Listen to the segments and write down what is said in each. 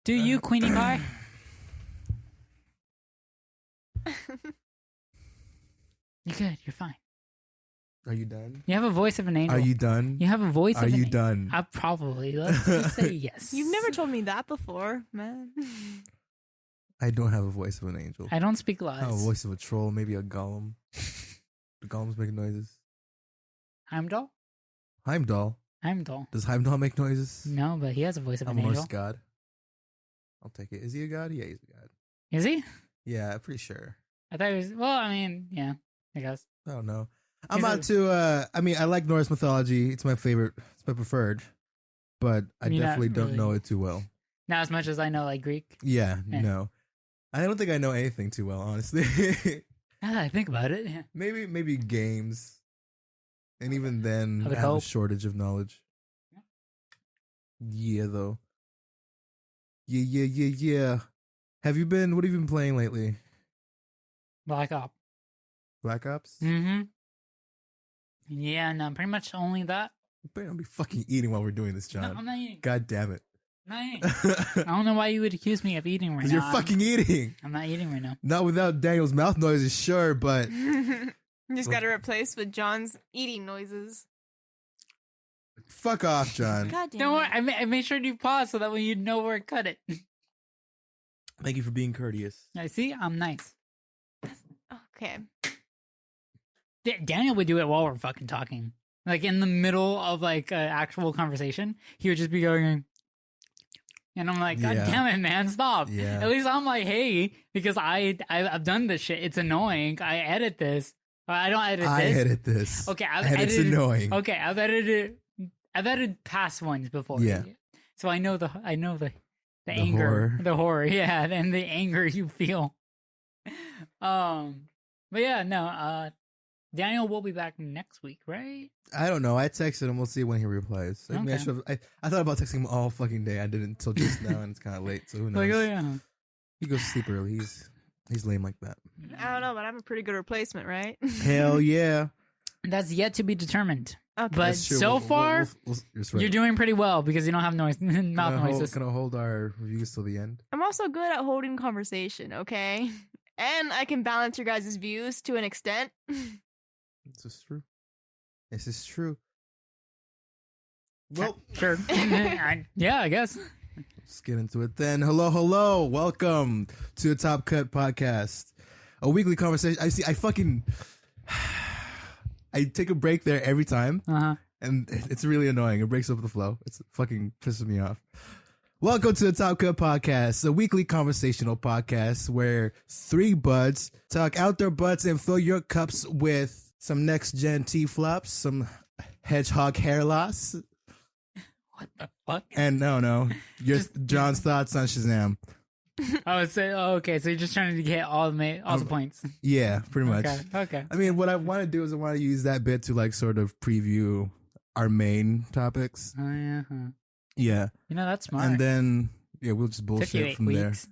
Do you, Queenie Pie? You're good. You're fine. Are you done? You have a voice of an angel. Are you done? You have a voice of an angel. Are you done? Probably. Let's just say yes. You've never told me that before, man. I don't have a voice of an angel. I don't speak I have a lies. voice of a troll, maybe a golem. The golems make noises. Heimdall? Heimdall. Heimdall. Does Heimdall make noises? No, but he has a voice of I'm an a angel. Norse god. I'll take it. Is he a god? Yeah, he's a god. Is he? Yeah, I'm pretty sure. I thought he was. Well, I mean, yeah, I guess. I don't know. I'm out to, I like Norse mythology. It's my favorite. It's my preferred. But I You're not definitely don't really- know it too well. Not as much as I know, like Greek. Yeah, Eh. no. I don't think I know anything too well, honestly. Now that I think about it, yeah. maybe games. And even then, I I would have a hope. shortage of knowledge. Yeah, though. Yeah. What have you been playing lately? Black Ops. Black Ops? Mm-hmm. Yeah, no, pretty much only that. You better not be fucking eating while we're doing this, No, John. I'm not eating. God damn it. I'm not eating. I don't know why you would accuse me of eating right now. You're fucking eating. I'm not eating right now. Not without Daniel's mouth noises, sure, but Just got to replace with John's eating noises. fuck off, John. God damn Don't worry, it. I made sure you pause so that way you know where to cut it. Thank you for being courteous. I see, I'm nice. Okay. Daniel would do it while we're fucking talking. Like in the middle of like an actual conversation, he would just be going, and I'm like, God Yeah. damn it, man, stop. Yeah. At least I'm like, hey, because I've done this shit. It's annoying. I edit this. I don't edit I this. edit this. Okay, I've and edited. it's annoying. Okay, I've edited past ones before. Yeah. So I know the anger, horror. the horror, yeah, and the anger you feel. But yeah, no. Daniel will be back next week, right? I don't know. I texted him. We'll see when he replies. I mean, Okay. I thought about texting him all fucking day. I didn't until just now, and it's kind of late. So who knows? Like, oh yeah. He goes to sleep early. He's lame like that. I don't know, but I'm a pretty good replacement, right? Hell yeah. That's yet to be determined. Okay. But That's true. so far, that's right. you're doing pretty well because you don't have mouth Can I noises. hold our reviews till the end? I'm also good at holding conversation, okay? And I can balance your guys' views to an extent. This is true. This is true. Well, Sure. Yeah, I guess. let's get into it then. Hello. Welcome to the Top Cut podcast, a weekly conversation. I take a break there every time, Uh-huh. and it's really annoying. It breaks up the flow. It's fucking pisses me off. Welcome to the Top Cut podcast, a weekly conversational podcast where three buds talk out their butts and fill your cups with some next gen T-flops, some hedgehog hair loss, What the fuck? and no, John's thoughts on Shazam. I would say, okay, so you're just trying to get all the points. Yeah, pretty much. Okay. I mean, what I want to do is I want to use that bit to like sort of preview our main topics. Oh, yeah. Huh. Yeah, You know, that's smart. and then we'll just Took you bullshit 8 from there. weeks.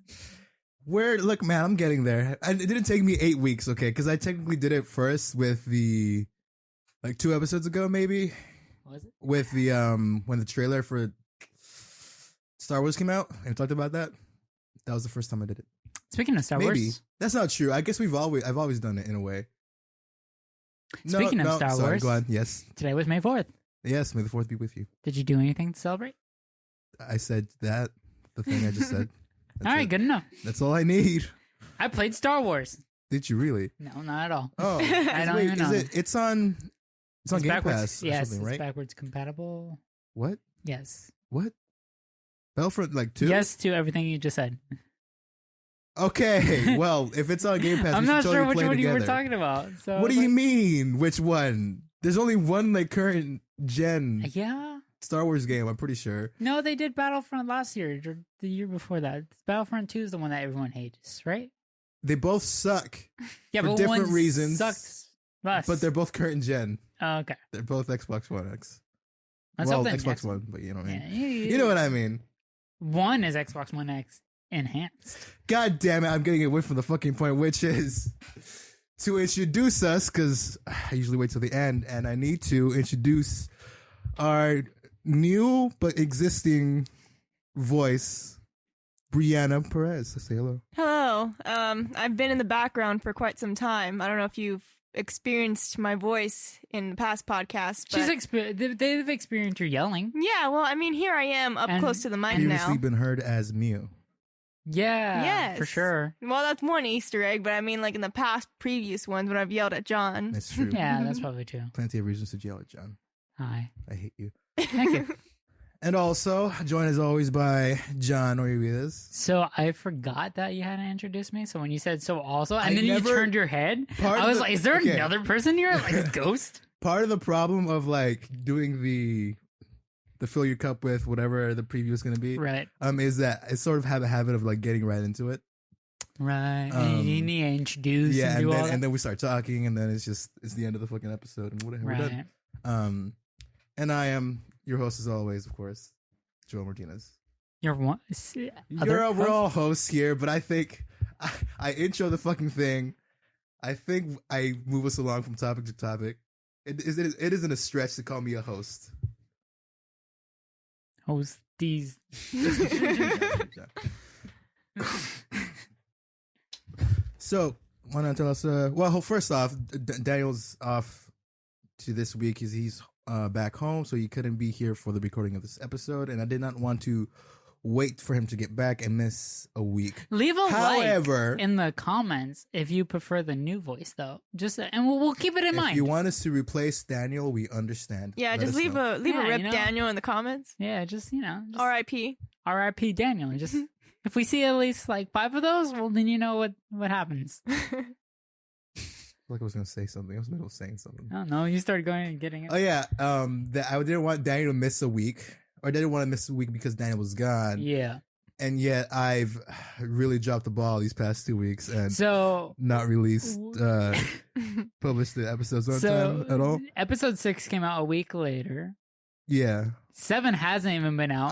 Look, man, I'm getting there. It didn't take me 8 weeks, okay? Because I technically did it first with the, like 2 episodes ago, maybe, What was it? with the when the trailer for Star Wars came out and we talked about that. That was the first time I did it. Speaking of Star Maybe Wars. that's not true. I guess I've always done it in a way. Speaking of Star sorry, Wars. go on. Yes, Today was May 4th. yes. May the 4th be with you. Did you do anything to celebrate? I said that. The thing I just said. That's All right, it. good enough. That's all I need. I played Star Wars. Did you really? No, not at all. Oh, I don't wait, even know. It's on Game backwards. Pass or Yes, something, it's right? backwards compatible. What? Yes. What? Battlefront like 2? Yes to everything you just said. Okay, well, if it's on Game Pass, I'm we not should sure totally which play one you were together. talking about. So What do you mean? Which one? There's only one like current gen Yeah. Star Wars game. I'm pretty sure. No, they did Battlefront last year or the year before that. Battlefront 2 is the one that everyone hates, right? They both suck, Yeah, For but different one reasons, sucked less. but they're both current gen. Oh, okay. They're both Xbox One X. Let's well, hope that Xbox next One, but you know what I mean. Yeah, You know what I mean. One is Xbox One X enhanced. God damn it, I'm getting away from the fucking point, which is to introduce us, because I usually wait till the end, and I need to introduce our new but existing voice Brianna Perez. Say hello. Hello. I've been in the background for quite some time. I don't know if you've experienced my voice in past podcasts, but They've experienced your yelling. yeah, well, I mean, here I am up And close to the mic Previously now. been heard as Mew. Yeah, Yes. for sure. Well, that's one Easter egg, but I mean, like in the previous ones when I've yelled at John. That's true. Yeah, that's probably true. Plenty of reasons to yell at John. Hi. I hate you. Thank you. And also, joined as always by John Orividas. So I forgot that you hadn't introduced me. So when you said so also, and I then never- you turned your head, Part I of was the- like, is there okay. another person here? Like a ghost? Part of the problem of like doing the fill your cup with whatever the preview is going to be, Right. is that I sort of have a habit of like getting right into it. Right. And you need to introduce Yeah, and do all that. and then we start talking, and then it's the end of the fucking episode, and whatever. We're Right. done. And I am your host as always, of course, Joel Martinez. You're one. You're overall host here, but I think I intro the fucking thing. I think I move us along from topic to topic. It isn't a stretch to call me a host. Host these. So, why not tell us? Well, first off, Daniel's off to this week. He's back home, so he couldn't be here for the recording of this episode, and I did not want to wait for him to get back and miss a week. Leave a However, like in the comments if you prefer the new voice, though. Just and we'll keep it in if mind. you want us to replace Daniel, we understand. Yeah, Let just us leave know. a Yeah, rip you know. Daniel in the comments. Yeah, just just R.I.P. R.I.P. Daniel. Just if we see at least like 5 of those, well, then you know what happens. Like I was gonna say something. I was in the middle of saying something. I don't know. You started going and getting it. Oh yeah, that I didn't want Daniel to miss a week, or I didn't want to miss a week because Daniel was gone. Yeah. And yet I've really dropped the ball these past 2 weeks and So not released, published the episodes on time at all. Episode 6 came out a week later. Yeah, 7 hasn't even been out.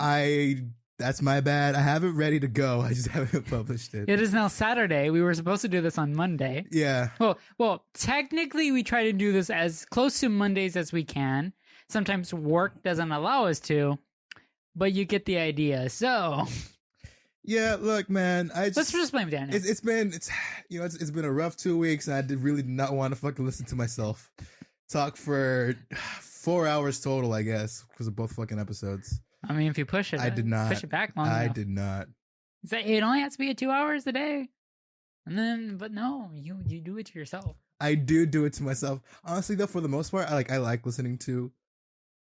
that's my bad. I have it ready to go. I just haven't published it. It is now Saturday. We were supposed to do this on Monday. Yeah. Well, technically we try to do this as close to Mondays as we can. Sometimes work doesn't allow us to, but you get the idea. So Yeah, look, man. let's just blame Daniel. It's been a rough 2 weeks, and I did really not want to fucking listen to myself talk for 4 hours total, I guess, because of both fucking episodes. I mean, if you push it, I did not. push it back long I enough. did not. It only has to be 2 hours a day, and then, but no, you do it to yourself. I do it to myself. Honestly, though, for the most part, I like listening to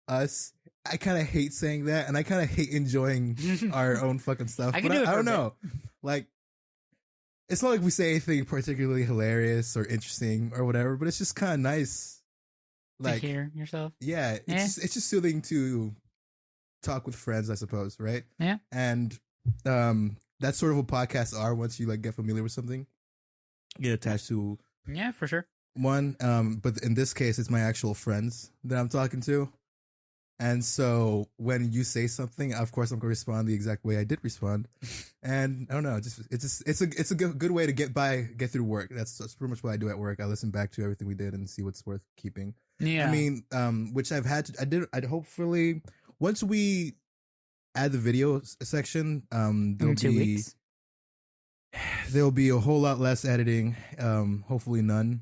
us. I kind of hate saying that, and I kind of hate enjoying our own fucking stuff. I can But do it I for a don't know. Like, it's not like we say anything particularly hilarious or interesting or whatever, but it's just kind of nice. Like, to hear yourself. yeah, it's just soothing to talk with friends, I suppose, right? Yeah. And that's sort of what podcasts are. Once you like get familiar with something, you get attached to Yeah, for sure. one. But in this case, it's my actual friends that I'm talking to. And so when you say something, of course, I'm going to respond the exact way I did respond. And I don't know, it's a good way to get through work. That's pretty much what I do at work. I listen back to everything we did and see what's worth keeping. Yeah. I mean, which I'd hopefully, once we add the video section, in 2 weeks. there'll be a whole lot less editing. Hopefully none,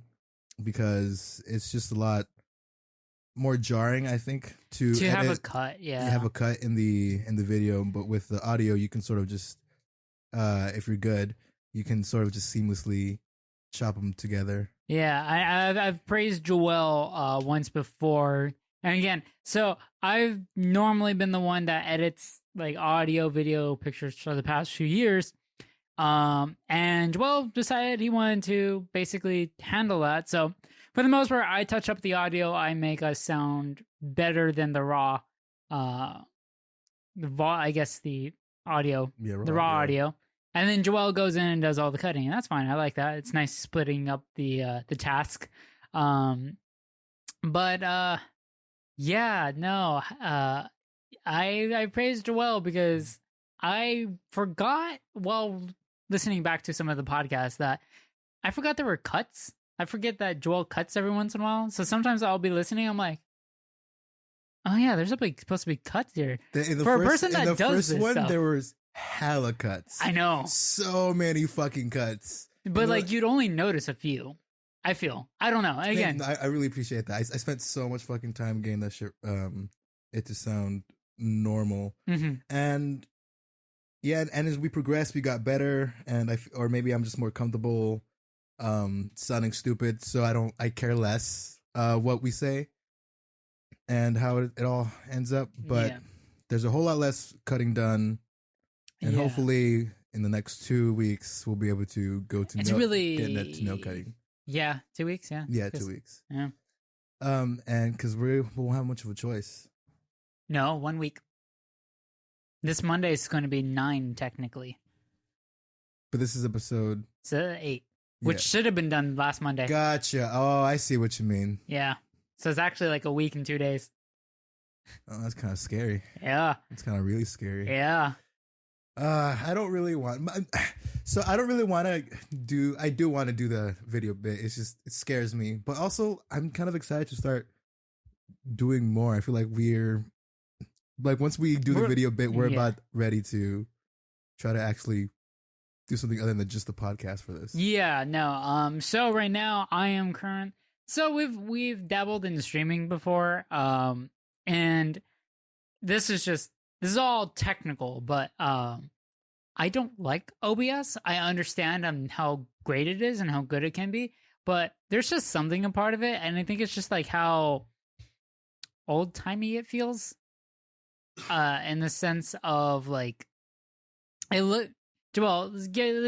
because it's just a lot more jarring, I think, to have a edit. cut. Yeah. You have a cut in the video, but with the audio, you can sort of just, if you're good, you can sort of just seamlessly chop them together. Yeah, I've praised Joel once before, and again, so I've normally been the one that edits like audio, video, pictures for the past few years. And Joel decided he wanted to basically handle that. So for the most part, I touch up the audio. I make us sound better than the raw, I guess the audio, Yeah, the raw audio. And then Joel goes in and does all the cutting, and that's fine. I like that. It's nice splitting up the task. Yeah, no. I praised Joel because I forgot while listening back to some of the podcasts that I forgot there were cuts. I forget that Joel cuts every once in a while. So sometimes I'll be listening. I'm like, oh yeah, there's supposed to be cuts here. In the For a first, person in that the does first this one, stuff. there was hella cuts. I know. So many fucking cuts. But like you'd only notice a few. I feel. I don't know. Again, I really appreciate that. I spent so much fucking time getting that shit it to sound normal. Mm-hmm. And yeah, and as we progressed, we got better, and or maybe I'm just more comfortable sounding stupid, so I care less what we say and how it all ends up. But there's a whole lot less cutting done, and hopefully in the next 2 weeks we'll be able to go to getting that to no cutting. Yeah, 2 weeks. Yeah, 2 weeks. Yeah. And because we won't have much of a choice. No, 1 week. This Monday is going to be 9 technically. But this is episode 8, which should have been done last Monday. Gotcha. Oh, I see what you mean. Yeah. So it's actually like a week and 2 days. Oh, that's kind of scary. Yeah. It's kind of really scary. Yeah. I don't really want. So I don't really want to do. I do want to do the video bit. It's just it scares me, but also I'm kind of excited to start doing more. I feel like we're like once we do the video bit, we're about ready to try to actually do something other than just the podcast for this. Yeah. No. So right now I am current. So we've dabbled in streaming before. And this is all technical, but I don't like OBS. I understand how great it is and how good it can be, but there's just something a part of it, and I think it's just like how old-timey it feels, in the sense of like let's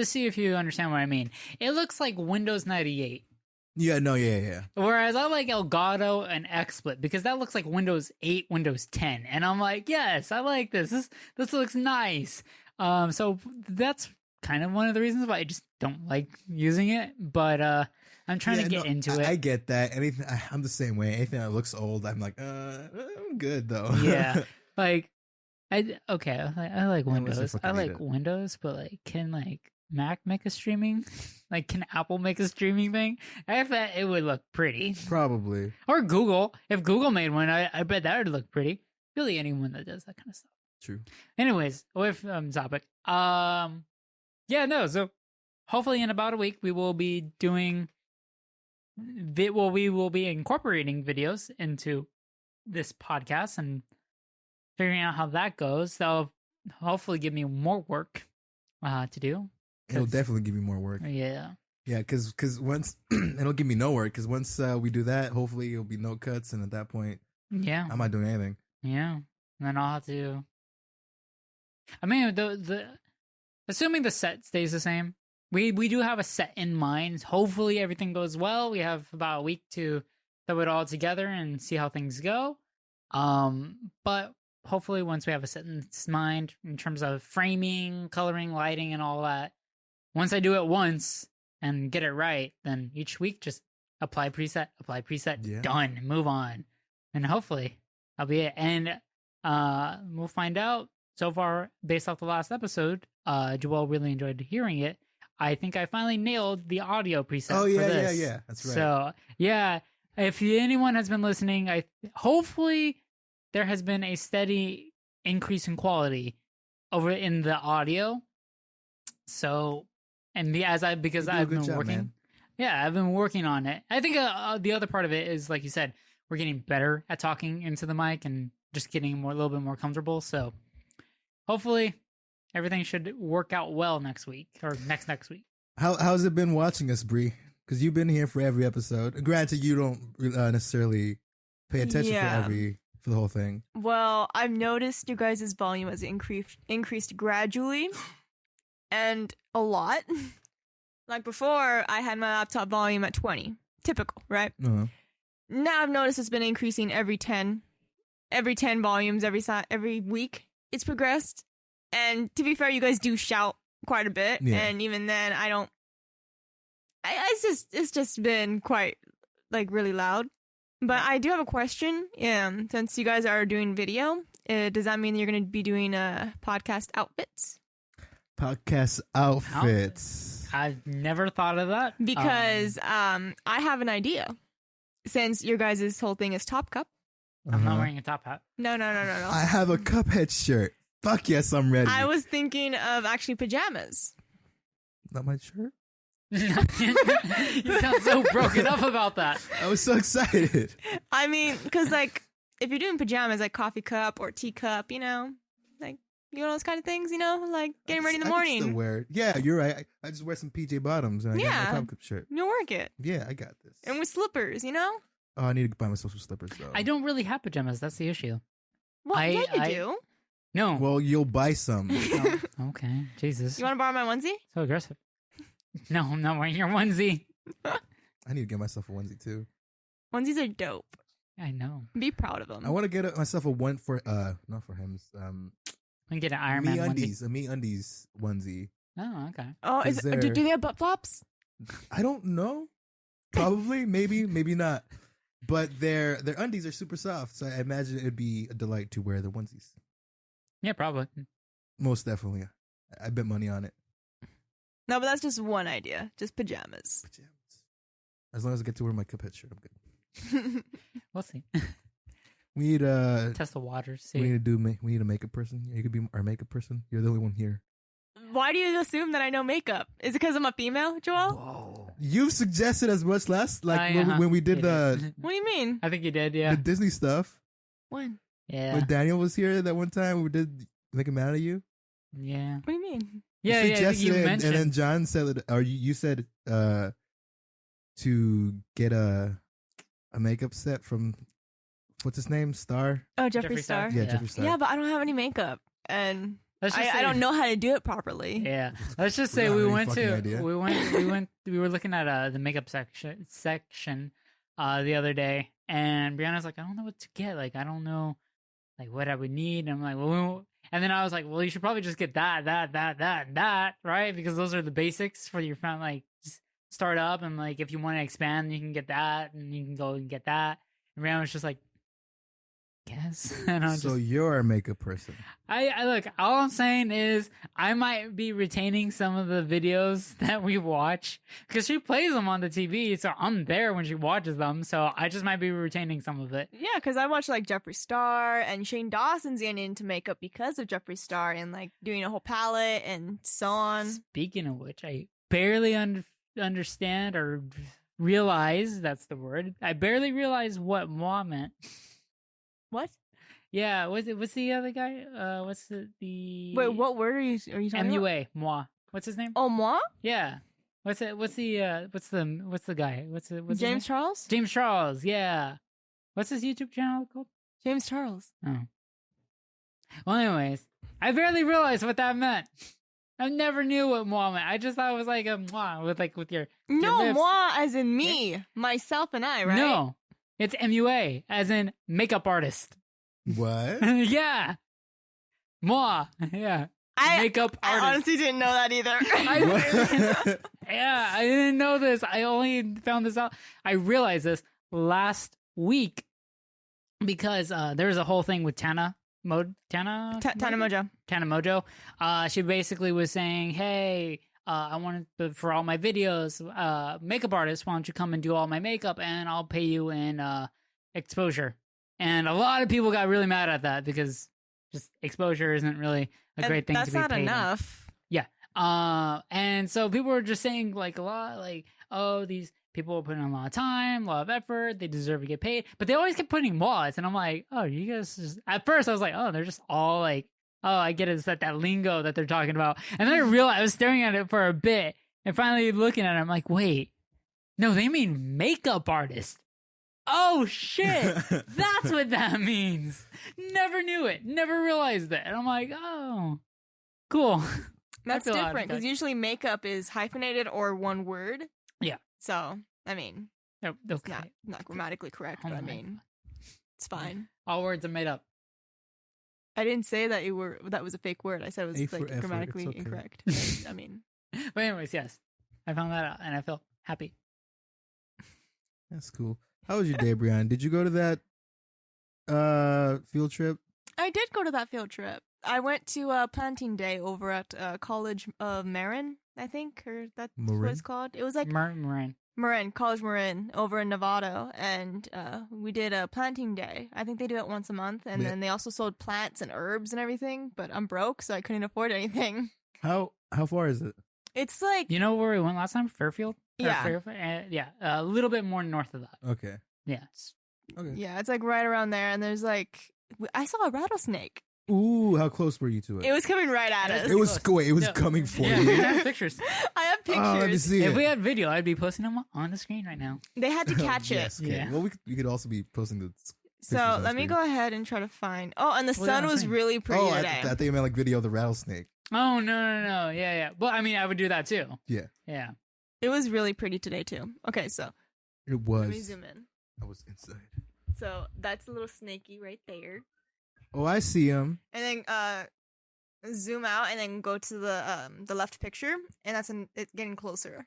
see if you understand what I mean. It looks like Windows 98. Yeah. Whereas I like Elgato and XSplit because that looks like Windows 8, Windows 10. And I'm like, yes, I like this. This looks nice. So that's kind of one of the reasons why I just don't like using it. But I'm trying to get into it. I get that. I'm the same way. Anything that looks old, I'm like, I'm good though. Yeah. Like, I like Windows. I like Windows, but like, can like Mac make a streaming? Like, can Apple make a streaming thing? I bet it would look pretty. Probably. Or Google. If Google made one, I bet that would look pretty. Really, anyone that does that kind of stuff. True. Anyways, away from topic. So hopefully in about a week we will be doing we will be incorporating videos into this podcast and figuring out how that goes. That'll hopefully give me more work to do. It'll definitely give you more work. Yeah. Yeah, because once it'll give me no work. Because once we do that, hopefully it'll be no cuts, and at that point, I'm not doing anything. Yeah, and then I'll have to. I mean, the assuming the set stays the same, we do have a set in mind. Hopefully everything goes well. We have about a week to throw it all together and see how things go. But hopefully once we have a set in mind in terms of framing, coloring, lighting, and all that. Once I do it once and get it right, then each week just apply preset, done, move on. And hopefully I'll be it. And we'll find out. So far, based off the last episode, Joel really enjoyed hearing it. I think I finally nailed the audio preset for this. Yeah. That's right. So, yeah, if anyone has been listening, hopefully there has been a steady increase in quality over in the audio. So... And because I've been working, man. Yeah, I've been working on it. I think the other part of it is, like you said, we're getting better at talking into the mic and just getting a little bit more comfortable. So hopefully everything should work out well next week or next week. How's it been watching us, Bree? Because you've been here for every episode. Granted, you don't necessarily pay attention for the whole thing. Well, I've noticed your guys' volume has increased gradually. And a lot. Like before, I had my laptop volume at 20. Typical, right? Uh-huh. Now I've noticed it's been increasing every 10 volumes every week. It's progressed. And to be fair, you guys do shout quite a bit. Yeah. And even then, it's just been quite, like, really loud. But I do have a question. Since you guys are doing video, does that mean you're going to be doing podcast outfits? Podcast outfits. I've never thought of that. Because I have an idea. Since your guys' whole thing is TopCup. I'm not wearing a top hat. No. I have a Cuphead shirt. Fuck yes, I'm ready. I was thinking of actually pajamas. Not my shirt. You sound so broken up about that. I was so excited. I mean, because like if you're doing pajamas, like coffee cup or teacup, like those kind of things, like getting ready in the I can still morning. wear it. Yeah, you're right. I just wear some PJ bottoms and I got my TopCup shirt. You'll work it. Yeah, I got this. And with slippers, Oh, I need to buy myself some slippers though. I don't really have pajamas. That's the issue. Well, yeah, you do. No. Well, you'll buy some. Oh, okay. Jesus. You want to borrow my onesie? So aggressive. No, I'm not wearing your onesie. I need to get myself a onesie too. Onesies are dope. I know. Be proud of them. I want to get myself a one for not for him. I can get an Iron Me Man undies, onesie. a Me undies onesie. Oh, okay. Oh, Is do there- they have butt flops? I don't know. Probably, maybe not. But their undies are super soft, so I imagine it'd be a delight to wear the onesies. Yeah, probably. Most definitely. I bet money on it. No, but that's just one idea. Just pajamas. Pajamas. As long as I get to wear my Cuphead shirt, I'm good. We'll see. We need Test the waters. we See. need we need a makeup person. You could be our makeup person. You're the only one here. Why do you assume that I know makeup? Is it because I'm a female, Joel? Whoa. You've suggested as much last when we did You the What do you mean? I think you did, yeah. Disney stuff. When? Yeah. When Daniel was here that one time, we did make him mad at you. Yeah. What do you mean? Yeah, You yeah. suggested You it, mentioned. and then John said, or you said, to get a makeup set from what's his name, Star. Oh, Jeffree Jeffree Star. Star. Yeah, Yeah. Jeffree Star. Yeah, but I don't have any makeup, and Let's just I say- don't know how to do it properly. Yeah. Let's just say Not we any went fucking to idea. we were looking at the makeup section the other day, and Brianna's like, I don't know what to get. Like, I don't know like what I would need. And I'm like, well, and then I was like, well, you should probably just get that, right? Because those are the basics for your front, like just start up, and like if you want to expand, you can get that, and you can go and get that. And Brianna was just like, yes. And I was So just, you're a makeup person. I look, all I'm saying is I might be retaining some of the videos that we watch because she plays them on the TV, so I'm there when she watches them, so I just might be retaining some of it. Yeah, because I watch like Jeffree Star, and Shane Dawson's getting into makeup because of Jeffree Star, and like doing a whole palette and so on. Speaking of which, I barely understand or realize, that's the word, I barely realize what moi meant. What? Yeah, what's the other guy? What's the Wait, what word are you talking about? MUA, moi. What's his name? Oh, moi? Yeah. What's the guy? What's his James name? Charles? James Charles, yeah. What's his YouTube channel called? James Charles. Oh. Well, anyways, I barely realized what that meant. I never knew what moi meant. I just thought it was like a moi with your No, lips. moi as in me, myself, and I, right? No, it's MUA as in makeup artist. What? Yeah, moi. Yeah, makeup I artist. honestly didn't know that either. What? Yeah, I didn't know this. I only found this out. I realized this last week because there's a whole thing with Tana Mojo. She basically was saying, hey, I wanted for all my videos, makeup artists, why don't you come and do all my makeup and I'll pay you in exposure. And a lot of people got really mad at that because just exposure isn't really a great thing to be paid. That's not in. enough. And so people were just saying like a lot, like, oh, these people are putting in a lot of time, a lot of effort, they deserve to get paid. But they always kept putting mods, and I'm like, oh, you guys just... At first I was like, oh, they're just all like, oh, I get it, it's that lingo that they're talking about. And then I realized, I was staring at it for a bit, and finally looking at it, I'm like, wait, no, they mean makeup artist. Oh shit, that's what that means. Never knew it, never realized it. And I'm like, oh, cool. That's feel out of different because touch. usually makeup is hyphenated or one word. Yeah. So, I mean, No, it's okay. not grammatically correct, Oh but I my mean, it's fine. All words are made up. I didn't say that that was a fake word. I said it A was for like effort, grammatically it's okay. incorrect. But, I mean, But anyways, yes, I found that out, and I feel happy. That's cool. How was your day, Brian? Did you go to that field trip? I did go to that field trip. I went to planting day over at College of Marin, I think, or that's what Marin? it's called. It was like Moran. College Marin over in Nevada, and we did a planting day. I think they do it once a month, and then they also sold plants and herbs and everything. But I'm broke, so I couldn't afford anything. How far is it? It's like You know where we went last time? Fairfield? Yeah. A little bit more north of that. Okay. Yeah. Okay. yeah, it's like right around there, and there's like I saw a rattlesnake. Ooh, how close were you to it? It was coming right at us. It was No. coming for Yeah, you. I have pictures. I have pictures. Oh, let me see If it. we had video, I'd be posting them on the screen right now. They had to catch it. Yes, okay. Yeah. Well, we could also be posting the. So pictures on let me screen. go ahead and try to find. Oh, and the Well, sun yeah, was same. really pretty Oh, I today. think you meant like video of the rattlesnake. Oh, no. Yeah. Well, I mean, I would do that too. Yeah, Yeah. It was really pretty today too. Okay, so it let me was. zoom in. I was inside. So that's a little snaky right there, Oh, I see him. and then zoom out, and then go to the left picture, and that's it getting closer.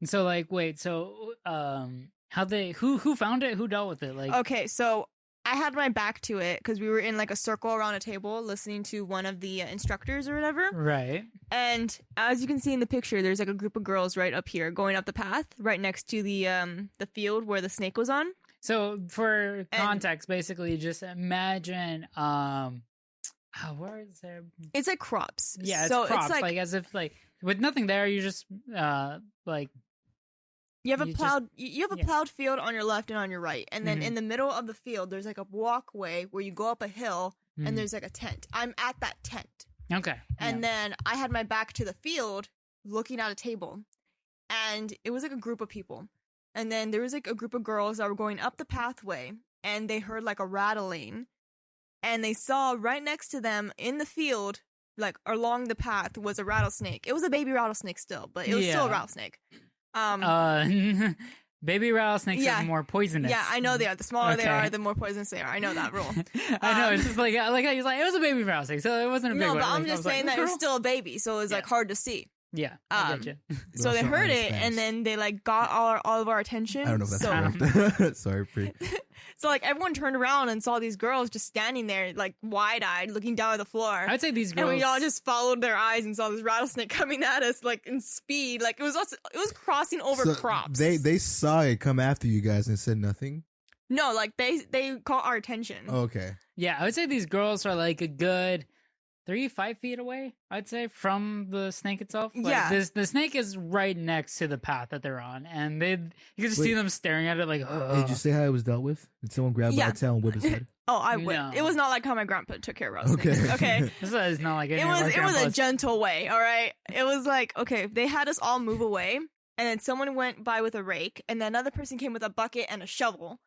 And so, like, wait, so, who found it? Who dealt with it? Like, Okay, so I had my back to it because we were in like a circle around a table listening to one of the instructors or whatever. right. And as you can see in the picture, there's like a group of girls right up here going up the path, right next to the field where the snake was on. So, for context, basically, just imagine, where is there? It's like crops. Yeah, it's so crops. It's like, as if, like, with nothing there, you just, like, you have a you just- plowed you have a yeah. plowed field on your left and on your right, and then Mhm. in the middle of the field, there's like a walkway where you go up a hill, Mhm. and there's like a tent. I'm at that tent. Okay. And then I had my back to the field looking at a table. And it was like a group of people. And then there was like a group of girls that were going up the pathway, and they heard like a rattling. And they saw right next to them in the field, like along the path, was a rattlesnake. It was a baby rattlesnake still, but it was still a Yeah. rattlesnake. Baby rattlesnakes Yeah. are more poisonous. Yeah, I know they are. The smaller they Okay. are, the more poisonous they are. I know that rule. I know, it's just like how he's like, it was a baby rattlesnake, so it wasn't a big No, one. but I'm Like, I just was like, saying that it was girl. still a baby, so it was like Yeah. hard to see. Yeah, I get you. So they Also heard Ernest it, Banks. and then they like got all of our attention. I don't know if that's so, correct. Sorry, Pri. so like everyone turned around and saw these girls just standing there, like wide-eyed, looking down at the floor. I would say these And girls. we all just followed their eyes and saw this rattlesnake coming at us, like in speed. Like it was crossing over So crops. They saw it come after you guys and said nothing. no, like they caught our attention. Okay. Yeah, I would say these girls are like a good 3-5 feet away. I'd say from the snake itself. Like, Yeah. the snake is right next to the path that they're on, and you can just see Wait. them staring at it like. Hey, did you say how it was dealt with? Did someone grab Yeah. by the tail and whip his head? Oh, I would. No. It was not like how my grandpa took care of rattlesnakes. Okay. Okay. This is not like any It of was our it was a grandpas. gentle way, all right? It was like, okay, they had us all move away, and then someone went by with a rake, and then another person came with a bucket and a shovel.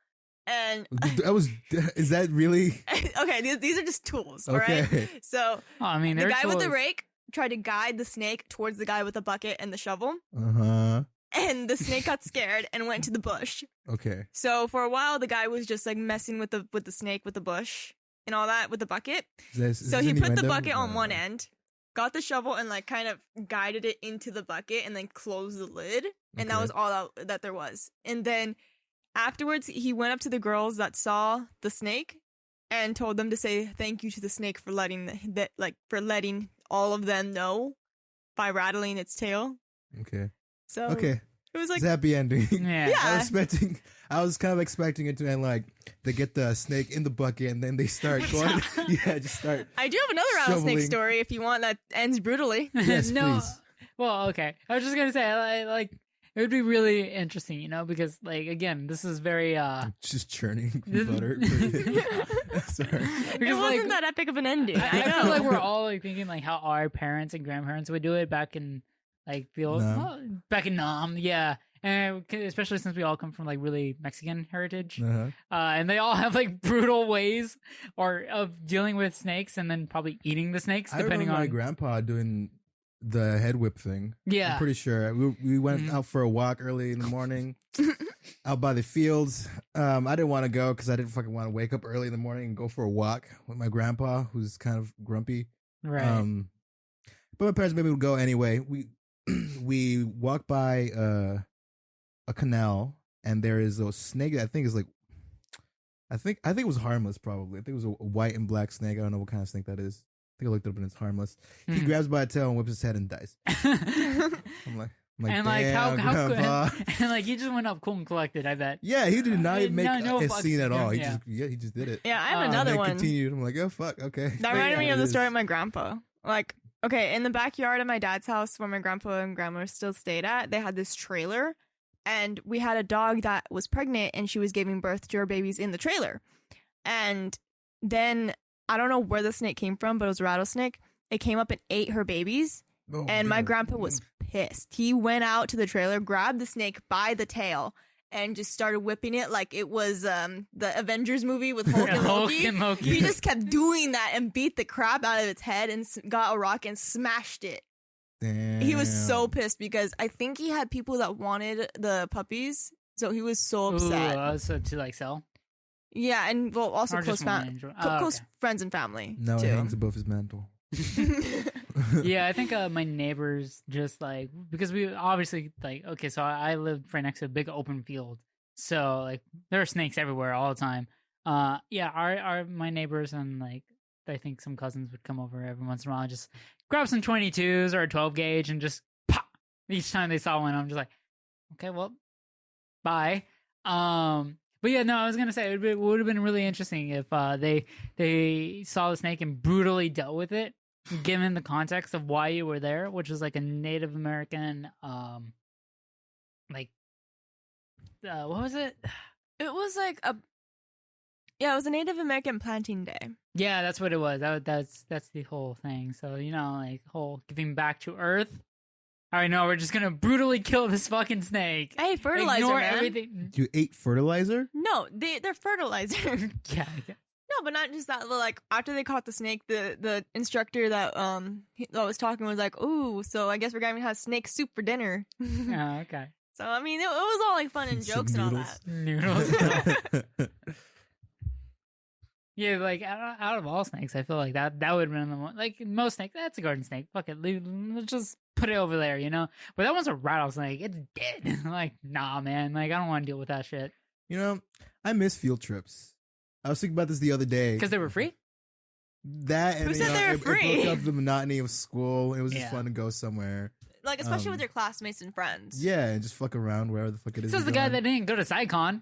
And That was. Is that really? okay, these are just tools, all right? Okay. So Oh, I mean, the they're guy with the tools. rake tried to guide the snake towards the guy with the bucket and the shovel, Uh-huh. and the snake got scared and went to the bush. Okay. So for a while, the guy was just like messing with the snake with the bush and all that with the bucket. So he put the bucket on one end, got the shovel, and like kind of guided it into the bucket, and then closed the lid, and that Okay. was all that there was. And then afterwards, he went up to the girls that saw the snake and told them to say thank you to the snake for letting letting all of them know by rattling its tail. Okay. So Okay. it was like It's a happy ending. Yeah. Yeah. I was kind of expecting it to end like they get the snake in the bucket and then they start going. Yeah, just start. I do have another rattlesnake shoveling. story if you want that ends brutally. Yes, no. please. Well, okay. I was just gonna say, like, it would be really interesting, because, like, again, this is very Just churning This- butter. Sorry. It because, wasn't like, that epic of an ending. I I know. feel like we're all like thinking like how our parents and grandparents would do it back in like the old back in Nam, yeah, and especially since we all come from like really Mexican heritage, Uh-huh. and they all have like brutal ways of dealing with snakes and then probably eating the snakes I depending remember on my grandpa doing the head whip thing. yeah. I'm pretty sure we went Mhm. out for a walk early in the morning, out by the fields. I didn't want to go because I didn't fucking want to wake up early in the morning and go for a walk with my grandpa, who's kind of grumpy. Right. But my parents made me go anyway. We walked by a canal, and there is a snake that I think is like, I think it was harmless. Probably, I think it was a white and black snake. I don't know what kind of snake that is. I think I looked it up and it's harmless. He Hmm. grabs by a tail and whips his head and dies. I'm like, and like damn, how Grandpa. and like he just went up cool and collected. I bet. Yeah, he did not even make no a fucks scene at all. given, He just did it. Yeah, I have And another and then one. continued. I'm like, oh fuck, okay. That reminded me Yeah, of it the is. story of my grandpa. Like, okay, in the backyard of my dad's house where my grandpa and grandma still stayed at, they had this trailer. And we had a dog that was pregnant and she was giving birth to her babies in the trailer. And then I don't know where the snake came from, but it was a rattlesnake. It came up and ate her babies. Oh, And my God. grandpa was pissed. He went out to the trailer, grabbed the snake by the tail, and just started whipping it like it was the Avengers movie with Hulk and Hulk Loki. and Loki. He just kept doing that and beat the crap out of its head and got a rock and smashed it. Damn. He was so pissed because I think he had people that wanted the puppies, so he was so upset. So to like sell Yeah, and well, also or close, just one enjoy- close okay. friends and family Now it too. hangs above his mantle. Yeah, I think my neighbors just like because we obviously like okay, so I lived right next to a big open field, so like there are snakes everywhere all the time. Yeah, our my neighbors and like I think some cousins would come over every once in a while and just grab some 22s or a 12 gauge and just pop each time they saw one. I'm just like, okay, well, bye. But yeah, no, I was gonna say it would have been really interesting if they saw the snake and brutally dealt with it, given the context of why you were there, which was like a Native American, like, what was it? It was like it was a Native American planting day. Yeah, that's what it was. That's the whole thing. So you know, like whole giving back to Earth. All right, no, we're just gonna brutally kill this fucking snake. Hey, fertilizer, Ignore man. everything. You ate fertilizer? No, they're fertilizer. Yeah, yeah. No, but not just that. Like after they caught the snake, the instructor that that was talking was like, "Ooh, so I guess we're gonna have snake soup for dinner." Oh, okay. So I mean, it was all like fun and Some jokes and all noodles. that. Noodles. Yeah, like out of all snakes, I feel like that would have been the one. Like most snakes, that's a garden snake. Fuck it, let's just put it over there, you know. But that one's a rattlesnake. It's dead. Like, nah, man. Like, I don't want to deal with that shit You know, I miss field trips. I was thinking about this the other day. because they were free. That and Who said you know, they were it free? broke up the monotony of school. It was just Yeah. fun to go somewhere. Like especially with Um, your classmates and friends. Yeah, and just fuck around wherever the fuck it is. This is you're the guy going. that didn't go to SciCon.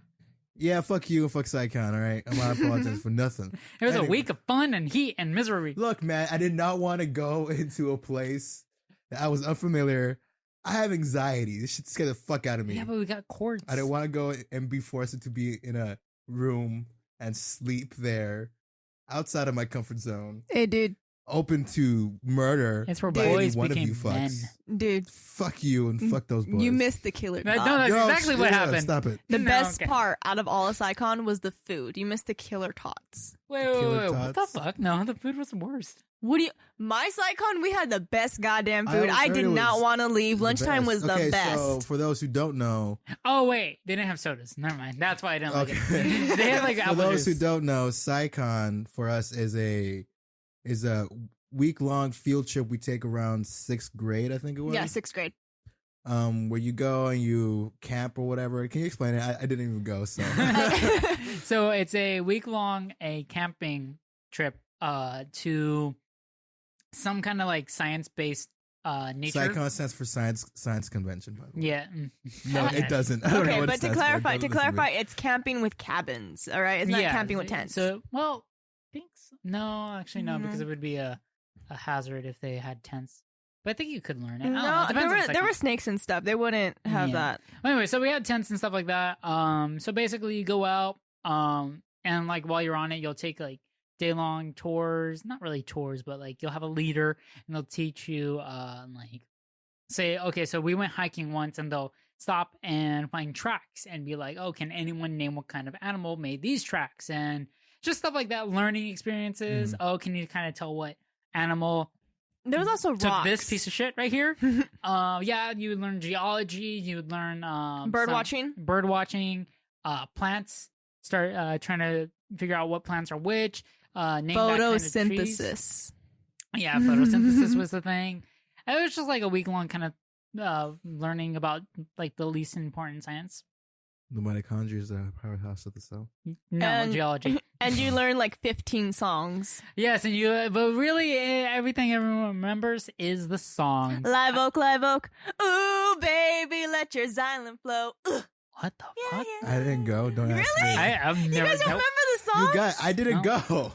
Yeah, fuck you and fuck Psycon, all right? I'm not apologizing for nothing. It was a Anyway. week of fun and heat and misery. Look, man, I did not want to go into a place that I was unfamiliar. I have anxiety. This shit scared the fuck out of me. Yeah, but we got cords. I didn't want to go and be forced to be in a room and sleep there outside of my comfort zone, Hey, dude, open to murder. It's where Dude. boys One of became you men. fucks. dude, Fuck you and fuck those boys. you missed the killer. No, tots. that's Yo, exactly what yeah, happened. Stop it. The No, best okay. part out of all of SciCon was the food. You missed the killer tots. Wait, Killer what the tots. fuck? No, the food was the worst. What do you? My SciCon, we had the best goddamn I food. always I heard did it not was want to leave. The Lunchtime best. was the Okay, best. So for those who don't know, Oh wait, they didn't have sodas. Never mind. That's why I didn't like okay. it. They had like for apple those who juice. don't know, SciCon for us is a week-long field trip we take around 6th grade, I think it was. Yeah, 6th grade. Where you go and you camp or whatever. Can you explain it? I didn't even go, so. So it's a week long camping trip to some kind of like science based nature. SciCon stands for science convention, by the way. Yeah. No, Okay. it doesn't. I don't know Okay, what it but to stands for. clarify, Don't listen me. it's camping with cabins. All right, it's not Yeah, camping with tents. So well, I think so. No, actually no, because Mhm. it would be a hazard if they had tents. But I think you could learn it. I don't know. It no, depends on the there second. were snakes and stuff. They wouldn't have Yeah. that. Anyway, so we had tents and stuff like that. So basically you go out, and like while you're on it, you'll take like day long tours, not really tours, but like you'll have a leader and they'll teach you, like say, okay, so we went hiking once and they'll stop and find tracks and be like, oh, can anyone name what kind of animal made these tracks? And just stuff like that, learning experiences. Oh, can you kind of tell what animal There was also took rocks. this piece of shit right here? Yeah, you would learn geology, you would learn Bird watching. bird watching, plants. Start trying to figure out what plants are which. Name that kind of trees. Photosynthesis. Yeah, photosynthesis was the thing. It was just like a week long kind of learning about like the least important science. The mitochondria is the powerhouse of the cell. No, And- geology. And you learn like 15 songs. Yes, and you. But really, everything everyone remembers is the songs. Live Oak, Live Oak. Ooh, baby, let your xylem flow. Ugh. What the fuck? Yeah. I didn't go. Don't ask Really? me. I've You never. guys don't remember the songs? You got. I didn't No. go.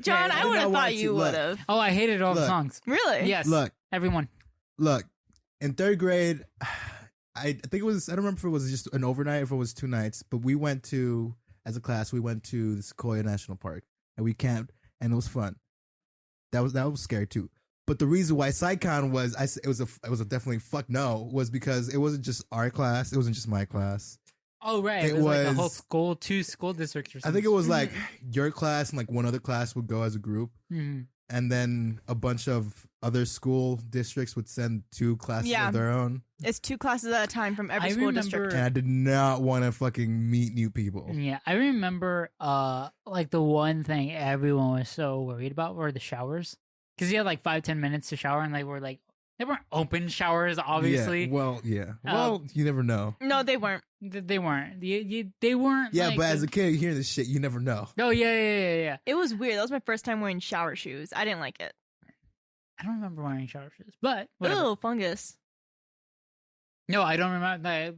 John, Yeah, I I would have did not thought want you to. would Look. have. Oh, I hated all the Look. songs. Really? Yes. Look, Everyone. look. In third grade, I think it was. I don't remember if it was just an overnight, or if it was 2 nights. But we went to, as a class, we went to the Sequoia National Park, and we camped, and it was fun. That was scary too. But the reason why PsyCon was, it was a definitely fuck no, was because it wasn't just our class. It wasn't just my class. Oh, right. It It was like a was- whole school, 2 school districts or I something. think it was like your class and like one other class would go as a group, Mhm. and then a bunch of other school districts would send 2 classes Yeah. of their own. It's 2 classes at a time from every I school remember- district. And I did not want to fucking meet new people. Yeah, I remember like the one thing everyone was so worried about were the showers. Because you had like 5-10 minutes to shower, and they weren't open showers, obviously. Yeah, well, yeah. Well, you never know. No, they weren't. They weren't. They weren't. Yeah, like, but as a kid, hearing this shit, you never know. Oh, yeah. It was weird. That was my first time wearing shower shoes. I didn't like it. I don't remember wearing shower shoes, but whatever. Ew, fungus. No, I don't remember that.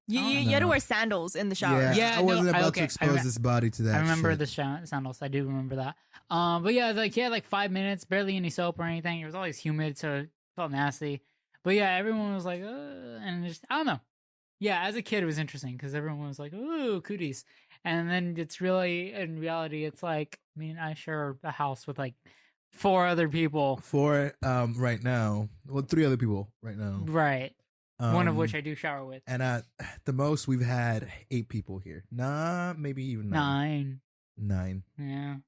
You had to No. wear sandals in the shower. Yeah, I wasn't no, about okay, to expose I this body to that. I remember shit. the sandals. I do remember that. But yeah, like he had like 5 minutes, barely any soap or anything. It was always humid, so it felt nasty. But yeah, everyone was like, and just I don't know. Yeah, as a kid, it was interesting because everyone was like, "Ooh, cooties," and then it's really in reality, it's like, I mean, I share a house with like 4 other people, 4 right now. Well, 3 other people right now. right? One of Um, which I do shower with. And at the most, we've had 8 people here. Nah, maybe even 9. 9. 9.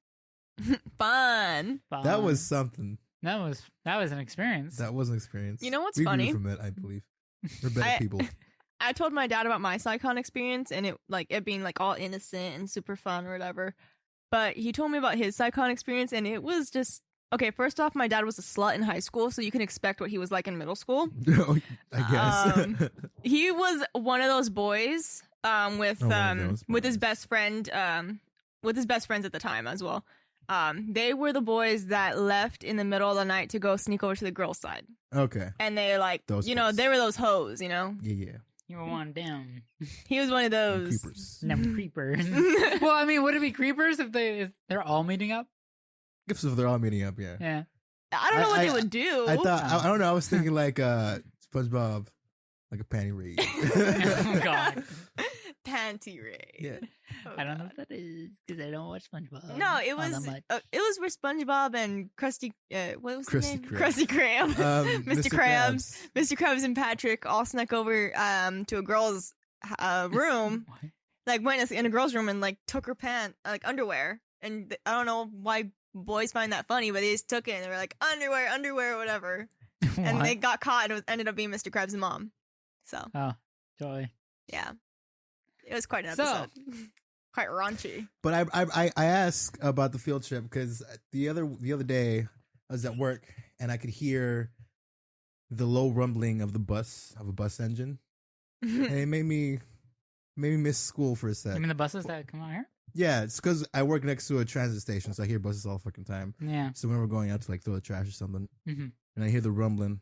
Yeah, Fun. That was fun. something. that was an experience. That was an experience. You know what's we grew funny? from it, I believe. We're better people. I told my dad about my PsyCon experience and it being like all innocent and super fun or whatever. But he told me about his PsyCon experience and it was just okay. First off, my dad was a slut in high school, so you can expect what he was like in middle school. I guess. He was one of those boys with Oh, one of those with his boys. best friend with his best friends at the time as well. They were the boys that left in the middle of the night to go sneak over to the girls' side, Okay. and they like Those you know boys. they were those hoes. You know, Yeah. You were one down. he was one of those. Creepers. Them creepers. Well, I mean, would it be creepers if they're all meeting up? Gifts if they're all meeting up, yeah. Yeah. I don't know what I- they would do. I thought, I don't know, I was thinking like SpongeBob, like a panty raid. Oh, God. Panty raid. Yeah. Oh, I don't know God. what that is because I don't watch SpongeBob. No, it all that was much. it was where SpongeBob and Krusty what was his Krusty name? Krab. Krusty Krab. Mr. Krabs. Krabs. Mr. Krabs and Patrick all snuck over to a girl's room, What? like went in a girl's room and like took her like underwear. And I don't know why boys find that funny, but they just took it and they were like underwear, whatever. And What? they got caught and it ended up being Mr. Krabs' mom. So Oh, joy. yeah, it was quite an So- episode. Quite raunchy. But I asked about the field trip because the other day I was at work and I could hear the low rumbling of a bus engine, and it made me miss school for a sec. You mean the buses that come out here? Yeah, it's because I work next to a transit station, so I hear buses all fucking time. Yeah. So when we're going out to like throw the trash or something, hmm and I hear the rumbling,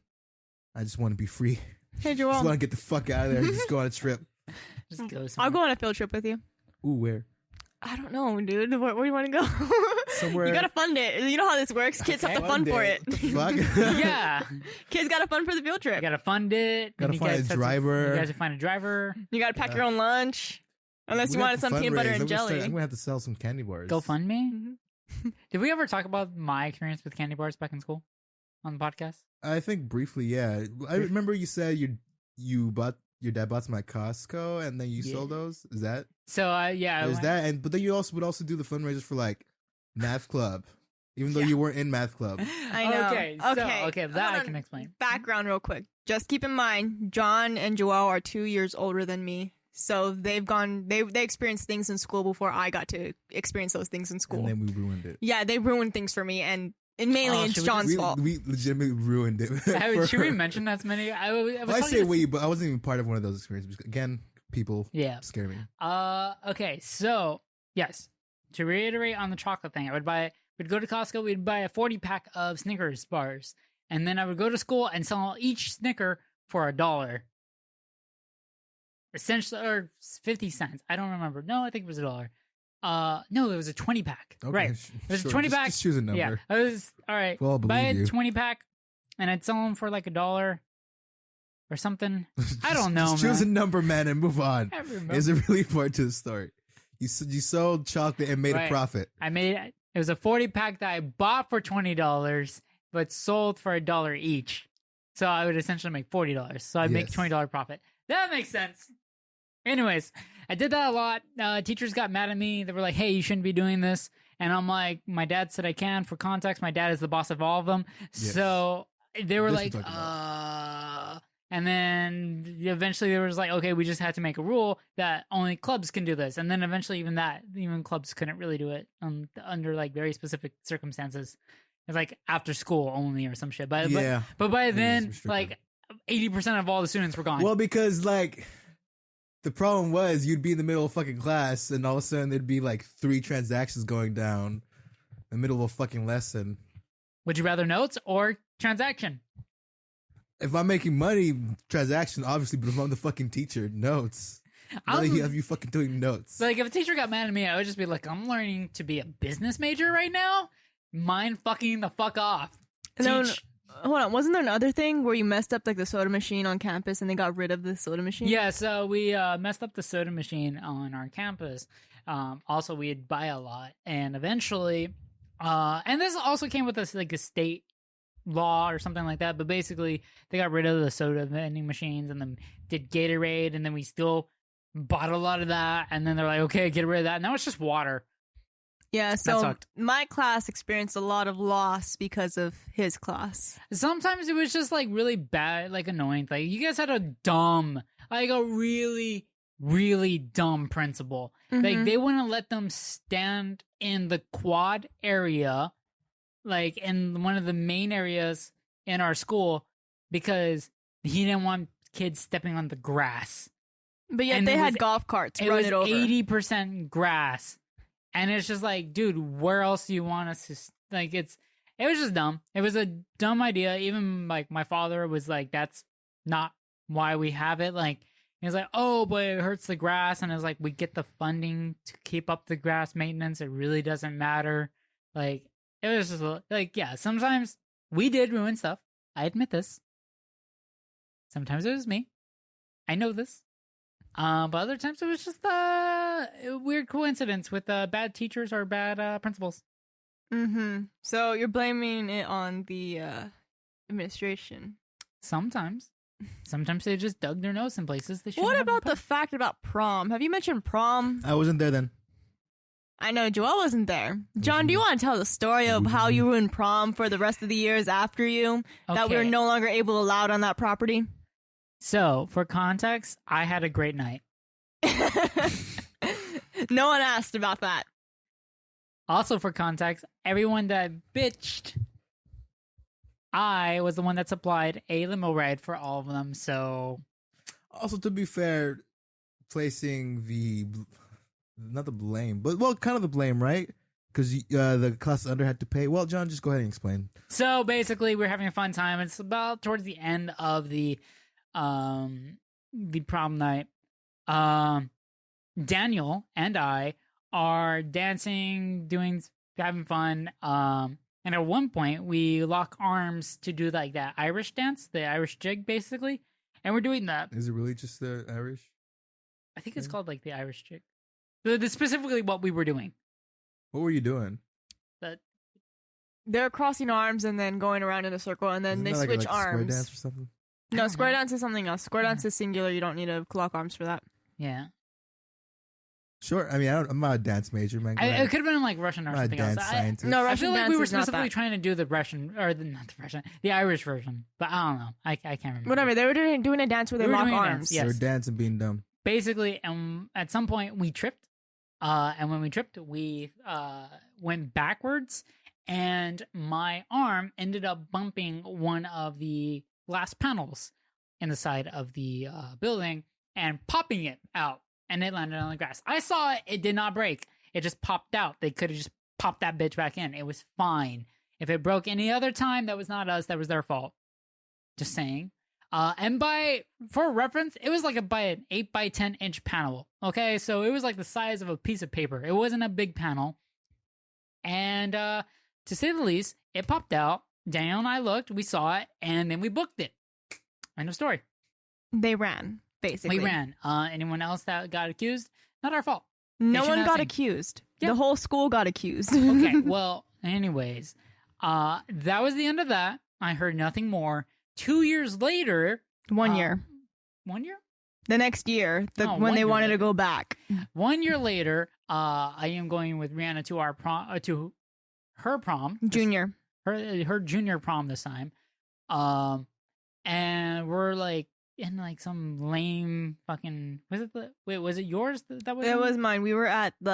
I just want to be free. Hey Just Joel, want to get the fuck out of there and just go on a trip. Just go I'll somewhere. go on a field trip with you. Ooh, where? I don't know, dude. Where do you want to go? Somewhere- You gotta fund it. You know how this works. Kids have to Okay. fund for it. What the fuck? Yeah. Kids gotta fund for the field You trip. gotta fund it. Gotta and you find guys a have to- driver. You guys have to find a driver. You gotta pack your own lunch. Unless you We have wanted to some peanut butter fundraise. and I'm jelly. gonna have to sell some candy bars. Go fund me. Mhm. Did we ever talk about my experience with candy bars back in school on the podcast? I think briefly, yeah. I remember you said your dad bought some at Costco and then you Yeah. sold those. Is that? So yeah, I There's went- that, but then you would also do the fundraisers for like math club, even though Yeah. you weren't in math club. I know. Okay, so, okay, that Hold I on. can explain. Background real quick. Just keep in mind, John and Joelle are 2 years older than me. So they experienced things in school before I got to experience those things in school. And then we ruined it. Yeah, they ruined things for me and mainly Oh, it's should we John's We, fault. we legitimately ruined it. Should we mention that many? I was Well, I talking say to- we, but I wasn't even part of one of those experiences. Again, people Yeah. scare me. Okay, so yes, to reiterate on the chocolate thing, I would buy we'd go to Costco, we'd buy a 40-pack of Snickers bars. And then I would go to school and sell each Snicker for $1. Essentially, or 50 cents. I don't remember. No, I think it was $1. No, it was a 20-pack. Okay, Right. It was a 20-pack. Just choose a number. Yeah. I was, all right. Well, I'll buy believe a you. 20-pack, and I'd sell them for like $1 or something. I don't know, Just choose a man. number, man, and move on. I remember. Is it really important to the story? You sold chocolate and made a Right. profit. It was a 40-pack that I bought for $20, but sold for $1 each. So I would essentially make $40. So I'd make Yes. $20 profit. That makes sense. Anyways, I did that a lot. Teachers got mad at me. They were like, hey, you shouldn't be doing this. And I'm like, my dad said I can. For context, my dad is the boss of all of them. Yes. So they were This like, we're talking about. and then eventually they was like, okay, we just had to make a rule that only clubs can do this. And then eventually even clubs couldn't really do it under like very specific circumstances. It's like after school only or some shit. But by then, restricted. like 80% of all the students were gone. Well, because like the problem was you'd be in the middle of fucking class and all of a sudden there'd be like 3 transactions going down in the middle of a fucking lesson. Would you rather notes or transaction? If I'm making money, transaction, obviously, but if I'm the fucking teacher, notes. Why I'm- have you fucking doing notes? So like if a teacher got mad at me, I would just be like, I'm learning to be a business major right now. Mind fucking the fuck off. No, Teach. hold on. Wasn't there another thing where you messed up like the soda machine on campus and they got rid of the soda machine? Yeah, so we messed up the soda machine on our campus. Also, we'd buy a lot, and eventually, and this also came with a state law or something like that. But basically, they got rid of the soda vending machines and then did Gatorade, and then we still bought a lot of that. And then they're like, okay, get rid of that. Now it's just water. Yeah, so sucked. my class experienced a lot of loss because of his class. Sometimes it was just like really bad, like annoying. Like you guys had a really, really dumb principal. Like they wouldn't let them stand in the quad area, like in one of the main areas in our school, because he didn't want kids stepping on the grass. But yet And they it had was- golf carts It run was it over. 80% grass. And it's just like, dude, where else do you want us to like? It was just dumb. It was a dumb idea. Even like my father was like, that's not why we have it. Like he was like, oh, but it hurts the grass. And it's like, we get the funding to keep up the grass maintenance. It really doesn't matter. Like it was just like, yeah, sometimes we did ruin stuff. I admit this. Sometimes it was me. I know this. But other times it was just a weird coincidence with bad teachers or bad principals. So you're blaming it on the administration. Sometimes they just dug their nose in places they shouldn't. What have about been the fact about prom? Have you mentioned prom? I wasn't there then. I know Joelle wasn't there. John, do you want to tell the story of how you ruined prom for the rest of the years after you? That we were Okay. no longer able to allowed on that property? So, for context, I had a great night. No one asked about that. Also, for context, everyone that bitched, I was the one that supplied a limo ride for all of them. So, Also, to be fair, placing not the blame, but well, kind of the blame, right? Because the class under had to pay. Well, John, just go ahead and explain. So basically, we're having a fun time. It's about towards the end of the prom night. Daniel and I are dancing, having fun. And at one point, we lock arms to do like that Irish dance, the Irish jig, basically. And we're doing that. Is it really just the Irish? I think it's called like the Irish jig. That's specifically what we were doing. What were you doing? They're crossing arms and then going around in a circle, and then Isn't they that switch like a square arms. dance or something? I No, don't square know. dance is something else. Square dance is singular. You don't need to lock arms for that. Yeah. Sure. I mean, I'm not a dance major, man. Go It ahead. could have been like Russian or I'm not a something else. dance I scientist. No, feel Russian like dance we were is not specifically that. trying to do the Russian, or not the Russian, the Irish version. But I don't know. I can't remember. Whatever. They were doing a dance where they We were lock doing a dance, arms. yeah. They Yes. were dancing, being dumb. Basically, at some point we tripped. And when we tripped, we went backwards, and my arm ended up bumping one of the glass panels in the side of the building and popping it out, and it landed on the grass. I saw it. It did not break. It just popped out. They could have just popped that bitch back in. It was fine. If it broke any other time, that was not us. That was their fault. Just saying. And for reference, it was like by an 8 by 10 inch panel. Okay, so it was like the size of a piece of paper. It wasn't a big panel. And to say the least, it popped out. Daniel and I looked, we saw it, and then we booked it. End of story. They ran, basically. We ran. Anyone else that got accused? Not our fault. No Issue one got nothing. accused. Yep. The whole school got accused. Okay, well, anyways, that was the end of that. I heard nothing more. 2 years later. 1 year. 1 year? The next year, No, when 1 they year wanted to later. go back. 1 year later, I am going with Rihanna to our prom, to her prom. Junior. Her junior prom this time. And we're like in like some lame fucking, was it yours that was It in? was mine. We were at the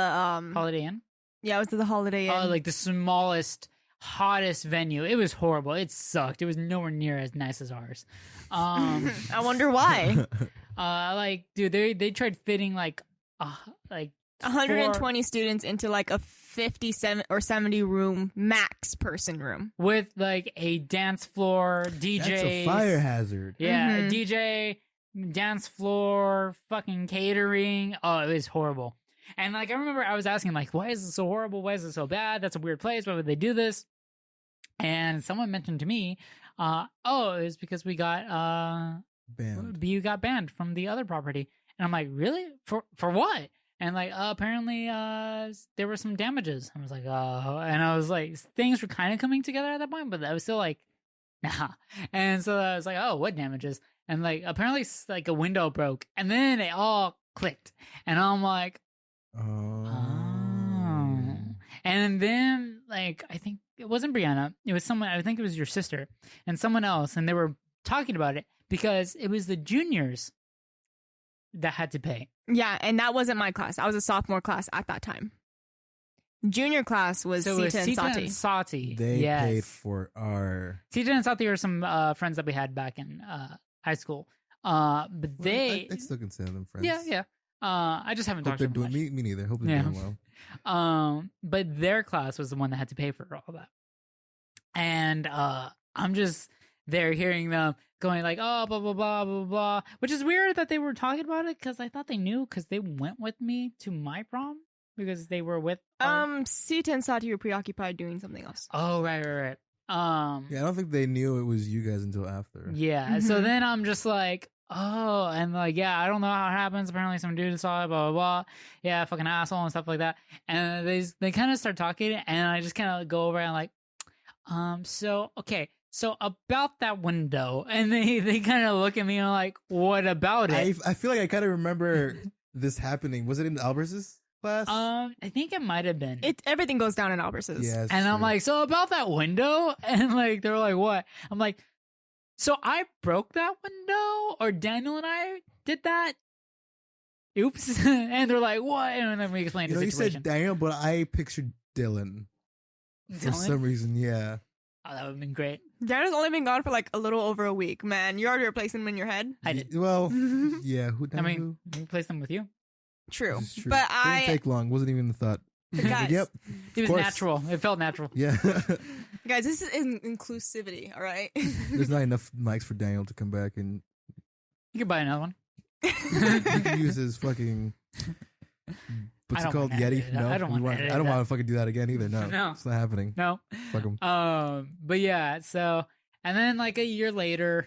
Holiday Inn? yeah, it was the Holiday Inn. Like the smallest, hottest venue. It was horrible. It sucked. It was nowhere near as nice as ours. I wonder why. Like, dude, they tried fitting like 120 students into like a 57 or 70 room max person room. with like a dance floor, DJ. That's a fire hazard. Yeah, Mhm. DJ, dance floor, fucking catering. Oh, it was horrible. And like I remember I was asking like, why is it so horrible? Why is it so bad? That's a weird place. Why would they do this? And someone mentioned to me, it was because we got Banned. BU got banned from the other property. And I'm like, really? For what? And like apparently there were some damages. I was like, oh, and I was like, things were kind of coming together at that point, but I was still like, nah. And so I was like, oh, what damages? And like apparently like a window broke, and then it all clicked, and I'm like, oh. And then like I think it wasn't Brianna, it was someone. I think it was your sister and someone else, and they were talking about it because it was the juniors that had to pay. Yeah, and that wasn't my class. I was a sophomore class at that time. Junior class was So it was Sita and Sita Sati. and Sati. They Yes. paid for our. Sita and Sati are some friends that we had back in high school. But they, I still consider them friends. yeah. I just haven't Hope talked they're to them doing much. me neither. Hope they're Yeah. doing well. But their class was the one that had to pay for all that. And I'm just there hearing them going like, oh, blah, blah, blah, blah, blah. Which is weird that they were talking about it because I thought they knew because they went with me to my prom because they were with. Sita and Sati were preoccupied doing something else. Oh, right. Yeah, I don't think they knew it was you guys until after. Yeah. So Mhm. then I'm just like, oh, and like, yeah, I don't know how it happens. Apparently some dude saw it, blah, blah, blah. Yeah, fucking asshole and stuff like that. And they kind of start talking, and I just kind of go over and like, so about that window. And they kind of look at me and are like, what about it? I feel like I kind of remember this happening. Was it in Albert's class? I think it might have been. Everything goes down in Alberts's. Yeah, And I'm like, so about that window? And like, they were like, what? I'm like, so I broke that window? Or Daniel and I did that? Oops. And they're like, what? And then we explained you know, the you situation. said Daniel, but I pictured Dylan for Dylan? some reason. Yeah. Oh, that would have been great. Daniel's only been gone for like a little over a week, man. You already replaced him in your head. I did. Well, yeah. Who? I mean, we placed them with you. True. This is true. But Didn't take long. Wasn't even the thought. Guys, Yep. It was course. natural. It felt natural. Yeah. guys, this is inclusivity, all right? There's not enough mics for Daniel to come back and You could buy another one. he can use his fucking. What's I it don't called? wanna Yeti? edit it. No, I don't we wanna want- edit I don't that. want to fucking do that again either. No, No. it's not happening. No. Fuck him. But yeah, so and then like a year later,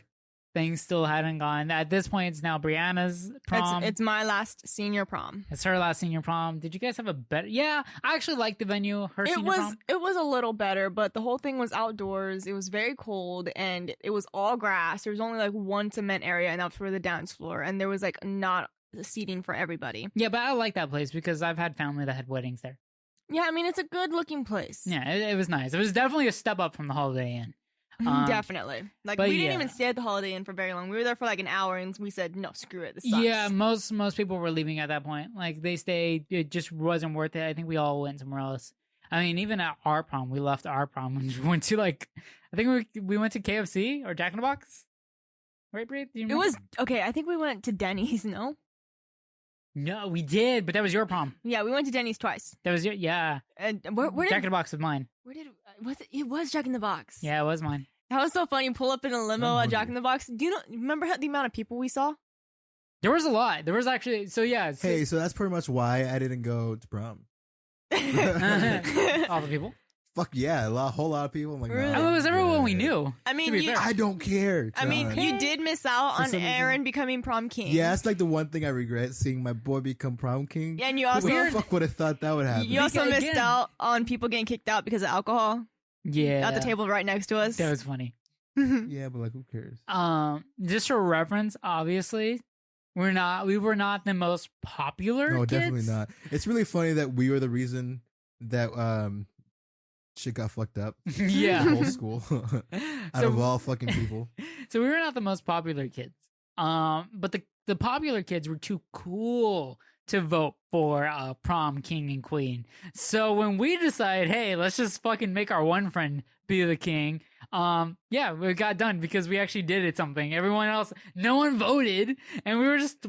things still hadn't gone. At this point, it's now Brianna's prom. It's my last senior prom. It's her last senior prom. Did you guys have a better? Yeah, I actually liked the venue. Her senior prom. It was a little better, but the whole thing was outdoors. It was very cold, and it was all grass. There was only like one cement area, and that was for the dance floor. And there was like not seating for everybody. Yeah, but I like that place because I've had family that had weddings there. Yeah, I mean it's a good looking place. Yeah, it was nice. It was definitely a step up from the Holiday Inn. Definitely. Like but we didn't yeah. even stay at the Holiday Inn for very long. We were there for like an hour, and we said, "No, screw it. This sucks." Yeah, most people were leaving at that point. Like they stayed. It just wasn't worth it. I think we all went somewhere else. I mean, even at our prom, we left our prom and we went to like, I think we went to KFC or Jack in the Box. Right, Brie? Do you It remember? was okay. I think we went to Denny's. No, No, we did, but that was your prom. Yeah, we went to Denny's twice. That was your, yeah. And where Jack in did the Box was mine. was it? It was Jack in the Box. Yeah, it was mine. That was so funny. Pull up in a limo I'm at Jack hungry. in the Box. Do you remember the amount of people we saw? There was a lot. There was actually, so yeah. Hey, so that's pretty much why I didn't go to prom. all the people. Fuck yeah, whole lot of people. I'm like, Really? nah, I mean, it was everyone we good. knew. I to mean, be fair. I don't care. I mean, John. you did miss out For on some reason- Aaron becoming prom king. Yeah, that's like the one thing I regret, seeing my boy become prom king. Yeah, and you Who also the fuck would have thought that would happen? you also Because missed again- out on people getting kicked out because of alcohol Yeah. at the table right next to us. That was funny. Yeah, but like, who cares? Just for reference, obviously, we were not the most popular No, kids. definitely not. It's really funny that we were the reason that shit got fucked up. Yeah. The whole school. Out So- of all fucking people. So we were not the most popular kids. But the popular kids were too cool to vote for prom king and queen. So when we decided, hey, let's just fucking make our one friend be the king, yeah, we got done because we actually did something. Everyone else, no one voted, and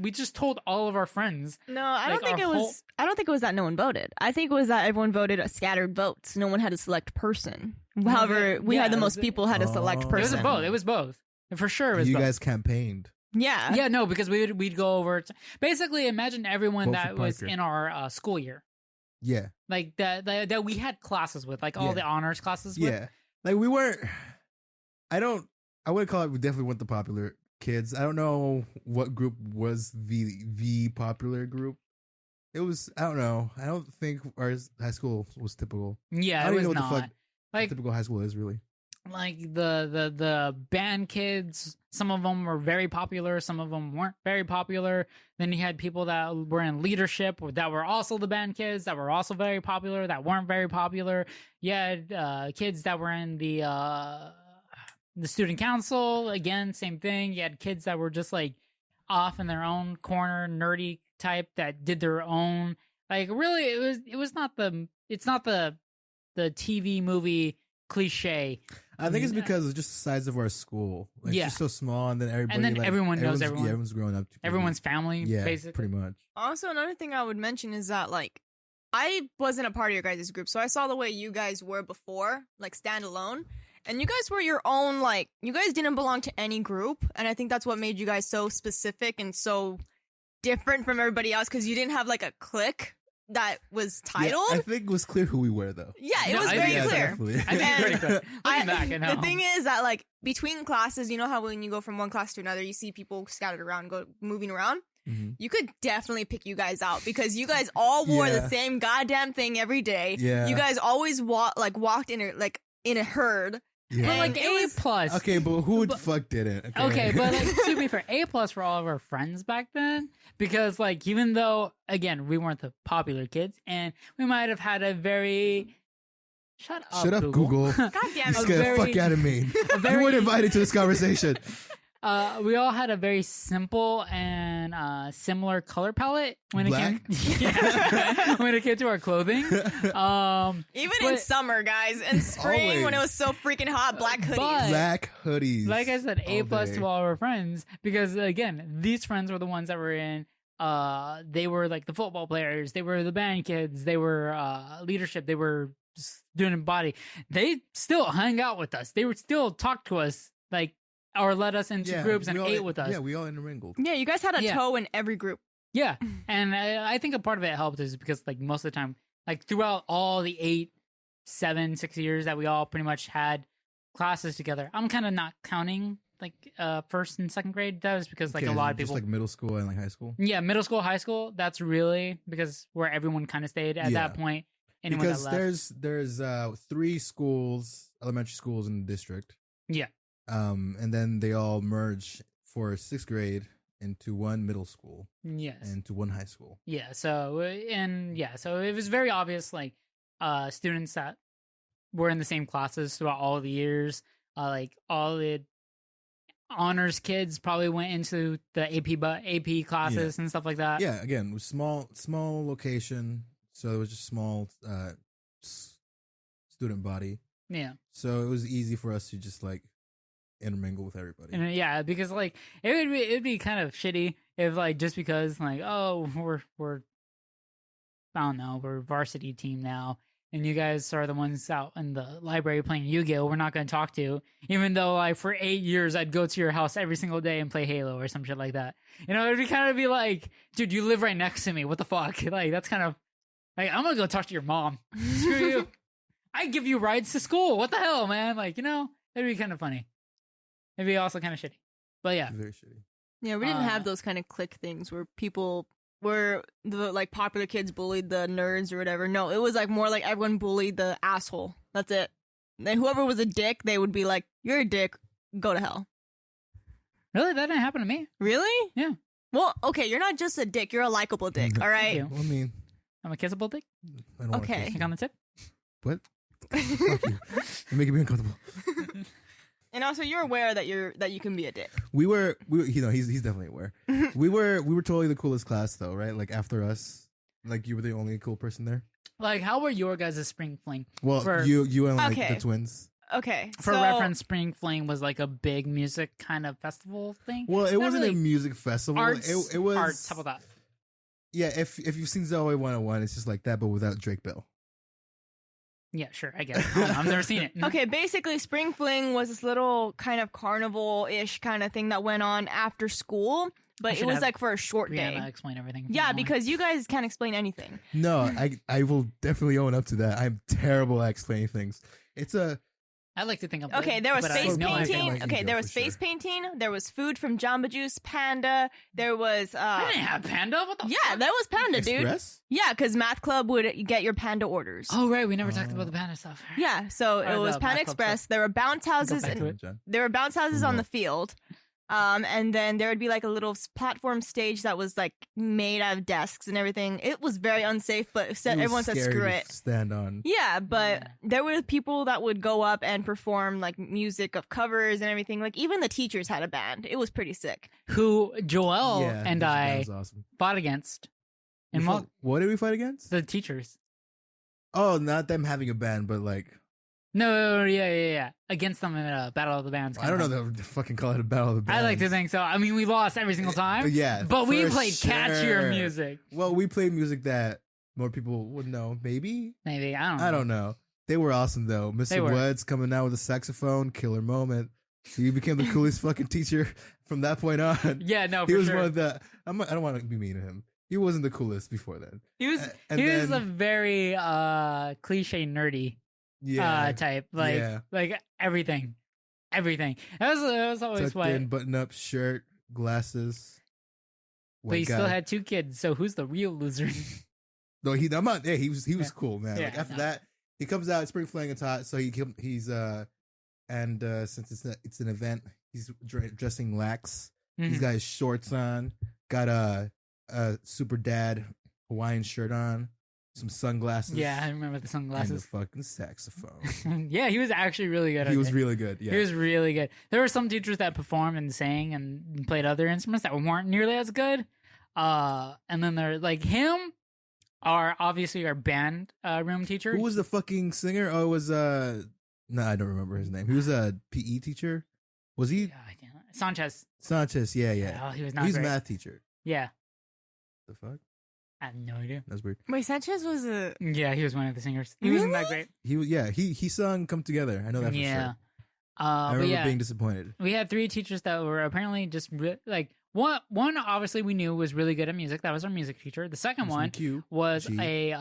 we just told all of our friends. No, I don't Like, think it our was. I don't think it was that no one voted. I think it was that everyone voted a scattered votes. No one had a select person. However, we yeah, had the it most was- people had a select Oh. It was person. both. It was both. For sure, it was You both. guys campaigned. Yeah. Yeah, no, because we'd go over. Basically, imagine everyone Vote that for was Parker. in our school year, Yeah. like that we had classes with, like all Yeah. the honors classes with. Yeah. Like we weren't I wouldn't call it, we definitely weren't the popular kids. I don't know what group was the popular group. It was, I don't know. I don't think our high school was typical. I Yeah, don't it even was know what the not fuck like typical high school is really. like the band kids. Some of them were very popular. Some of them weren't very popular. Then you had people that were in leadership that were also the band kids that were also very popular that weren't very popular. You had kids that were in the student council. Again, same thing. You had kids that were just like off in their own corner, nerdy type that did their own. Like really, it's not the TV movie cliche. I think it's Yeah. because it's just the size of our school. Like, Yeah. It's just so small, and then everybody, And then like, everyone knows everyone's- everyone. Yeah, everyone's growing up. Everyone's family, yeah, basically. pretty much. Also, another thing I would mention is that, like, I wasn't a part of your guys' group, so I saw the way you guys were before, like, standalone. And you guys were your own, like, you guys didn't belong to any group. And I think that's what made you guys so specific and so different from everybody else, because you didn't have, like, a clique that was titled. Yeah, I think it was clear who we were, though. Yeah, it No, was I very think- clear. Definitely. I think it's pretty clear. Looking back, I know. The thing is that, like, between classes, you know how when you go from one class to another, you see people scattered around, moving around? Mhm. You could definitely pick you guys out because you guys all wore Yeah. the same goddamn thing every day. Yeah. You guys always walked in a herd. Yeah. But like And it A was- plus. Okay, but who the But- fuck didn't? Okay, but like to be fair, A plus for all of our friends back then, because like even though again we weren't the popular kids, and we might have had a very shut up Google. God damn You it. scared the very- fuck out of me. very- You weren't invited to this conversation. we all had a very simple and similar color palette when Black? it came yeah, when it came to our clothing. Even in but- summer, guys, in spring when it was so freaking hot, black hoodies. But- Black hoodies. Like I said, A all plus day. to all of our friends because again, these friends were the ones that were in. They were like the football players. They were the band kids. They were leadership. They were student body. They still hung out with us. They would still talk to us like or let us into Yeah, groups and we all- ate with us. Yeah, we all intermingled. Yeah, you guys had a Yeah. toe in every group. Yeah, and I think a part of it helped is because like most of the time, like throughout all the 8, 7, 6 years that we all pretty much had classes together, I'm kind of not counting like first and second grade. That was because like Okay, a lot of just people, like middle school and like high school. yeah, middle school, high school. That's really because where everyone kind of stayed at Yeah. that point. Anyone Because that left, there's 3 schools, elementary schools in the district. Yeah. And then they all merge for 6th grade into one middle school yes, and to one high school. yeah. So so it was very obvious like students that were in the same classes throughout all the years. Like all the honors kids probably went into the AP classes and stuff like that. Yeah, again, it was small location, so it was just small student body. Yeah. So it was easy for us to just like intermingle with everybody. And yeah, because like it'd be kind of shitty if like just because like oh we're I don't know we're varsity team now and you guys are the ones out in the library playing Yu-Gi-Oh we're not going to talk to, even though like for 8 years I'd go to your house every single day and play Halo or some shit like that. You know, it'd be kind of be like, dude, you live right next to me, what the fuck? Like that's kind of like I'm gonna go talk to your mom. Screw you. I give you rides to school. What the hell, man? Like, you know, it'd be kind of funny. It'd be also kind of shitty. But yeah. Very shitty. Yeah, we didn't have those kind of clique things where the like popular kids bullied the nerds or whatever. No, it was like more like everyone bullied the asshole. That's it. And whoever was a dick, they would be like, "You're a dick. Go to hell." Really? That didn't happen to me. Really? Yeah. Well, okay, you're not just a dick. You're a likable dick. All right. Thank you. Well, I mean, I'm a kissable dick. I don't Okay. want to Think on the tip. What? Fuck you. You're making me uncomfortable. And also, you're aware that you can be a dick. We you know, he's definitely aware. we were totally the coolest class though, right? Like after us, like you were the only cool person there. Like, how were your guys' spring fling? Well, you and like the twins. Okay. For reference, spring fling was like a big music kind of festival thing. Well, it Not wasn't really a music festival. arts. It was arts. How about that? Yeah, if you've seen Zoe 101, it's just like that, but without Drake Bell. Yeah, sure. I guess. I don't know, I've never seen it. Okay, basically, Spring Fling was this little kind of carnival-ish kind of thing that went on after school, but it was like for a short day. Rihanna explain everything. Yeah, because you guys can't explain anything. No, I will definitely own up to that. I'm terrible at explaining things. I like to think I'm Okay, there was but I face know I painting. don't. Okay, there was for face sure. painting. There was food from Jamba Juice, Panda. There was I didn't have Panda. What the yeah, fuck? that was Panda, dude. Express? Yeah, because Math Club would get your Panda orders. Oh right, we never talked about the Panda stuff. Yeah, so it Or was the Panda Math Club Express. stuff. There were bounce houses back and to it. John. there were bounce houses on the field. And then there would be like a little platform stage that was like made out of desks and everything. It was very unsafe, but It was everyone said scary screw to it. stand on. Yeah, but Yeah. there were people that would go up and perform like music of covers and everything. Like even the teachers had a band. It was pretty sick. Who Joel Yeah, and that I was awesome. fought against. We And fought- what did we fight against? the teachers. Oh, not them having a band, but like No, yeah. Against them in a Battle of the Bands. I don't know the fucking call it a battle of the bands. I like to think so. I mean, we lost every single time. Yeah, But we for played catchier sure. music. Well, we played music that more people would know. Maybe Maybe. I don't know. I don't know. They were awesome though. They Mr. were. Woods coming out with a saxophone, killer moment. He became the coolest fucking teacher from that point on. Yeah, no, He for was sure. one of the. I don't want to be mean to him. He wasn't the coolest before then. He was And he was then- a very cliche nerdy Yeah, type. Like yeah. like everything. Everything. That was always tucked what in, button-up shirt, glasses. but White he still guy. had 2 kids, so who's the real loser? No, I'm not. Yeah, he was Yeah. cool, man. Yeah, like after no. that, he comes out. Spring Fling it's hot, so he's and since it's an event, he's dressing lax. He's Mhm. got his shorts on, got a super dad Hawaiian shirt on, some sunglasses. Yeah, I remember the and the sunglasses. fucking saxophone. Yeah, he was actually really good at He was it. really good. Yeah, He was really good. There were some teachers that performed and sang and played other instruments that weren't nearly as good. And then there, like him, are obviously our band room teacher. Who was the fucking singer? Oh, it was no, I don't remember his name. He was a PE teacher. Was he Sanchez. Sanchez? Yeah. Oh, he was not He's a great. math teacher. Yeah, The fuck? I have no idea. That's weird. Wait, Sanchez was a Yeah, he was one of the singers. He wasn't that Really? great. He was. Yeah, he sung "Come Together." I know that for Yeah. sure. I But remember yeah, being disappointed. we had 3 teachers that were apparently just like one obviously we knew was really good at music. That was our music teacher. The second Mr. one McHugh. was G.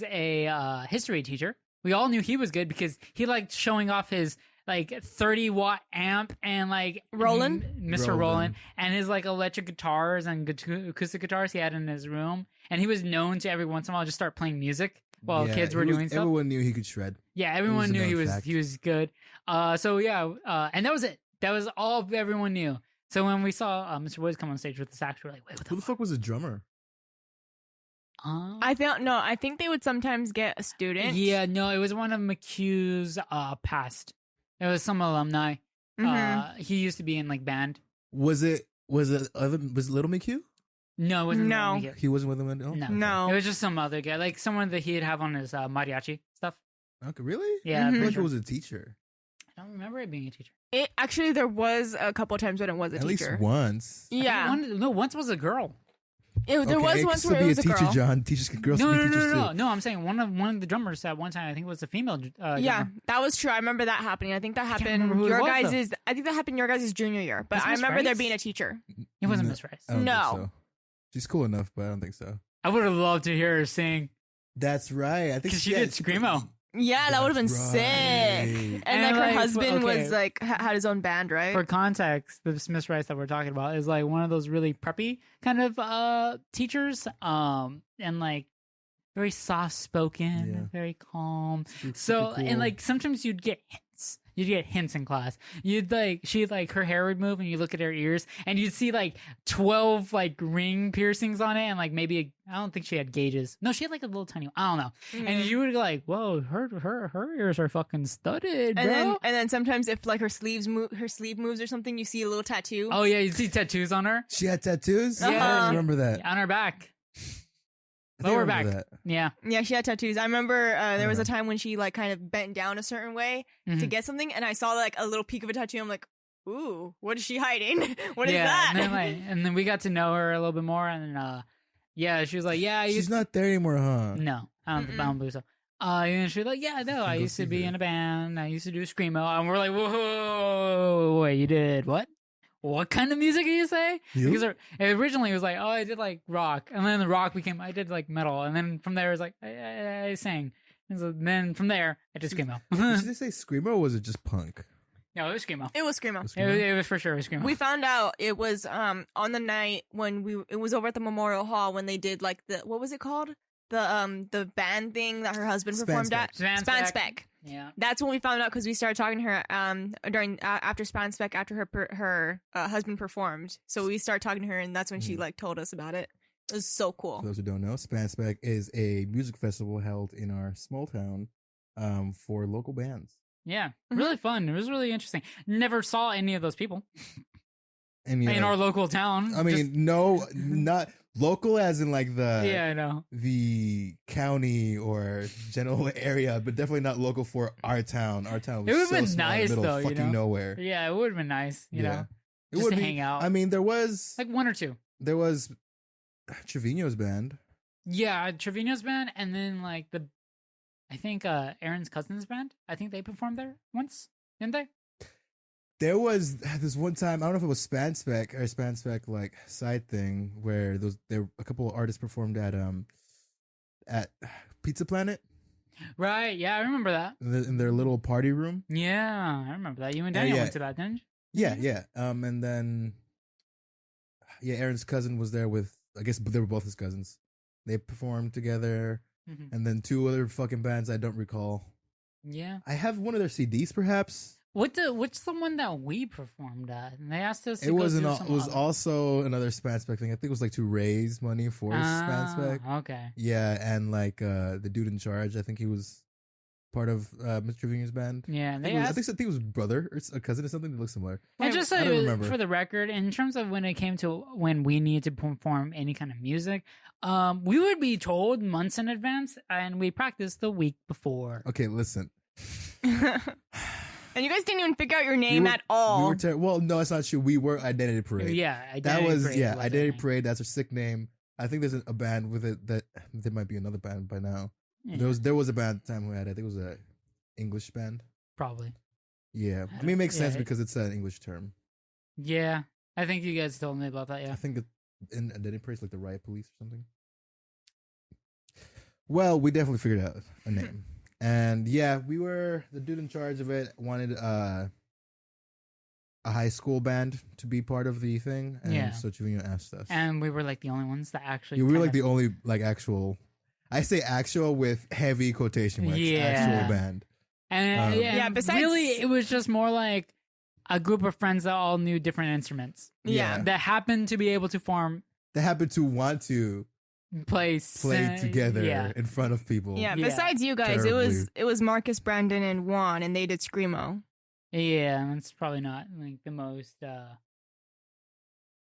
a history teacher. We all knew he was good because he liked showing off his like 30-watt amp and like Roland? Mr. Roland. Roland, and his like electric guitars and acoustic guitars he had in his room. And he was known to every once in a while just start playing music while Yeah, kids were he was- doing stuff. Everyone knew he could shred. Yeah, was everyone a knew known he was fact. he was good. So yeah, and that was it. That was all everyone knew. So when we saw Mr. Woods come on stage with the sax, we were like, "Wait, what Who the fuck was a drummer? I think they would sometimes get a student. Yeah, no, it was one of McHugh's past. It was some alumni. Mhm. He used to be in like band. Was it Little McHugh? No, it wasn't. No. McHugh. He wasn't with him at all. No. No. It was just some other guy, like someone that he'd have on his mariachi stuff. Okay, really? Yeah, I Mhm. feel pretty like it sure. was a teacher. I don't remember it being a teacher. It actually there was a couple of times when it was a At teacher. least once. Yeah, Once was a girl. there Okay, was it once could where be it was a teacher, girl. John. Girls No, can no, be no, teachers no, no, too. no. I'm saying one of the drummers at one time. I think it was a female. Yeah, Drummer. that was true. I remember that happening. I think that happened remember who it your was, guys' I think that happened your guys' junior year. But Was I Miss remember there Rice? being a teacher. It wasn't No, Miss Rice. I don't No. think so. She's cool enough, but I don't think so. I would have loved to hear her sing That's right. I think because she did screamo. Yeah, that would have been That's sick. right. And like her like, husband okay. was like had his own band, right? For context, the Miss Rice that we're talking about is like one of those really preppy kind of teachers, and like very soft spoken, Yeah. very calm. Super So cool. and like sometimes you'd get hints. You'd get hints in class. She'd like her hair would move and you look at her ears and you'd see like 12 like ring piercings on it and like maybe I don't think she had gauges. No, she had like a little tiny. I don't know. And you would go like, whoa, her ears are fucking studded, bro. and then sometimes if like her sleeve moves or something, you see a little tattoo. Oh yeah, you see tattoos on her. She had tattoos? Yeah. I don't remember that. On her back. I think I Lower remember back. that. Yeah. Yeah, she had tattoos. I remember there was a time when she like kind of bent down a certain way to Mhm. get something, and I saw like a little peek of a tattoo. I'm like, ooh, what is she hiding? What is Yeah, that? and then we got to know her a little bit more, and yeah, she was like, yeah, I used She's not there anymore, huh? no, I don't believe so. And she was like, yeah, no, I go used to see be her. in a band, I used to do screamo, and we're like, whoa, wait, you did what? What kind of music did you say? You? Because originally it was like, oh, I did like rock, and then the rock became, I did like metal, and then from there it was like, I sang, and so then from there I did screamo. Did they say screamo or was it just punk? No, it was screamo. It was screamo. It was for sure it was screamo. We found out it was on the night when it was over at the Memorial Hall when they did like the what was it called, the band thing that her husband performed at Span Spec. Yeah. That's when we found out because we started talking to her during after Span Spec after her husband performed. So we started talking to her and that's when she like told us about it. It was so cool. For those who don't know, Spanspec is a music festival held in our small town for local bands. Yeah, really fun. It was really interesting. Never saw any of those people And in our local town. I mean, no, not local as in like yeah, I know. the county or general area, but definitely not local for our town. Our town was It would've so been small in the nice, middle of though, you fucking know? nowhere. Yeah, it would have been nice, you know, It just would to be- hang out. I mean, there was Like one or two. Trevino's band. Yeah, Trevino's band, and then like I think Aaron's cousin's band. I think they performed there once, didn't they? There was this one time, I don't know if it was Spanspec or Spanspec like side thing where there were a couple of artists performed at Pizza Planet Right. Yeah, I remember that. in their little party room. Yeah, I remember that. You and Daniel yeah. went to that, didn't you? Yeah, yeah. And then Aaron's cousin was there with, I guess they were both his cousins. They performed together, Mhm. and then two other fucking bands I don't recall. Yeah. I have one of their CDs, perhaps. What's the one that we performed at? And they asked us. To It go wasn't. do It some was other- also another Spanspec thing. I think it was like to raise money for Spanspec. Okay. Yeah, and like the dude in charge, I think he was part of Mr. Trevino's band. Yeah, I they think, asked. I think it was a brother or a cousin or something that looks similar. And just I don't so remember. for the record, in terms of when it came to when we needed to perform any kind of music, we would be told months in advance, and we practiced the week before. Okay, listen. And you guys didn't even figure out your name at all. Well, no, it's not true. We were Identity Parade. Yeah, That was Parade was Identity it. Parade. That's a sick name. I think there's a band with it that there might be another band by now. Yeah, There was a band at the time who had it. I think it was a English band. probably. Yeah, I mean it makes sense Yeah. because it's an English term. Yeah, I think you guys told me about that. I Yeah. think in Identity Parade, it's like the Riot Police or something. Well, we definitely figured out a name, and yeah, we were the dude in charge of it wanted a high school band to be part of the thing, and Yeah. so Trevino asked us. And we were like the only ones that actually. Yeah, we were like kinda- the only like actual. I say actual with heavy quotation marks. Yeah. Actual band. And Um, Yeah, and besides- really, it was just more like a group of friends that all knew different instruments Yeah. that happened to be able to form They happen to want to play together Yeah. in front of people. Yeah, Yeah. besides you guys, it was Marcus, Brandon, and Juan, and they did Screamo. Yeah, that's probably not like the most.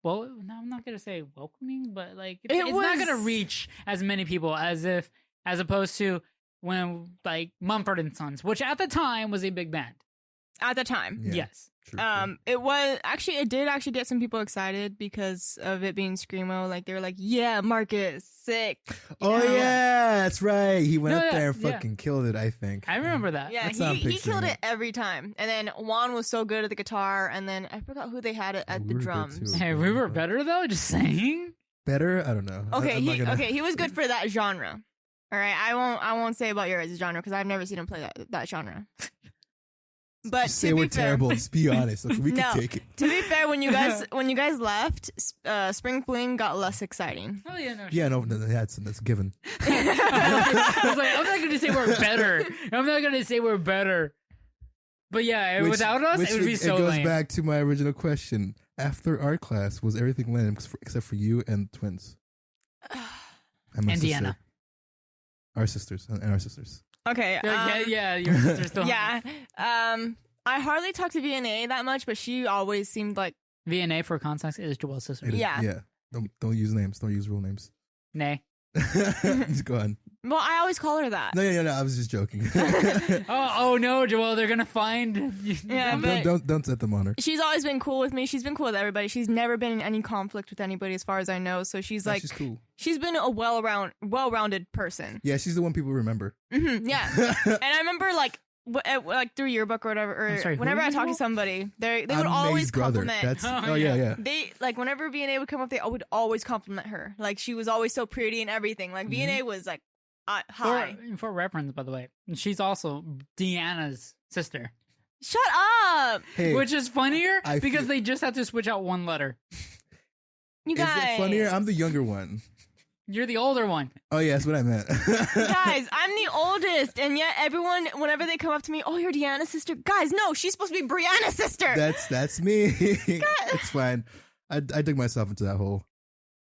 Well, no, I'm not gonna say welcoming, but like it's not gonna was- reach as many people as opposed to when like Mumford and Sons, which at the time was a big band. At the time. Yeah. Yes. True. It did actually get some people excited because of it being screamo. Like they were like, "Yeah, Marcus, sick." Oh know? yeah, that's right. He went No, up there yeah, and fucking killed it. I think. I remember that. Yeah, That's how I'm he picturing killed it. it every time. And then Juan was so good at the guitar, and then I forgot who they had it at We the were good, drums. too. Hey, we were better though. Just saying. Better? I don't know. Okay, I'm not gonna- he was good for that genre. All right, I won't say about your guys' genre because I've never seen him play that genre. But Just say to we're be fair, terrible. Just be honest. Okay, we No. can take it. to be fair, when you guys left, Spring Fling got less exciting. Oh yeah, no. Yeah, no, that's given. I was like, I'm not gonna say we're better. I'm not gonna say we're better. But yeah, without us, it would be so It goes lame. back to my original question. After art class, was everything lame except for you and twins? And my Indiana. sister. Our sisters and our sisters. Okay. Yeah, your sister's still. Yeah. I hardly talked to VNA that much, but she always seemed like VNA for context is Joel's sister. It is- Yeah. Yeah. Don't use names. Don't use real names. Nay. Just go on. well, I always call her that. No, I was just joking. Oh no, Joel, they're gonna find. Yeah, but don't set them on her. she's always been cool with me. She's been cool with everybody. She's never been in any conflict with anybody, as far as I know. So she's Yeah, like, she's cool. she's been a well-rounded person. Yeah, she's the one people remember. Yeah, and I remember like through yearbook or whatever, or I'm sorry, who whenever are I you talk to about? somebody, they would I'm always May's brother. compliment. That's Oh, yeah, yeah. yeah. They like whenever VNA would come up, they would always compliment her. Like she was always so pretty and everything. Like VNA was like hi. For reference, by the way, she's also Deanna's sister, Shut up, Hey, which is funnier I because feel- they just have to switch out one letter. you is guys. it funnier? I'm the younger one. You're the older one. Oh yeah, that's what I meant. Guys, I'm the oldest, and yet everyone, whenever they come up to me, "Oh, you're Deanna's sister." Guys, no, she's supposed to be Brianna's sister. That's me. It's fine. I dug myself into that hole.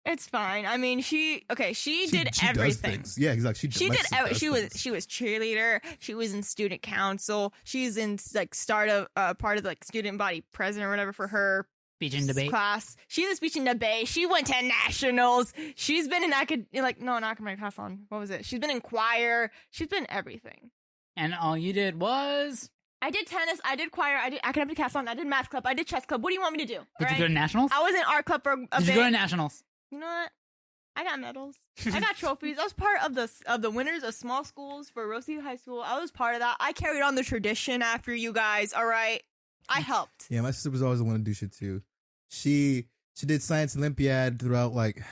It's fine. I mean, she did She does everything. things. Yeah, exactly. She my did. sister does She was things. cheerleader. She was in student council. She's in like part of like student body president or whatever for her Speech and debate. class. She's in speech and debate. She went to nationals. She's been in not academic hackathon. What was it? She's been in choir. She's been everything. And all you did was. I did tennis. I did choir. I did academic hackathon. I did math club. I did chess club. What do you want me to do? Did All you go to nationals? I was in art club for a Did bit. you go to nationals? You know what? I got medals. I got trophies. I was part of the winners of small schools for Rosie High School. I was part of that. I carried on the tradition after you guys. All right, I helped. Yeah, my sister was always the one to do shit too. She did science Olympiad throughout like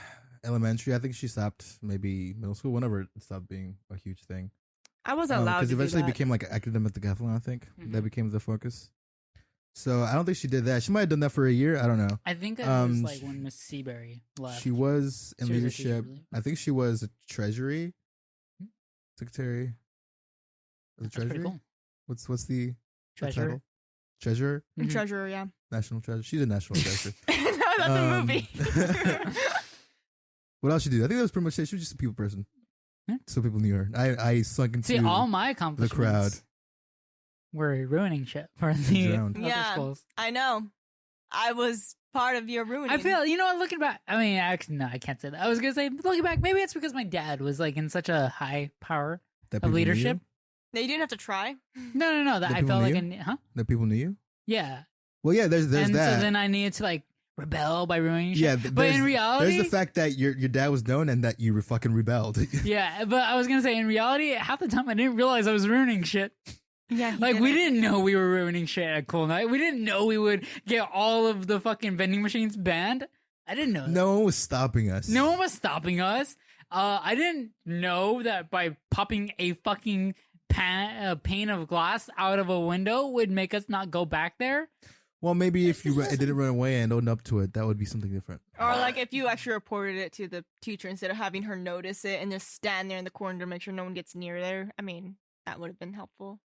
elementary. I think she stopped maybe middle school, whenever it stopped being a huge thing. I wasn't allowed to Because do eventually that. it became like academic decathlon. I think Mhm. that became the focus. So I don't think she did that. She might have done that for a year. I don't know. I think it was like she- when Miss Seabury left. She was in She was a teacher, I leadership. believe. I think she was a treasury secretary. Of the That's pretty treasury. cool. What's the Treasurer. title? Treasurer, I'm Mhm. treasurer, yeah. national treasurer. She's a national treasurer. No, that's a movie. What else she do? I think that was pretty much it. She was just a people person. Yeah. So people knew her. I sunk into See, all my accomplishments crowd. were ruining shit for the drowned. other Yeah. schools. I know. I was part of your ruining. I feel, you know what, looking back, I mean, actually, no, I can't say that. I was going to say, looking back, maybe it's because my dad was like in such a high power that of people knew you? leadership. No, you didn't have to try. No, that That I people felt knew like, you? huh? That people knew you. Yeah. Well, yeah. There's And that. so then I needed to like rebel by ruining shit. Yeah, but in reality, there's the fact that your dad was known and that you fucking rebelled. yeah, but I was going to say, in reality, half the time I didn't realize I was ruining shit. Yeah, Like, we didn't know we were ruining shit at Cool Night. We didn't know we would get all of the fucking vending machines banned. I didn't know that. No one was stopping us. No one was stopping us. I didn't know that by popping a fucking pane of glass out of a window would make us not go back there. Well, maybe if you it didn't run away and owned up to it, that would be something different. Or like if you actually reported it to the teacher instead of having her notice it and just stand there in the corner to make sure no one gets near there. I mean, that would have been helpful.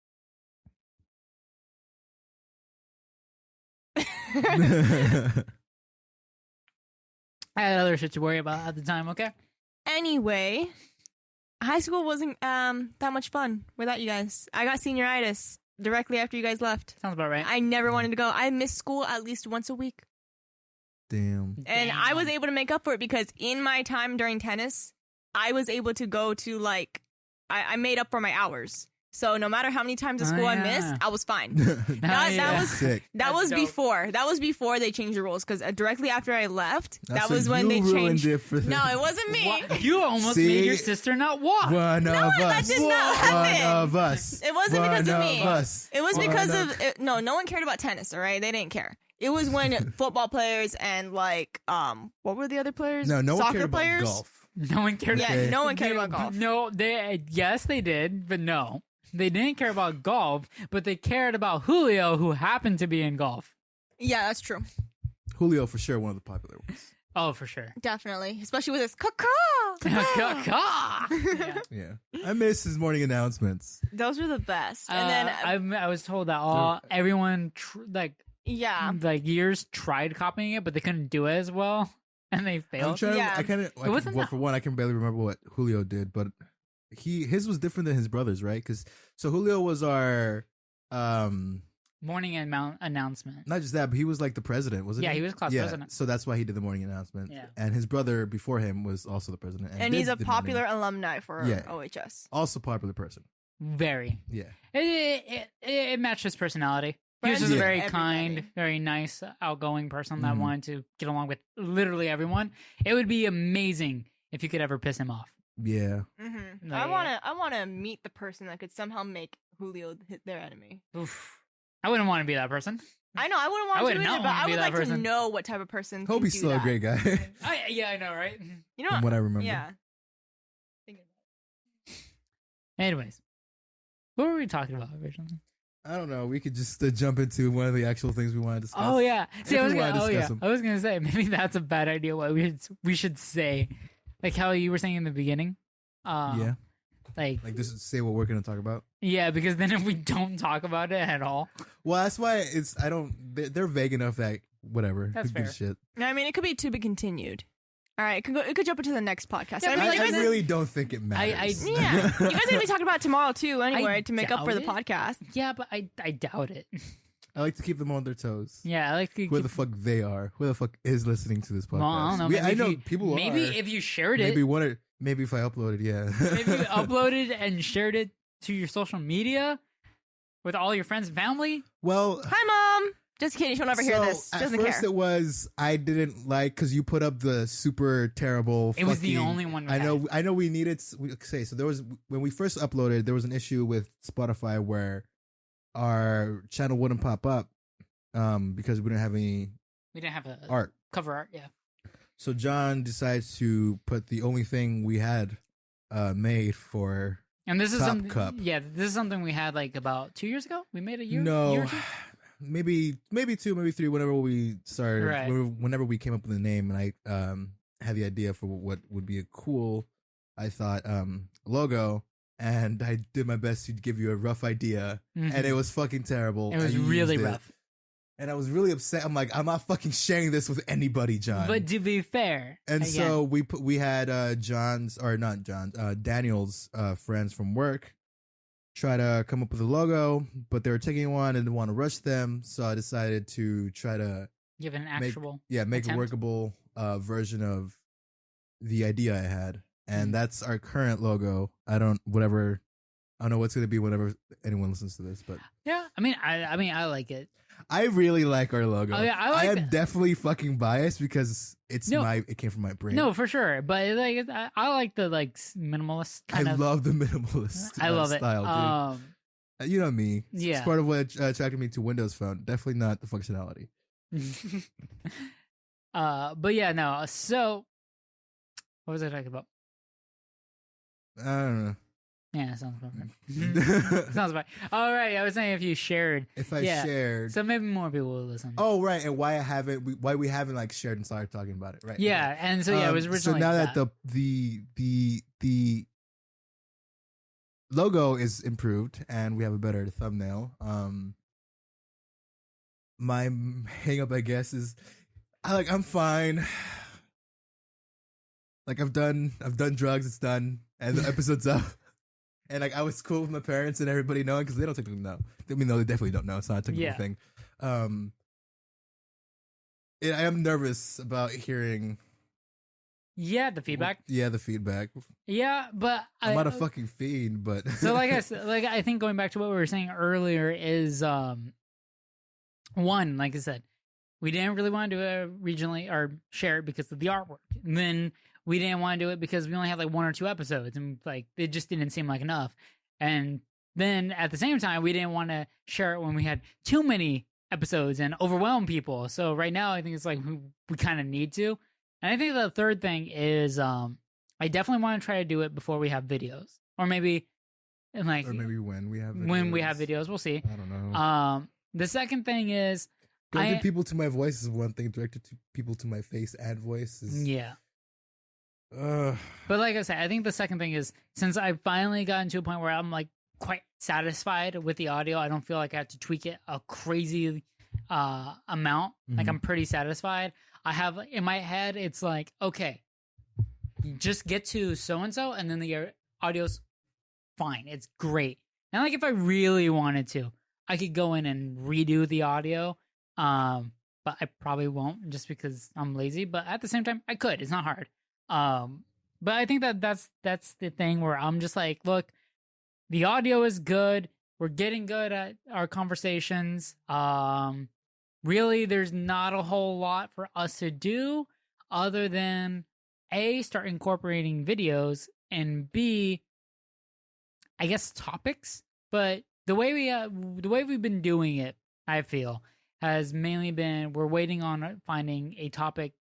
I had other shit to worry about at the time, okay? Anyway, high school wasn't that much fun without you guys. I got senioritis directly after you guys left. Sounds about right. I never wanted to go. I missed school at least once a week. Damn. And I was able to make up for it because in my time during tennis, I was able to go to like, I made up for my hours. So no matter how many times at school I missed, I was fine. That was sick. That was dope. before. That was before they changed the rules. Because directly after I left, that So was when they you ruined changed. it for them. No, it wasn't me. What? You almost See? made your sister not walk. One of us. that did not happen. One of us. It wasn't because of me. One us. It was One because of- of no one cared about tennis. All right, they didn't care. It was when football players and like what were the other players? No one Soccer cared players. about golf. No one cared. Yeah, Okay. no one cared about golf. No, yes, they did, but no. They didn't care about golf, but they cared about Julio, who happened to be in golf. Yeah, that's true. Julio for sure, one of the popular ones. Oh, for sure. Definitely, especially with his caw. Yeah. Yeah, I miss his morning announcements. Those were the best. And then I was told that everyone yeah, years tried copying it, but they couldn't do it as well, and they I'm failed. trying. Yeah. I kind of. wasn't Well, that- for one, I can barely remember what Julio did, but his was different than his brother's, right? Because Julio was our Morning announcement. not just that, but he was like the president, wasn't he? Yeah, he was class president. So that's why he did the morning announcement. Yeah. And his brother before him was also the president, and he's did a the morning- popular alumni for Yeah. OHS. also popular person. Very. Yeah. It matched his personality. He was Friends just a with very everybody. kind, very nice, outgoing person that Mhm. wanted to get along with literally everyone. It would be amazing if you could ever piss him off. Yeah. Mm-hmm. Like- I wanna meet the person that could somehow make Julio hit their enemy. Oof. I wouldn't want to be that person. I know I wouldn't want I to would do not it, but wanna I be would that like to person. know what type of person. Hope can he's do still a that. great guy. Yeah, I know, right? You know, from what I remember. yeah. Anyways, what were we talking about originally? I don't know. We could just jump into one of the actual things we want to discuss. Oh yeah. See, If I was we wanna gonna, discuss them. I was gonna say maybe that's a bad idea. What we should say, like how you were saying in the beginning. Yeah. Like Like this is say what we're gonna talk about. yeah, because then if we don't talk about it at all, Well, that's why they're vague enough that whatever. That's Who gives fair. a shit. I mean, it could be to be continued. All right, it could jump into the next podcast. Yeah, I but mean, I, you guys, really don't think it matters. yeah, you guys are gonna be talking about it tomorrow too, anyway, to make up for the doubt it. podcast. yeah, but I doubt it. I like to keep them on their toes. Yeah, I like to. Where the fuck they are? Who the fuck is listening to this podcast? Well, I don't know. Maybe I if know you, people maybe are. if you shared Maybe it, maybe if I uploaded, yeah. maybe you uploaded and shared it to your social media with all your friends and family. Well, Hi, mom. Just kidding. She'll never hear this. At Doesn't first care. it was I didn't like because you put up the super terrible. It was the fucking- only one we I know. had. I know. We needed. Okay, so there was when we first uploaded, there was an issue with Spotify where our channel wouldn't pop up because we didn't have any We didn't have a art. cover art. Yeah. So John decides to put the only thing we had made for And this is something. TopCup. Yeah, this is something we had like about 2 years ago. We made a year. no. year or two? Maybe 2, maybe 3. Whenever we started, Right. whenever we came up with the name, and I had the idea for what would be a cool, I thought logo, and I did my best to give you a rough idea, Mhm. and it was fucking terrible. It was and you really used it, rough. and I was really upset. I'm like, I'm not fucking sharing this with anybody, John. But to be fair, And again, so we had Daniel's friends from work try to come up with a logo, but they were taking one and didn't want to rush them. So I decided to try to give it an make actual. a attempt. workable version of the idea I had, and Mhm. that's our current logo. I don't know what's gonna be whenever anyone listens to this, but Yeah, I mean, I like it. I really like our logo. Oh, yeah, I like am that. definitely fucking biased because it came from my brain. No, for sure. But like, I like the like minimalist I kind of. love the minimalist I love it. style, dude. You know me. Yeah. It's part of what attracted me to Windows Phone. Definitely not the functionality. But yeah, no. So, what was I talking about? I don't know. Yeah, sounds fun. Sounds fine. All right, I was saying if you shared, If I Yeah. shared. so maybe more people will listen. Oh, right. And why we haven't like shared and started talking about it, right? yeah, Okay. and so yeah, it was originally. So now that that the logo is improved and we have a better thumbnail, my hang up, I guess, is I'm fine. Like I've done drugs, it's done, and the episode's up. And like I was cool with my parents and everybody knowing because they don't technically know. I mean, no, they definitely don't know. It's not a technical Yeah. thing. I am nervous about hearing Yeah, the feedback. Yeah, the feedback. Yeah, but I'm not a fucking fiend, but so like I said, like I think going back to what we were saying earlier is one, like I said, we didn't really want to do it regionally or share it because of the artwork. And then we didn't want to do it because we only had like 1 or 2 episodes and like it just didn't seem like enough. And then at the same time, we didn't want to share it when we had too many episodes and overwhelm people. So right now, I think it's like we kind of need to. And I think the third thing is I definitely want to try to do it before we have videos, or maybe when we have videos, we'll see. I don't know. The second thing is directed people to my voice is one thing. Directed to people to my face and voice is But like I said, I think the second thing is since I've finally gotten to a point where I'm like quite satisfied with the audio, I don't feel like I have to tweak it a crazy amount. Like I'm pretty satisfied. I have in my head, it's like, okay, just get to so-and-so and then the audio's fine. It's great. And like if I really wanted to, I could go in and redo the audio. But I probably won't just because I'm lazy. But at the same time, I could. It's not hard. But I think that's the thing where I'm just like, look, the audio is good. We're getting good at our conversations. Really, there's not a whole lot for us to do other than A, start incorporating videos, and B, I guess topics. But the way we've been doing it, I feel, has mainly been we're waiting on finding a topic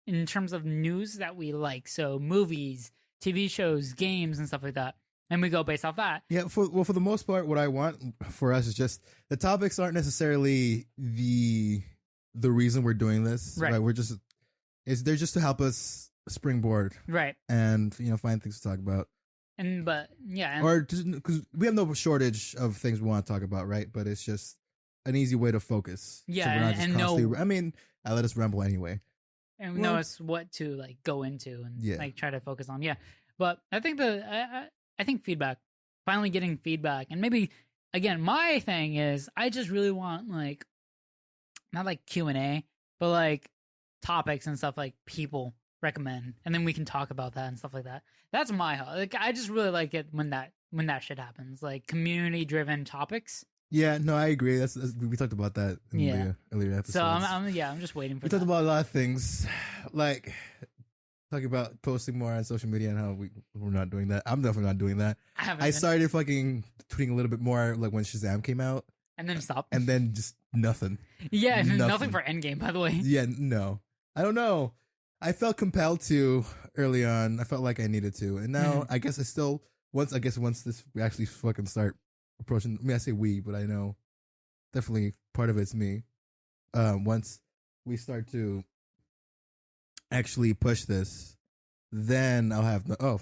in terms of news that we like. So movies, TV shows, games, and stuff like that. And we go based off that. Yeah, for the most part, what I want for us is just the topics aren't necessarily the reason we're doing this. Right. They're just to help us springboard. Right. And, find things to talk about. Or just because we have no shortage of things we want to talk about, right? But it's just an easy way to focus. Yeah, so we're not just I let us ramble anyway. And know us what to like go into and like try to focus on. Yeah. But I think I think feedback, finally getting feedback, and maybe again, my thing is I just really want like not like Q&A, but like topics and stuff like people recommend, and then we can talk about that and stuff like that. That's my like I just really like it when that shit happens, like community driven topics. Yeah, no, I agree. That's we talked about that in the earlier episodes. So I'm just waiting for. We talked about a lot of things, like talking about posting more on social media and how we're not doing that. I'm definitely not doing that. I started fucking tweeting a little bit more, like when Shazam came out, and then stop, and then just nothing. Yeah, nothing for Endgame, by the way. Yeah, no, I don't know. I felt compelled to early on. I felt like I needed to, and now I guess once this we actually fucking start approaching. I mean, I say we, but I know definitely part of it's me. Once we start to actually push this, then I'll have I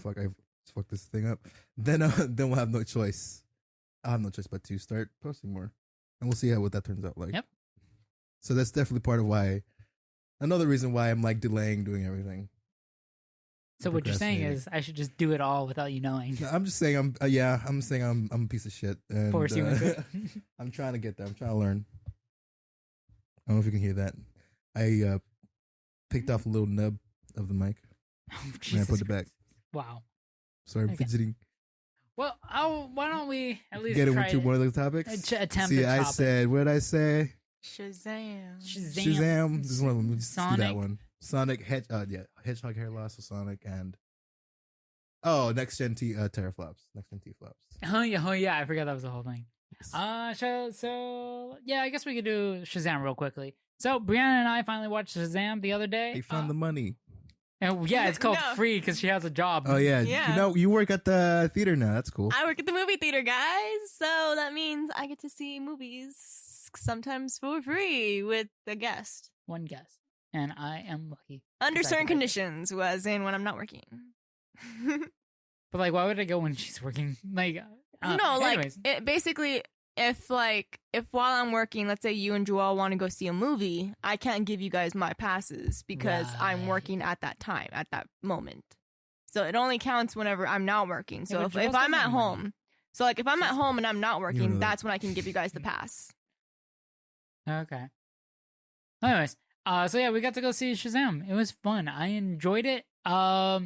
fucked this thing up. Then we'll have no choice. I'll have no choice but to start posting more, and we'll see what that turns out like. Yep. So that's definitely part of another reason why I'm like delaying doing everything. So what you're saying is I should just do it all without you knowing. No, I'm just saying I'm a piece of shit. And, Force you into it. I'm trying to get there. I'm trying to learn. I don't know if you can hear that. I picked off a little nub of the mic. Oh, and I put it back. Wow. Sorry, I'm fidgeting. Well, why don't we at least get try into one of the topics? Attempt. See, I said, what did I say? Shazam. This is one of them. We'll just do that one. Sonic, Hedgehog hair loss of Sonic, and next gen teraflops. Next gen T-flops. Oh yeah, I forgot that was the whole thing. So yeah, I guess we could do Shazam real quickly. So Brianna and I finally watched Shazam the other day. They found the money. And yeah, it's called free because she has a job. Oh yeah. You work at the theater now. That's cool. I work at the movie theater, guys. So that means I get to see movies sometimes for free with a guest. One guest. And I am lucky. Under certain conditions, as in when I'm not working. But like, why would I go when she's working? Like, no, anyways. like it basically, if while I'm working, let's say you and Joel want to go see a movie, I can't give you guys my passes because I'm working at that time, at that moment. So it only counts whenever I'm not working. So if I'm at home, if I'm at home and I'm not working, that's when I can give you guys the pass. Okay. Anyways. So yeah, we got to go see Shazam. It was fun. I enjoyed it. I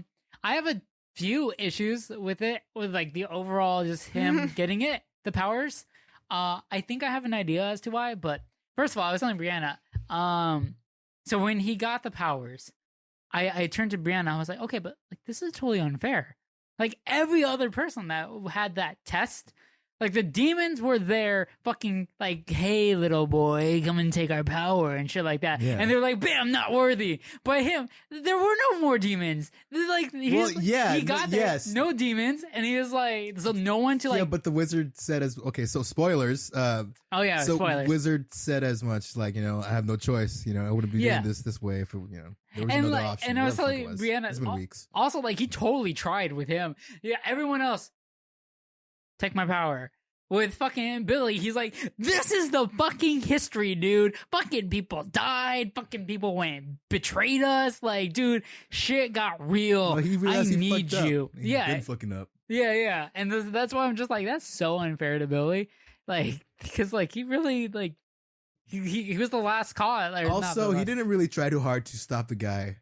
have a few issues with it, with like the overall just him getting the powers. I think I have an idea as to why, but first of all, I was telling Brianna. So when he got the powers, I turned to Brianna. I was like, okay, but like this is totally unfair. Like every other person that had that test, like the demons were there fucking like, hey, little boy, come and take our power and shit like that. Yeah. And they were like, bam, not worthy. But him, there were no more demons. Like, he got there, yes. no demons. And he was like, so no one to like. Yeah, but the wizard said okay, so spoilers. Oh yeah, so spoilers. wizard said as much, like, I have no choice. I wouldn't be doing this way if, there was and another like, option. and I was whatever telling the fuck it was. Brianna, It's been weeks. also like he totally tried with him. Yeah, everyone else, take my power. With fucking Billy, he's like, this is the fucking history, dude. Fucking people died. Fucking people went and betrayed us. Like, dude, shit got real. Well, he I realized he need fucked up. you. He's Yeah. been fucking up. Yeah. And that's why I'm just like, that's so unfair to Billy. Like, because like he really like he was the last caught. Like, Also, he didn't really try too hard to stop the guy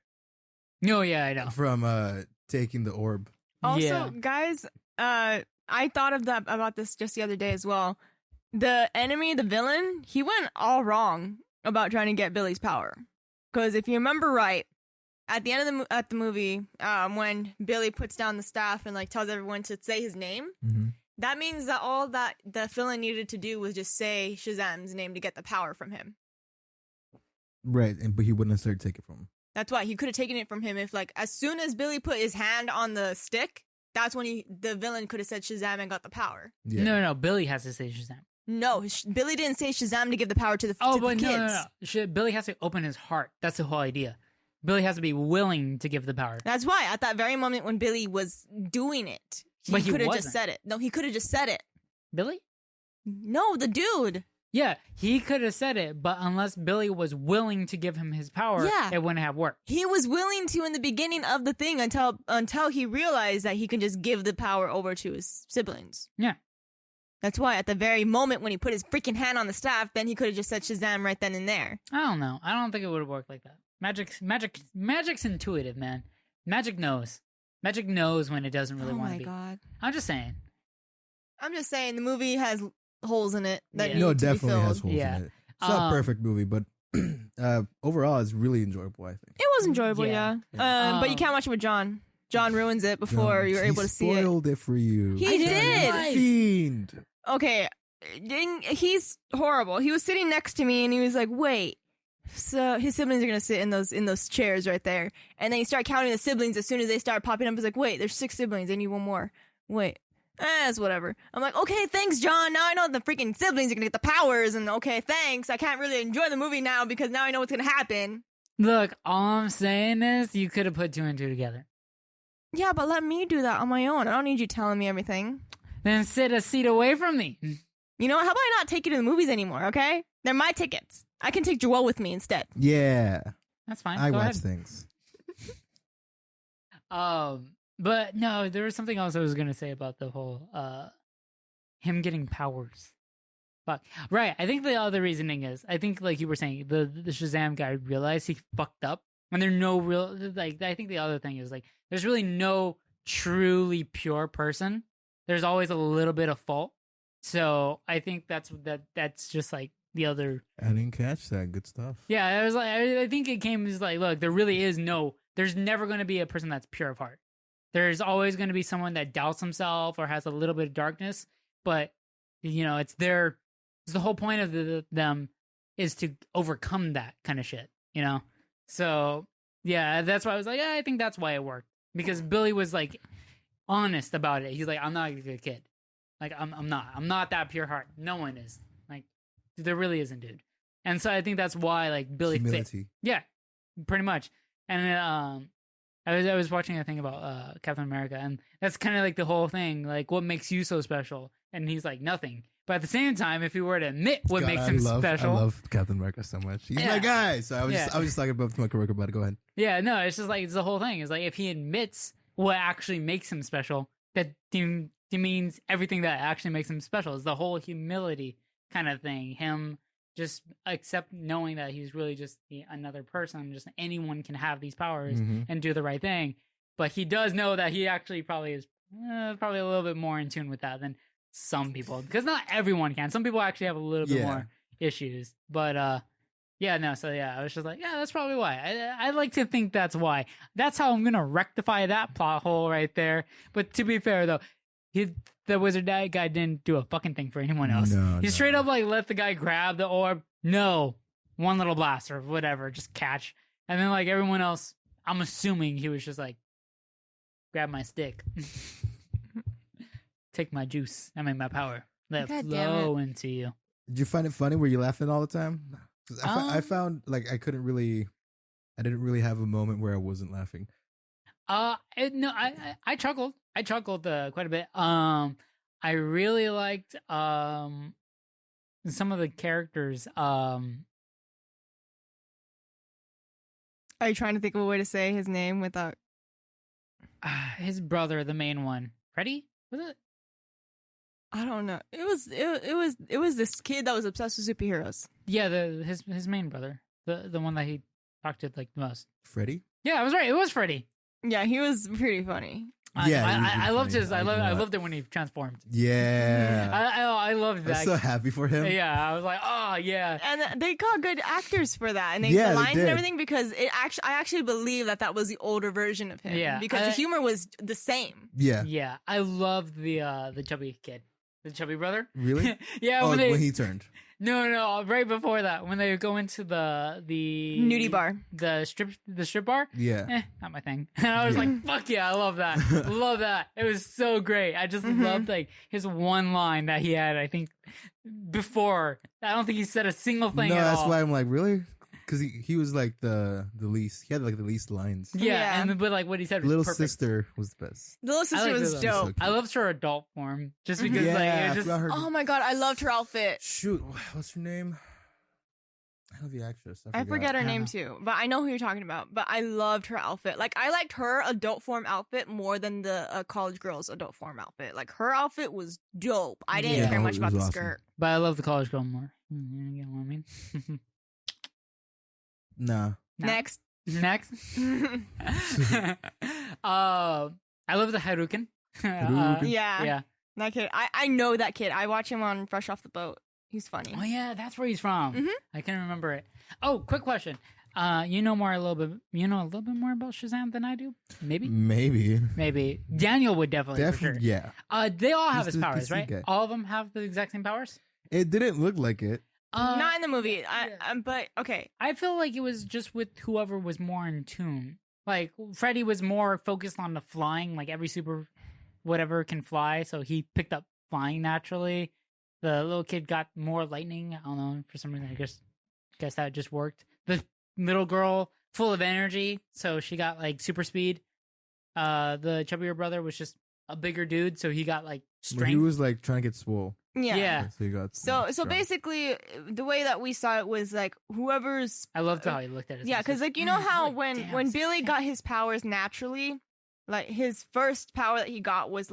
No, yeah, I know. from taking the orb. Also, Yeah. guys, I thought about this just the other day as well. The enemy, the villain, he went all wrong about trying to get Billy's power. Because if you remember right, at the end of the movie, when Billy puts down the staff and like tells everyone to say his name, Mm-hmm. that means that all that the villain needed to do was just say Shazam's name to get the power from him. Right, but he wouldn't necessarily take it from him. That's why he could have taken it from him if, like, as soon as Billy put his hand on the stick, that's when the villain could have said Shazam and got the power. Yeah. No, Billy has to say Shazam. No, Billy didn't say Shazam to give the power to the But kids. no. Billy has to open his heart. That's the whole idea. Billy has to be willing to give the power. That's why at that very moment when Billy was doing it, But he could have wasn't. just said it. No, he could have just said it. Billy? No, the dude. Yeah, he could have said it, but unless Billy was willing to give him his power, Yeah. it wouldn't have worked. He was willing to in the beginning of the thing until he realized that he can just give the power over to his siblings. Yeah. That's why at the very moment when he put his freaking hand on the staff, then he could have just said Shazam right then and there. I don't know. I don't think it would have worked like that. Magic's intuitive, man. Magic knows. Magic knows when it doesn't really Oh want my to be. god. I'm just saying. I'm just saying the movie has holes in it that Yeah. need No, it to be definitely filled. has holes Yeah. in it. It's not a perfect movie, but overall, it's really enjoyable, I think. It was enjoyable, Yeah. yeah. But you can't watch it with John. John ruins it before John, you're he able to see it. spoiled it for you. He I did. didn't. Fiend. Okay, he's horrible. He was sitting next to me and he was like, "Wait." So his siblings are gonna sit in those chairs right there, and then you start counting the siblings. As soon as they start popping up, it's like, "Wait, there's 6 siblings. I need one more." Wait, it's whatever. I'm like, "Okay, thanks, John. Now I know the freaking siblings are gonna get the powers." And okay, thanks. I can't really enjoy the movie now because now I know what's gonna happen. Look, all I'm saying is you could have put 2 and 2 together. Yeah, but let me do that on my own. I don't need you telling me everything. Then sit a seat away from me. You know what? How about I not take you to the movies anymore? Okay, they're my tickets. I can take Joelle with me instead. Yeah, That's fine. I Go watch ahead. things. But no, there was something else I was gonna say about the whole him getting powers. Fuck. Right. I think the other reasoning is I think like you were saying, the Shazam guy realized he fucked up. And there's no real like I think the other thing is like there's really no truly pure person. There's always a little bit of fault. So I think that's just like the other. I didn't catch that. Good stuff. Yeah, I was like, I think it came as like, look, there really is there's never going to be a person that's pure of heart. There's always going to be someone that doubts himself or has a little bit of darkness, but it's the whole point of them is to overcome that kind of shit, So yeah, that's why I was like, yeah, I think that's why it worked because Billy was like honest about it. He's like, I'm not a good kid. Like I'm not that pure heart. No one is. Like there really isn't, dude. And so I think that's why like Billy fit. Humility. Yeah, pretty much. And I was watching a thing about Captain America, and that's kind of like the whole thing. Like, what makes you so special? And he's like, nothing. But at the same time, if he were to admit what God, makes him special, I love Captain America so much. He's Yeah. my guy. So I was Yeah. just talking about my career about it. Go ahead. yeah, no, it's just like it's the whole thing. It's like if he admits what actually makes him special, that means everything that actually makes him special. Is the whole humility kind of thing. Him just accept knowing that he's really just another person. Just anyone can have these powers Mhm. and do the right thing. But he does know that he actually probably is probably a little bit more in tune with that than some people, because not everyone can. Some people actually have a little bit Yeah. more issues. But yeah, no. So yeah, I was just like, yeah, that's probably why. I like to think that's why. That's how I'm gonna rectify that plot hole right there. But to be fair though, the wizard guy didn't do a fucking thing for anyone else. No, He no. straight up like let the guy grab the orb. No, one little blast or whatever, just catch. And then like everyone else, I'm assuming he was just like, grab my stick, take my juice, I mean my power, let it God damn flow into you. Did you find it funny? Were you laughing all the time? 'Cause I Um, found like I didn't really have a moment where I wasn't laughing. No, I chuckled. I chuckled quite a bit. I really liked some of the characters. Are you trying to think of a way to say his name without? His brother, the main one, Freddy, was it? I don't know. It was this kid that was obsessed with superheroes. Yeah, his main brother, the one that he talked to like the most. Freddy? Yeah, I was right. It was Freddy. Yeah, he was pretty funny. Yeah, he was I loved funny. his. I loved it when he transformed. Yeah. I loved I'm that. so happy for him. Yeah, I was like, oh yeah. And they got good actors for that, and Yeah, the they lines did. and everything, because I actually believe that was the older version of him. Yeah, because the humor was the same. Yeah. Yeah, I loved the chubby kid, the chubby brother. Really? Yeah, Oh, when he turned. no, right before that, when they go into the Nudie bar. the strip bar. Yeah. Not my thing. And I was Yeah. like, fuck yeah, I love that. Love that. It was so great. I just Mhm. loved like his one line that he had, I think, before. I don't think he said a single thing No, at that's all. why I'm like, really? Because he was like the least. He had like the least lines. Yeah, Yeah. and but like what he said was Little perfect. sister was the best. The little I sister like was the little dope. sister. I loved her adult form just Mhm. because like Yeah, it I just forgot her. Oh my god, I loved her outfit. Shoot, what's her name? I know the actress. I forget her I don't name know. too, but I know who you're talking about. But I loved her outfit. Like, I liked her adult form outfit more than the college girl's adult form outfit. Like, her outfit was dope. I didn't Yeah. care Oh, much it about the was awesome. skirt. but I love the college girl more. You get what I mean? Nah. No. Next. Next. I love the Haruken. Haruken. Yeah. Yeah. That kid. I know that kid. I watch him on Fresh Off the Boat. He's funny. Oh yeah, that's where he's from. Mhm. I can't remember it. Oh, quick question. You know a little bit more about Shazam than I do? Maybe. Maybe. Daniel would definitely for Definitely. sure. Yeah. They all have He's his the powers, DC right? guy. All of them have the exact same powers. It didn't look like it. Not in the movie. yeah. But okay. I feel like it was just with whoever was more in tune. Like Freddy was more focused on the flying, like every super whatever can fly, so he picked up flying naturally. The little kid got more lightning. I don't know, for some reason. I guess that just worked. The middle girl, full of energy, so she got like super speed. The chubbier brother was just a bigger dude, so he got like strength. He was like trying to get swole. Yeah. Yeah. So he got So strong. basically, the way that we saw it was like whoever's I loved how he looked at it. yeah, because like you know how when damn, Billy sick. got his powers naturally, like his first power that he got was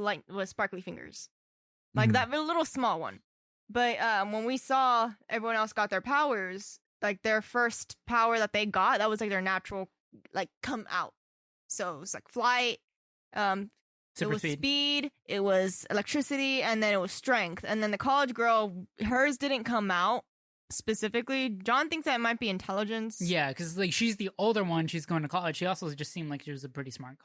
sparkly fingers, like Mhm. that little small one. But when we saw everyone else got their powers, like their first power that they got, that was like their natural like come out. So it was like flight, super it was speed. speed, it was electricity, and then it was strength. And then the college girl, hers didn't come out specifically. John thinks that it might be intelligence. Yeah, because like she's the older one. She's going to college. She also just seemed like she was a pretty smart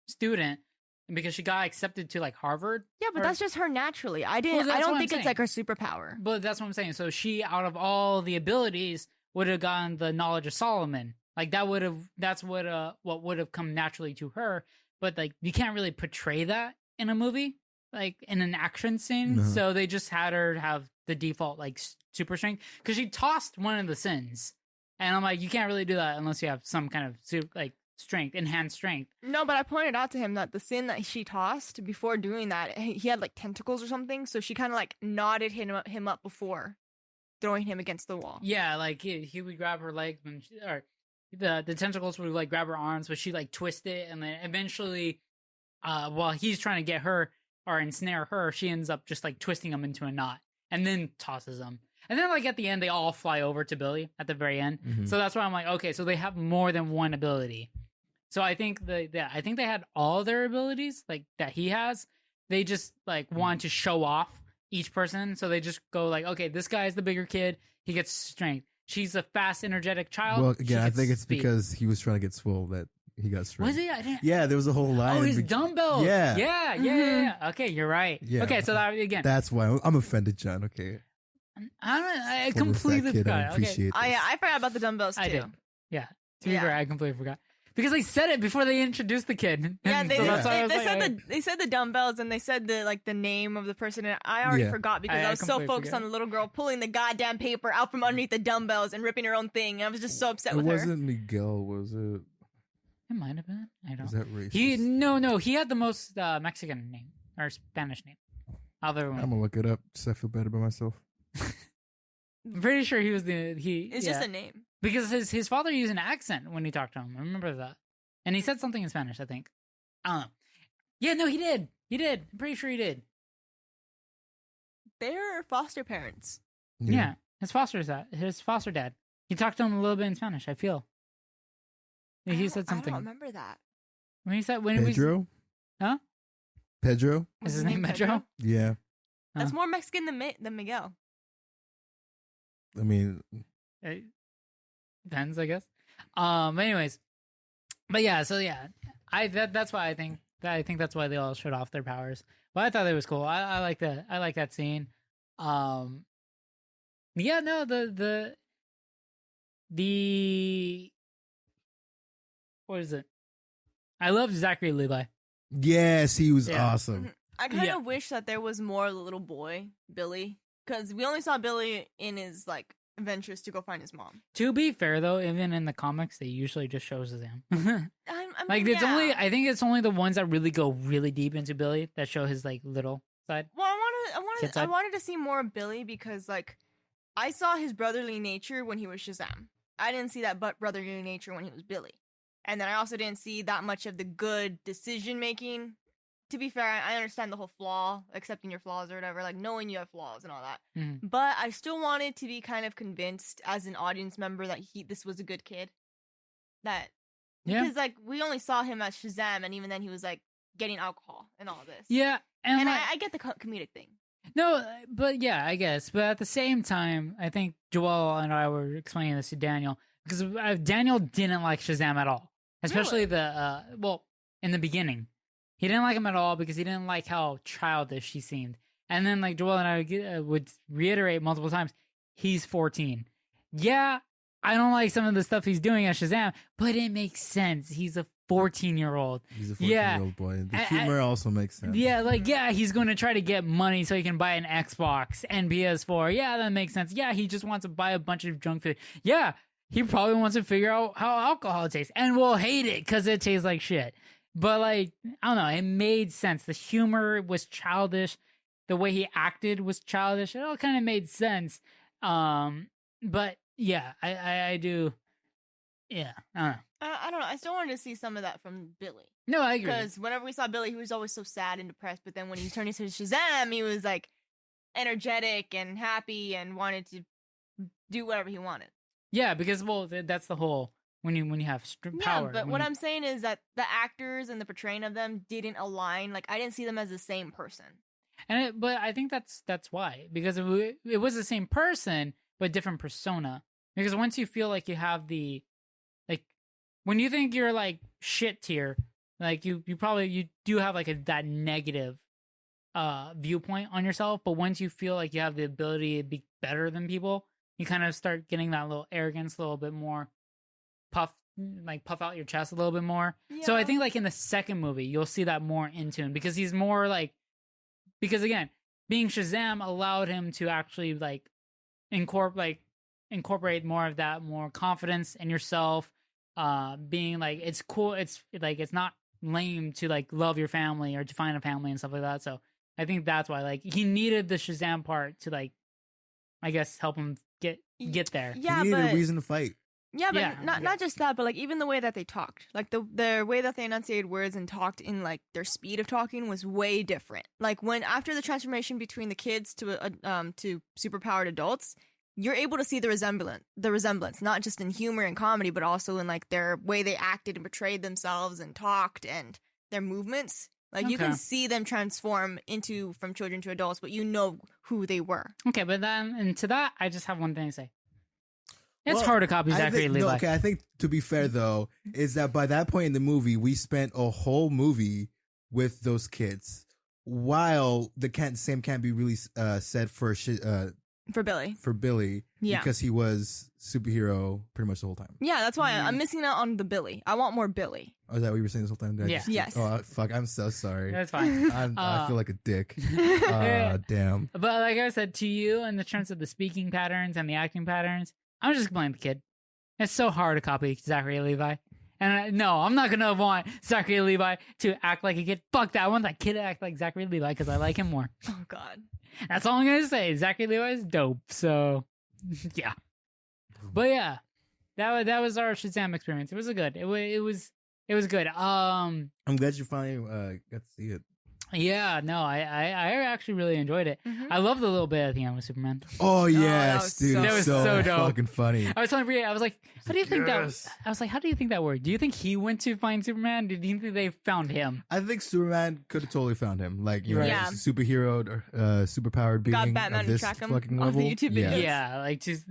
student, and because she got accepted to like Harvard. Yeah, but Or- that's just her naturally. I that's don't what think I'm it's saying. like her superpower. But that's what I'm saying. So she, out of all the abilities, would have gotten the knowledge of Solomon. Like that's what would have come naturally to her. But like you can't really portray that in a movie, like in an action scene. No. So they just had her have the default like super strength because she tossed one of the sins, and I'm like, you can't really do that unless you have some kind of like strength, enhanced strength. No, but I pointed out to him that the sin that she tossed before doing that, he had like tentacles or something. So she kind of like nodded him up before throwing him against the wall. Yeah, like he would grab her legs when or the tentacles would like grab her arms, but she like twist it, and then eventually, while he's trying to get her or ensnare her, she ends up just like twisting him into a knot and then tosses him. And then like at the end, they all fly over to Billy at the very end. Mhm. So that's why I'm like, okay, so they have more than one ability. So I think they had all their abilities like that he has. They just like want to show off each person. So they just go like, okay, this guy's the bigger kid. He gets strength. She's a fast, energetic child. Well, She again, I gets think it's speed. because he was trying to get swole that he got strength. Was he? I didn't. Yeah, there was a whole line. Oh, his be- dumbbells. Yeah. Yeah. Okay, you're right. Yeah. Okay, so that again, That's why I'm offended, John. Okay. I Full of completely that kid, I forgot. Okay. appreciate this. I forgot about the dumbbells too. I did. Yeah. To be Yeah. fair, I completely forgot. Because they said it before they introduced the kid. Yeah, they, So that's why I was they like, said they said the dumbbells and they said the name of the person, and I already Yeah. forgot because I I was so completely focused forgot. on the little girl pulling the goddamn paper out from underneath the dumbbells and ripping her own thing. And I was just so upset It with her. wasn't Miguel, was it? It might have been. I don't Was that racist? he had the most Mexican name or Spanish name. Other I'm one. gonna look it up so I feel better about myself. I'm pretty sure he was It's yeah. just a name. Because his father used an accent when he talked to him. I remember that. And he said something in Spanish, I think. I don't know. Yeah, no, he did. He did. I'm pretty sure he did. They're foster parents. Yeah. His foster dad. He talked to him a little bit in Spanish, I feel. He said something. I don't remember that. When he said when it was Pedro? Huh? Pedro? Is his name Metro? Yeah. That's Huh. more Mexican than Miguel. I mean, It depends, I guess. Anyways. But yeah, so yeah. That's why I think that's why they all shut off their powers. But I thought it was cool. I like that. I like that scene. Yeah, no, the what is it? I love Zachary Levi. yes, he was Yeah. awesome. I kind Yeah. of wish that there was more of the little boy, Billy, because we only saw Billy in his like adventures to go find his mom. To be fair, though, even in the comics, they usually just show Shazam. I Like mean, it's yeah. only, I think it's only the ones that really go really deep into Billy that show his like little side. Well, Kid I side? wanted to see more of Billy because like I saw his brotherly nature when he was Shazam. I didn't see that brotherly nature when he was Billy, and then I also didn't see that much of the good decision making. To be fair, I understand the whole flaw, accepting your flaws or whatever, like knowing you have flaws and all that. Mhm. But I still wanted to be kind of convinced as an audience member that this was a good kid. That Yeah, because like we only saw him as Shazam, and even then he was like getting alcohol and all this. yeah, and, and like, I get the comedic thing. no, but yeah, I guess. But at the same time, I think Joel and I were explaining this to Daniel because Daniel didn't like Shazam at all, especially the in the beginning. He didn't like him at all because he didn't like how childish he seemed. And then like Joel and I would reiterate multiple times, he's 14. Yeah, I don't like some of the stuff he's doing as Shazam, but it makes sense. He's a 14-year-old. He's a Yeah. 14-year-old boy. The I- humor also makes sense. Yeah, like, yeah, he's going to try to get money so he can buy an Xbox and PS4. Yeah, that makes sense. Yeah, he just wants to buy a bunch of junk food. Yeah, he probably wants to figure out how alcohol tastes and will hate it because it tastes like shit. But, like, I don't know, it made sense. The humor was childish. The way he acted was childish. It all kind of made sense. But, yeah, I do. Yeah, I don't know. I don't know. I still wanted to see some of that from Billy. No, I agree. Because whenever we saw Billy, he was always so sad and depressed. But then when he turned into Shazam, he was like energetic and happy and wanted to do whatever he wanted. Yeah, because, well, that's the whole... When you have power. Yeah, but what I'm saying is that the actors and the portraying of them didn't align. Like I didn't see them as the same person. But I think that's why, because it was the same person but different persona. Because once you feel like you have the, like, when you think you're like shit tier, like you do have like that negative viewpoint on yourself. But once you feel like you have the ability to be better than people, you kind of start getting that little arrogance, a little bit more puff out your chest a little bit more. Yeah. So I think like in the second movie, you'll see that more in tune because he's more like, because again, being Shazam allowed him to actually like incorporate more of that, more confidence in yourself, being like, it's cool. It's like, it's not lame to like love your family or to find a family and stuff like that. So I think that's why like he needed the Shazam part to like, I guess, help him get there. Yeah, he needed but a reason to fight. yeah, but Yeah, not just that, but like even the way that they talked, like the way that they enunciated words and talked in like their speed of talking was way different. Like when after the transformation between the kids to superpowered adults, you're able to see the resemblance, not just in humor and comedy, but also in like their way they acted and portrayed themselves and talked and their movements. Like you can see them transform from children to adults, but you know who they were. Okay, but then and to that, I just have one thing to say. It's hard to copy Zachary Levi. No, okay, I think to be fair though, is that by that point in the movie, we spent a whole movie with those kids, while the same can't be really said for Billy. For Billy, because he was superhero pretty much the whole time. Yeah, that's why I'm missing out on the Billy. I want more Billy. Oh, is that what you were saying this whole time? Yes. Oh, fuck, I'm so sorry. That's fine. I feel like a dick. Damn. But like I said to you, in the terms of the speaking patterns and the acting patterns, I'm just blaming the kid. It's so hard to copy Zachary Levi. And no, I'm not going to want Zachary Levi to act like a kid. Fuck that. I want that kid to act like Zachary Levi because I like him more. Oh, God. That's all I'm going to say. Zachary Levi is dope. So, yeah. But yeah, that was our Shazam experience. It was good. It was good. I'm glad you finally got to see it. Yeah, no, I actually really enjoyed it. I love the little bit at the end with Superman. Oh yes, dude, that was so dope. Fucking funny. I was telling Bria, I was like, how do you think that? I was like, how do you think that worked? Do you think he went to find Superman? Did you think they found him? I think Superman could have totally found him. Like, you know, Yeah. superhero or superpowered being Got Batman of to this track him fucking off level. the YouTube videos. Yeah, like just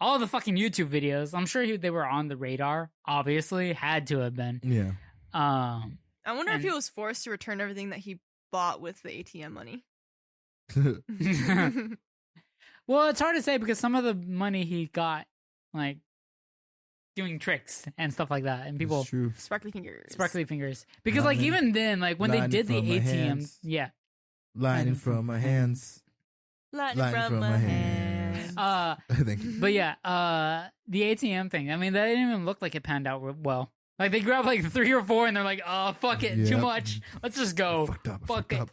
all the fucking YouTube videos. I'm sure they were on the radar. Obviously, had to have been. Yeah. I wonder if he was forced to return everything that he bought with the ATM money. Well, it's hard to say because some of the money he got, like, doing tricks and stuff like that, and people It's true. Sparkly fingers. Because, like, Lining- even then, like, when they lining did the from my ATM, hands. yeah. Lining from my hands. Lightning from my hands. I think. But yeah, the ATM thing. I mean, that didn't even look like it panned out well. Like they grabbed like 3 or 4, and they're like, "Oh, fuck it, too Yep. much. Let's just go." Fuck it.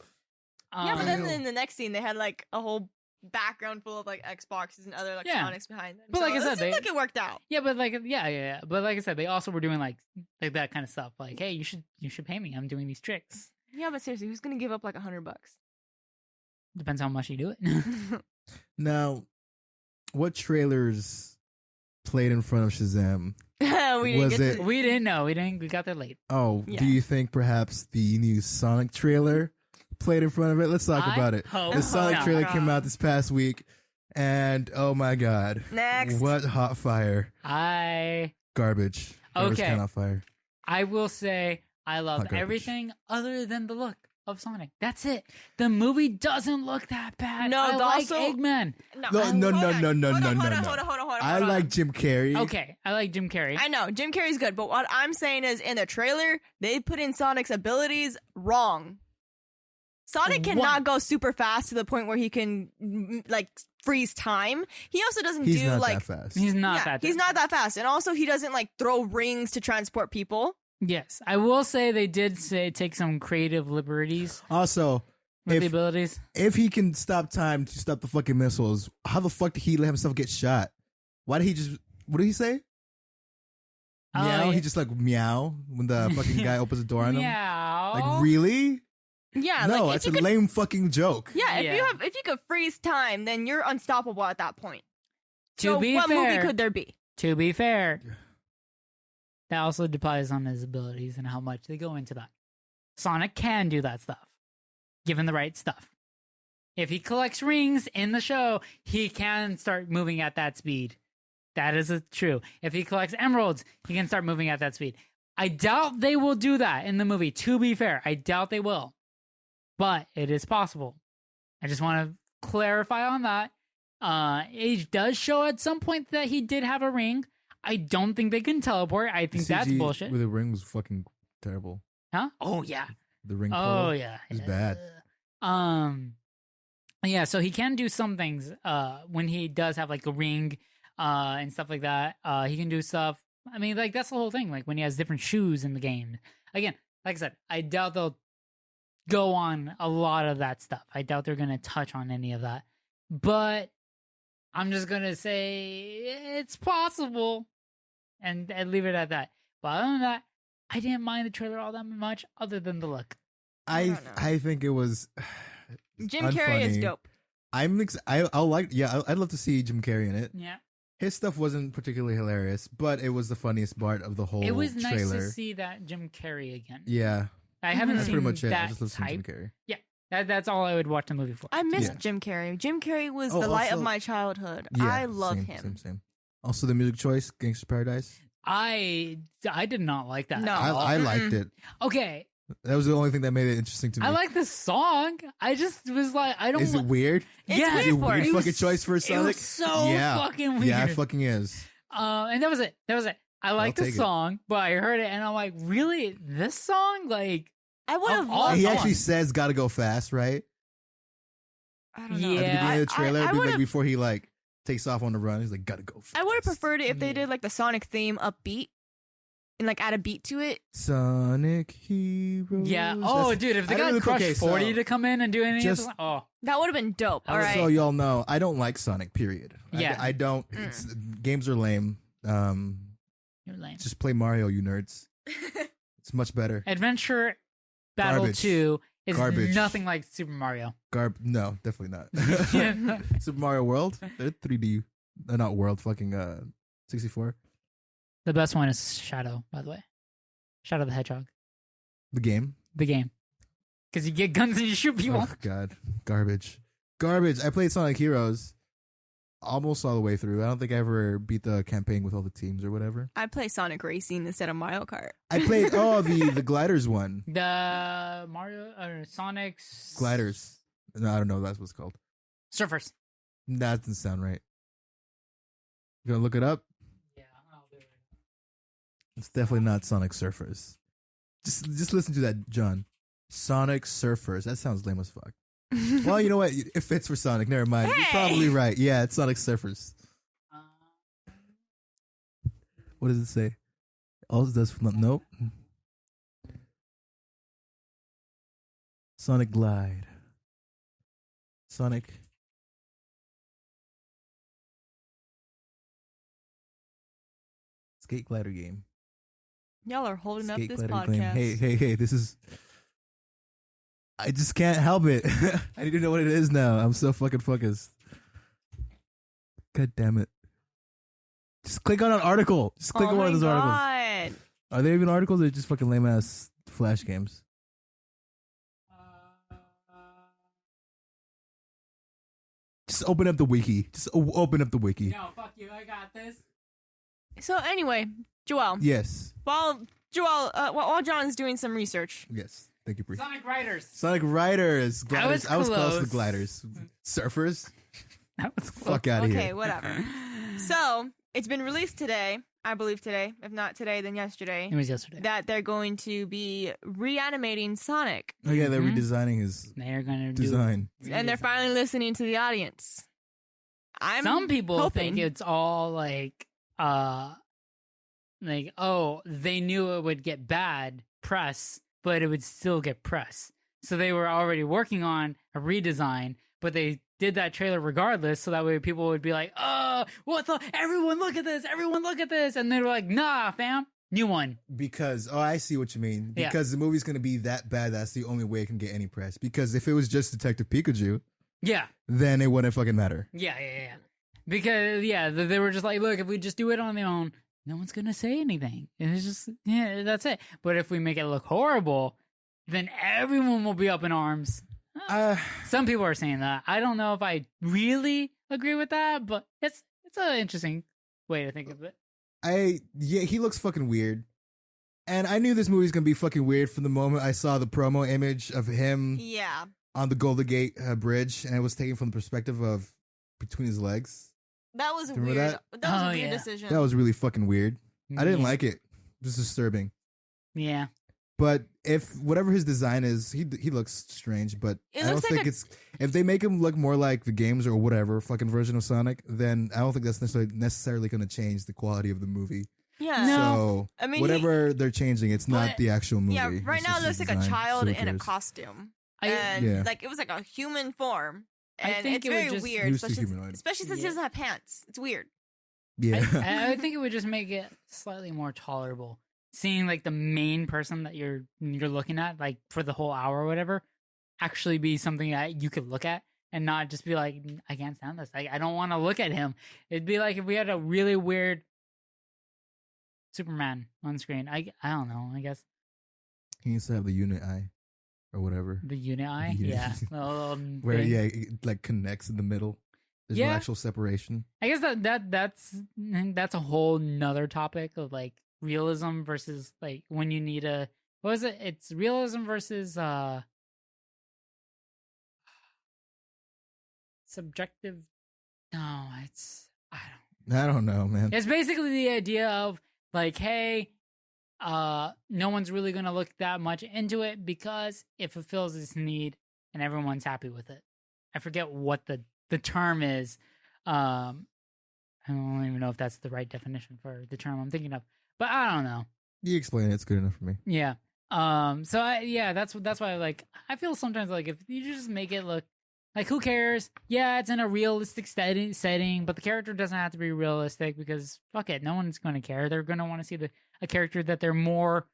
Yeah, but then in the next scene, they had like a whole background full of like Xboxes and other electronics behind them. But so like I it said, seemed like it worked out. Yeah, but like yeah. But like I said, they also were doing like that kind of stuff. Like, hey, you should pay me. I'm doing these tricks. Yeah, but seriously, who's gonna give up like $100? Depends how much you do it. Now, what trailers played in front of Shazam? we didn't Was get it- to. We didn't know. We got there late. Oh, Yeah. do you think perhaps the new Sonic trailer played in front of it? Let's talk about it. Hope The Sonic not. trailer came out this past week, and oh my god, Next. what hot fire! Garbage. Garbage Okay. cannot fire. I will say I loved garbage. everything other than the look of Sonic. That's it. The movie doesn't look that bad. No, I the like also- Eggman. No. Hold on, no. hold on. I like Jim Carrey. Okay, I like Jim Carrey. I know Jim Carrey's good, but what I'm saying is, in the trailer, they put in Sonic's abilities wrong. Sonic cannot go super fast to the point where he can like freeze time. He also doesn't He's do not like that fast. He's not that. he's not that fast, and also he doesn't like throw rings to transport people. Yes, I will say they did take some creative liberties Also, with the if abilities. if he can stop time to stop the fucking missiles, how the fuck did he let himself get shot? Why did he just? What did he say? Meow. Yeah. He just like meow when the fucking guy opens the door on him. Meow. Like really? Yeah, No, like it's if a you could, lame fucking joke. yeah, Yeah. if you could freeze time, then you're unstoppable at that point. To So be what fair, movie could there be? To be fair, that also depends on his abilities and how much they go into that. Sonic can do that stuff, given the right stuff. If he collects rings in the show, he can start moving at that speed. That is true. If he collects emeralds, he can start moving at that speed. I doubt they will do that in the movie, to be fair. I doubt they will. But it is possible. I just want to clarify on that. It does show at some point that he did have a ring. I don't think they can teleport. I think that's CG bullshit. With the ring was fucking terrible. Huh? Oh, yeah. The ring. Oh, portal yeah. was bad. Yeah, so he can do some things when he does have like a ring and stuff like that. He can do stuff. I mean, like that's the whole thing. Like when he has different shoes in the game. Again, like I said, I doubt they'll go on a lot of that stuff. I doubt they're gonna touch on any of that. But I'm just gonna say it's possible, and leave it at that. But other than that, I didn't mind the trailer all that much, other than the look. I don't know. I think it was Jim Carrey is unfunny. dope. I'll like. Yeah, I'd love to see Jim Carrey in it. Yeah. His stuff wasn't particularly hilarious, but it was the funniest part of the whole It was nice trailer. to see that Jim Carrey again. Yeah, I haven't that's seen pretty much it. I that just love seeing Jim type. Carrey. Yeah, that's all I would watch the movie for. I miss Yeah. Jim Carrey. Jim Carrey was Oh, the light of also- my childhood. Yeah, I love same, him. Same. Also, the music choice, "Gangsta's Paradise." I did not like that. No. at all. I liked it. Okay, That was the only thing that made it interesting to me. I like the song. I just was like, I don't. Is it weird? It's Yeah, weird Is it for weird it. fucking choice for a It Sonic? was so Yeah. fucking weird. Yeah, it fucking is. And that was it. I like the take it. song, but I heard it and I'm like, really? This song? Like, I would have Of all loved. He songs. actually says "Gotta go fast," right? I don't know. Yeah. At the beginning of the trailer, I like, would've- before he like takes off on the run, he's like, "Gotta go fast." I would have preferred it if they Yeah. did like the Sonic theme upbeat and like add a beat to it. Sonic Heroes. yeah. Oh, That's- dude, if they I got really- Crush okay, 40 so to come in and do anything, just- oh, That would have been dope. All right. So y'all know, I don't like Sonic. Period. Yeah. I don't. It's, games are lame. you're lame. Just play Mario, you nerds. It's much better. Adventure Battle Garbage. 2 is Garbage. nothing like Super Mario. No, definitely not. Yeah. Super Mario World. They're 3D. Not World. Fucking 64. The best one is Shadow, by the way. Shadow the Hedgehog. The game. The game. Because you get guns and you shoot people. Oh God, garbage. I played Sonic Heroes almost all the way through. I don't think I ever beat the campaign with all the teams or whatever. I play Sonic Racing instead of Mario Kart. I played the gliders one. The Mario or Sonic's Gliders. No, I don't know what that's what's called. Surfers. That doesn't sound right. You gonna look it up? Yeah, I'll do it. It's definitely not Sonic Surfers. Just listen to that, John. Sonic Surfers. That sounds lame as fuck. Well, you know what? It fits for Sonic. Never mind. You're Hey! probably right. Yeah, it's Sonic Surfers. Uh, What does it say? All it does nope. Sonic Glide. Sonic. Skate glider game. Y'all are holding up Skate this glider podcast. game. Hey, this is. I just can't help it. I need to know what it is now. I'm so fucking focused. God damn it. Just click on an article. Just click on one of those articles. God. Are there even articles or just fucking lame ass Flash games? Just open up the wiki. Just open up the wiki. no, fuck you. I got this. So anyway, Joel. Yes. While John's doing some research, Yes. Thank you, Bree. Sonic Riders. Sonic Riders. Gliders. I was close to close. gliders. Surfers. That was close. Fuck out of okay, here. whatever. So it's been released today. I believe today. If not today, then yesterday. It was yesterday. That they're going to be reanimating Sonic, Oh yeah, they're Mhm. redesigning his They're gonna do design. and they're finally listening to the audience. Some people hoping. think it's all like oh, they knew it would get bad press, but it would still get press. So they were already working on a redesign, but they did that trailer regardless, so that way people would be like, "Oh, what the? Everyone look at this! Everyone look at this!" And they were like, "Nah, fam, new one." Because I see what you mean. Yeah. Because the movie's gonna be that bad. That's the only way it can get any press. Because if it was just Detective Pikachu, Yeah, then it wouldn't fucking matter. yeah. Because they were just like, "Look, if we just do it on their own, no one's gonna say anything. And it's just that's it. But if we make it look horrible, then everyone will be up in arms." Some people are saying that. I don't know if I really agree with that, but it's an interesting way to think of it. He looks fucking weird. And I knew this movie's gonna be fucking weird from the moment I saw the promo image of him Yeah. on the Golden Gate Bridge, and it was taken from the perspective of between his legs. That was Remember weird. that? That was Oh, a weird yeah. decision. That was really fucking weird. I didn't Yeah. like it. It was disturbing. Yeah. But if whatever his design is, he looks strange. But It I don't looks like think it's if they make him look more like the games or whatever fucking version of Sonic, then I don't think that's necessarily going to change the quality of the movie. Yeah. No. So I mean, whatever they're changing, it's not But- the actual movie. yeah. Right It's now, it just looks his like a design. child So who in a cares? costume, I and Yeah. like it was like a human form, I and think it's it would very just- weird, He was too especially humanoid. since he Yeah. doesn't have pants. It's weird. Yeah. I think it would just make it slightly more tolerable. Seeing like the main person that you're looking at, like for the whole hour or whatever, actually be something that you could look at and not just be like, I can't stand this. I don't want to look at him. It'd be like if we had a really weird Superman on screen. I don't know. I guess He needs to have the unit eye or whatever. the unit eye. Yeah. Yeah. Where thing. it like connects in the middle. There's no Yeah. actual separation. I guess that's a whole nother topic of like realism versus like when you need a what was it? It's realism versus subjective. No, I don't know, man. It's basically the idea of like, hey, no one's really gonna look that much into it because it fulfills this need and everyone's happy with it. I forget what the term is. I don't even know if that's the right definition for the term I'm thinking of, but I don't know. You explain it. It's good enough for me. Yeah. That's why like I feel sometimes like if you just make it look like who cares? Yeah, it's in a realistic setting, but the character doesn't have to be realistic because fuck it, no one's going to care. They're going to want to see a character that they're more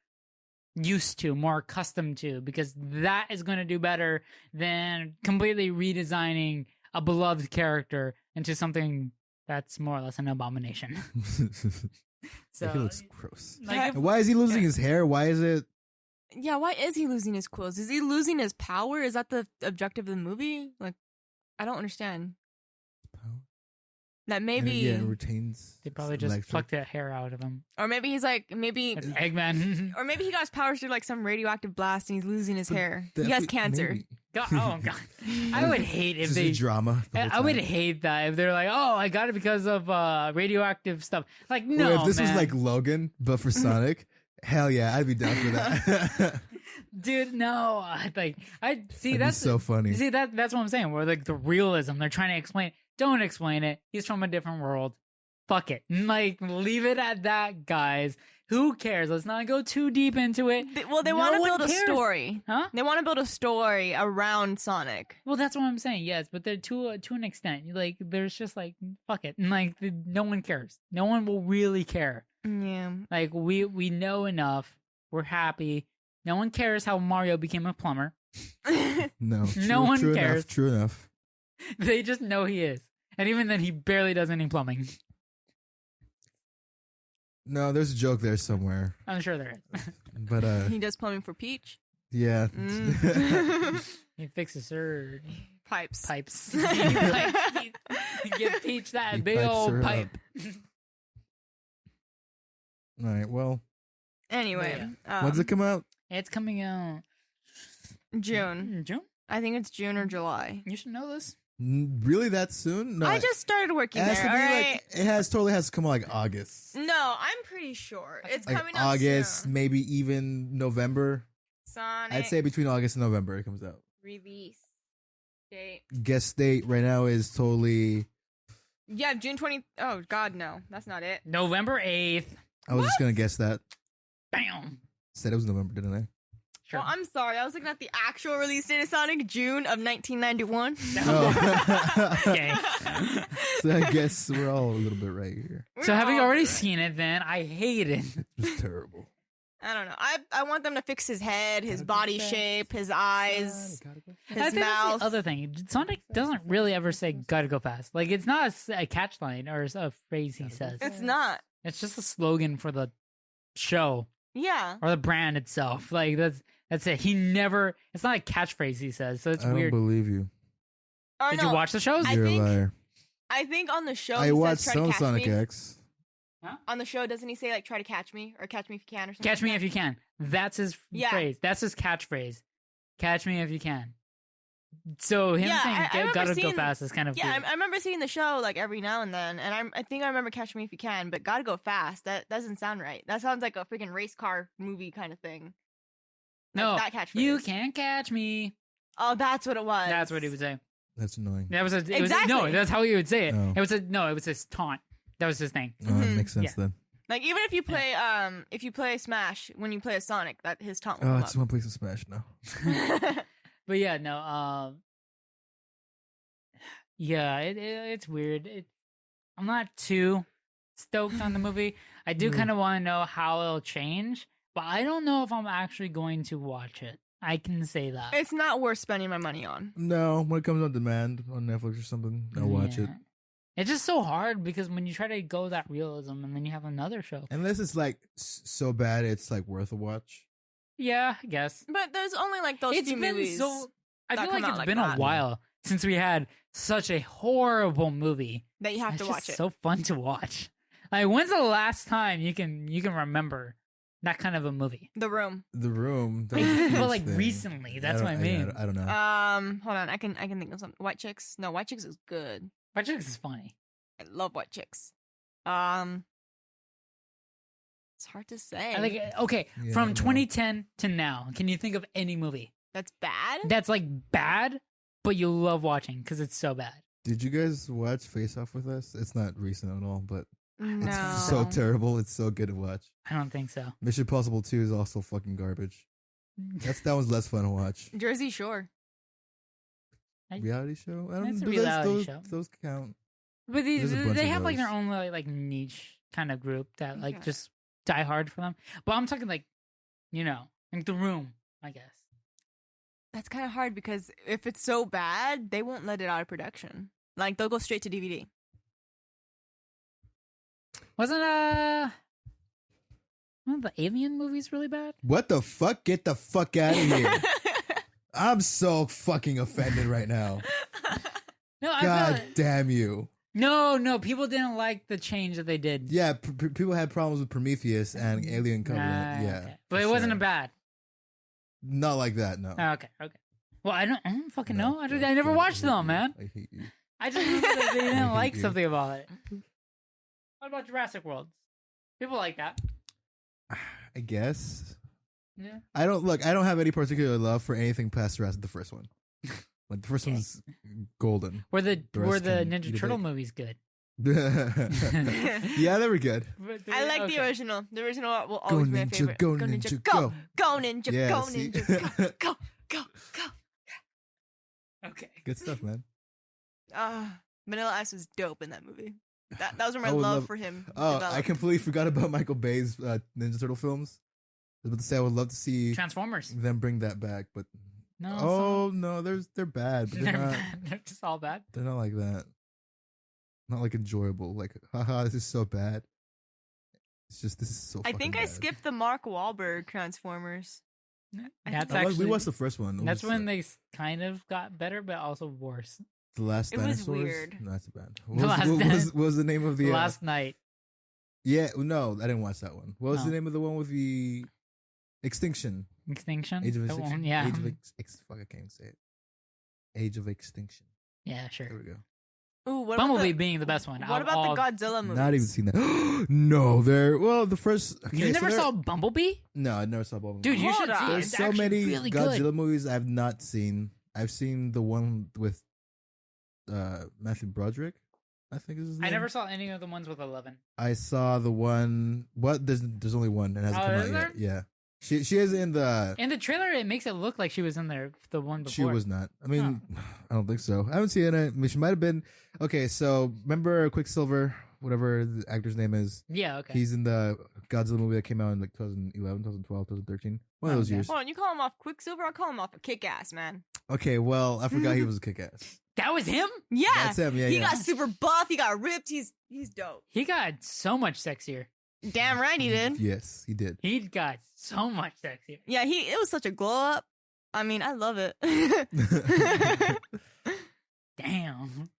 used to, more accustomed to, because that is going to do better than completely redesigning a beloved character into something that's more or less an abomination. So he looks gross. like, And why is he losing his hair? Why is it? Yeah, why is he losing his quills? Is he losing his power? Is that the objective of the movie? Like, I don't understand. That maybe, Yeah, it retains. they probably just electric. plucked the hair out of him. or maybe he's like, maybe, That's Eggman. or maybe he got his powers through like some radioactive blast and he's losing his hair. He That- has cancer. maybe. God, oh god, I would hate if Just they. the drama. the whole I would time. hate that if they're like, "Oh, I got it because of radioactive stuff." Like, Or no, if this was man. like Logan, but for Sonic, hell yeah, I'd be down for that. dude, no. Like, I see That'd be that's so funny. See that's what I'm saying. Where like the realism, they're trying to explain. Don't explain it. He's from a different world. Fuck it. Like, leave it at that, guys. Who cares? Let's not go too deep into it. They No want to one build a cares. story. Huh? They want to build a story around Sonic. Well, that's what I'm saying. Yes, but they're to an extent. Like, there's just like fuck it, and like no one cares. No one will really care. Yeah. Like we know enough. We're happy. No one cares how Mario became a plumber. No, No one true cares. Enough, true enough. They just know he is, and even then, he barely does any plumbing. No, there's a joke there somewhere, I'm sure there is. but He does plumbing for Peach. yeah. He fixes her Pipes. pipes. He give Peach that He big pipes old her pipe. All right. Well, Anyway, when's it come out? It's coming out June. June. I think it's June or July. You should know this. Really that soon? No, I just started working it has there. to be All like right. it totally has to come out like August. No, I'm pretty sure it's Like coming out August, soon. maybe even November. Sonic I'd say between August and November it comes out. release date. Guest date right now is totally. Yeah, June 20. Oh God, no, that's not it. November 8th. I was just gonna guess that. Bam. Said it was November, didn't I? Sure. Well, I'm sorry. I was looking at the actual release date of Sonic, June of 1991. Oh. Okay. So I guess we're all a little bit right here. So having We're all already right. seen it, then I hate it. It's terrible. I don't know. I want them to fix his head, his body shape, his eyes, I his think that's mouth. the other thing. Sonic doesn't really ever say "gotta go fast." Like it's not a catchline or a phrase he says. It's not. It's just a slogan for the show Yeah. or the brand itself. Like that's it. He never. It's not a catchphrase he says, so it's I don't weird. believe you. Or Did no, you watch the shows? I You're think- a liar. I think on the show I he watched says, "Try to some catch Sonic me." X. On the show, doesn't he say like "try to catch me" or "catch me if you can" or something? Catch me if you can. That's his Yeah. phrase. That's his catchphrase. Catch me if you can. So him Yeah, saying I remember "gotta go seeing- fast" is kind of Yeah, weird. I remember seeing the show like every now and then, and I think I remember "Catch Me If You Can," but "Gotta Go Fast" that doesn't sound right. That sounds like a freaking race car movie kind of thing. Like No, that catchphrase. you can't catch me. Oh, that's what it was. That's what he would say. That's annoying. That was a it was, Exactly. no. That's how he would say it. Oh. It was his taunt. That was his thing. Oh, that Mhm. makes sense Yeah. then. Like even if you play Smash when you play a Sonic, that his taunt will Oh, I come just want to play some Smash now. up. But yeah, no. Yeah, it's weird. I'm not too stoked on the movie. I do Mm. kind of want to know how it'll change, but I don't know if I'm actually going to watch it. I can say that. It's not worth spending my money on. No, when it comes on demand on Netflix or something, I'll watch it. It's just so hard because when you try to go that realism and then you have another show. Unless it's like so bad, it's like worth a watch. Yeah, I guess. But there's only like those It's few been movies. I that feel come like out it's like been a that. while since we had such a horrible movie. That you have It's to watch just it. so fun to watch. Like, when's the last time you can remember that kind of a movie? The Room. The Room. That was a huge But like thing. recently, that's what I mean. I don't know. Hold on. I can think of something. White Chicks. No, White Chicks is good. White Chicks is funny. I love White Chicks. It's hard to say. I think okay, Yeah, I from know. 2010 to now, can you think of any movie That's bad. that's like bad, but you love watching because it's so bad? Did you guys watch Face Off with us? It's not recent at all, but No. it's so terrible. It's so good to watch. I don't think so. Mission Impossible 2 is also fucking garbage. That one's less fun to watch. Jersey Shore. Reality show? I don't It's a know. reality show. Those count. But There's a bunch they of have like their those. own like niche kind of group that like Okay. just die hard for them. But I'm talking like, like The Room, I guess. That's kind of hard because if it's so bad, they won't let it out of production. Like they'll go straight to DVD. Wasn't one of the Alien movies really bad? What the fuck? Get the fuck out of here. I'm so fucking offended right now. No, I God feel damn you. no. People didn't like the change that they did. Yeah, people had problems with Prometheus and Alien Covenant. Yeah. Okay. But for it wasn't sure. a bad. Not like that, no. Okay. Well, I don't fucking No, know. I yeah, never I watched hate them, you. man. I hate you. I just remember that they I didn't hate like you. something about it. What about Jurassic World? People like that. I guess. Yeah. I don't have any particular love for anything past Jurassic, the first one. Like the first Okay. one's golden. Were the rest can Ninja eat a Turtle dick. movies good? Yeah, they were good. I like the original. The original will always be my ninja, favorite. go ninja, go. Go ninja, Yeah, go see? ninja, go, go. Okay. Good stuff, man. Vanilla Ice was dope in that movie. That was where my I would love love- for him Oh, developed. I completely forgot about Michael Bay's Ninja Turtle films. I was about to say I would love to see Transformers. them bring that back, but No. no, they're bad, but they're they're not. bad. They're just all bad. They're not like that. Not like enjoyable. Like, haha, this is so bad. It's just this is so. I think fucking I bad. skipped the Mark Wahlberg Transformers. That's I like- actually we watched the first one. It That's was, when they kind of got better, but also worse. the last It was dinosaurs. weird. No, that's a bad. The Last What was the name of the Last night. Yeah, no, I didn't watch that one. What was the No. name of the one with the Extinction? Extinction. Age of That Extinction. one, yeah. Age of fuck, I can't even say it. Age of Extinction. Yeah, There sure. we go. Ooh, what Bumblebee about being the best one. What about the Godzilla movies? Not even seen that. No, the first. Okay, You so never there- saw Bumblebee? No, I never saw Bumblebee. Dude, you Hold should see on. it. There's It's so actually many really Godzilla good. movies I've not seen. I've seen the one with Matthew Broderick, I think is his name. I never saw any of the ones with 11. I saw the one. What? There's only one. It hasn't Oh, come out is yet. there? Yeah, she is in the. In the trailer, it makes it look like she was in there, the one before. She was not. I mean, I don't think so. I haven't seen it. I mean, she might have been. Okay, so remember Quicksilver, whatever the actor's name is. Yeah, okay. He's in the Godzilla movie that came out in like 2011, 2012, 2013. One of those Okay. years. Hold on, you call him off Quicksilver? I'll call him off a kick-ass, man. Okay, well, I forgot he was a kick-ass. That was him? Yeah. That's him. Yeah, He yeah. got super buff. He got ripped. He's dope. He got so much sexier. Damn right he did. Yes, he did. He got so much sexier. Yeah, it was such a glow up. I mean, I love it. Damn.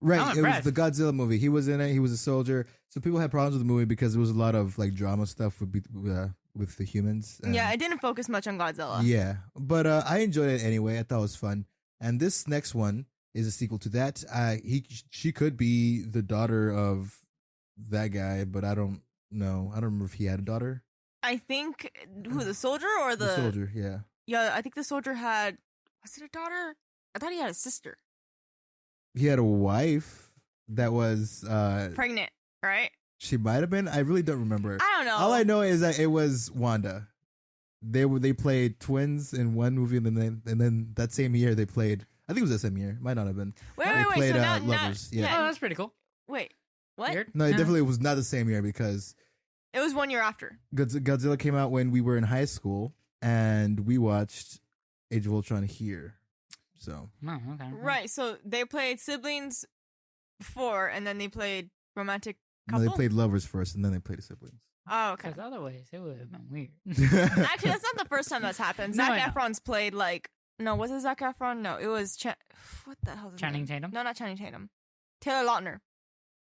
Right, I'm it was impressed. the Godzilla movie. He was in it. He was a soldier. So people had problems with the movie because there was a lot of like drama stuff with the humans. and- Yeah, I didn't focus much on Godzilla. yeah. But I enjoyed it anyway. I thought it was fun. And this next one is a sequel to that. She could be the daughter of that guy, but I don't know. I don't remember if he had a daughter. I think who, the soldier or The soldier, yeah. Yeah, I think the soldier had, was it a daughter? I thought he had a sister. He had a wife that was Pregnant, right? she might have been. I really don't remember. I don't know. All I know is that it was Wanda. They played twins in one movie, and then that same year they played. I think it was that same year. Might not have been. Wait, They wait, wait. played, So now, lovers, yeah. Oh, that's pretty cool. wait, what? Weird. No, it definitely was not the same year because It was 1 year after. Godzilla came out when we were in high school, and we watched Age of Ultron here. So Oh, okay. Right. So they played siblings before, and then they played romantic no, couple. they played lovers first, and then they played the siblings. Oh, okay. Because otherwise, it would have been weird. Actually, that's not the first time that's happened. No, I Zac know. Efron's played was it Zac Efron? No, it was what the hell is his Channing name? Tatum? No, not Channing Tatum. Taylor Lautner.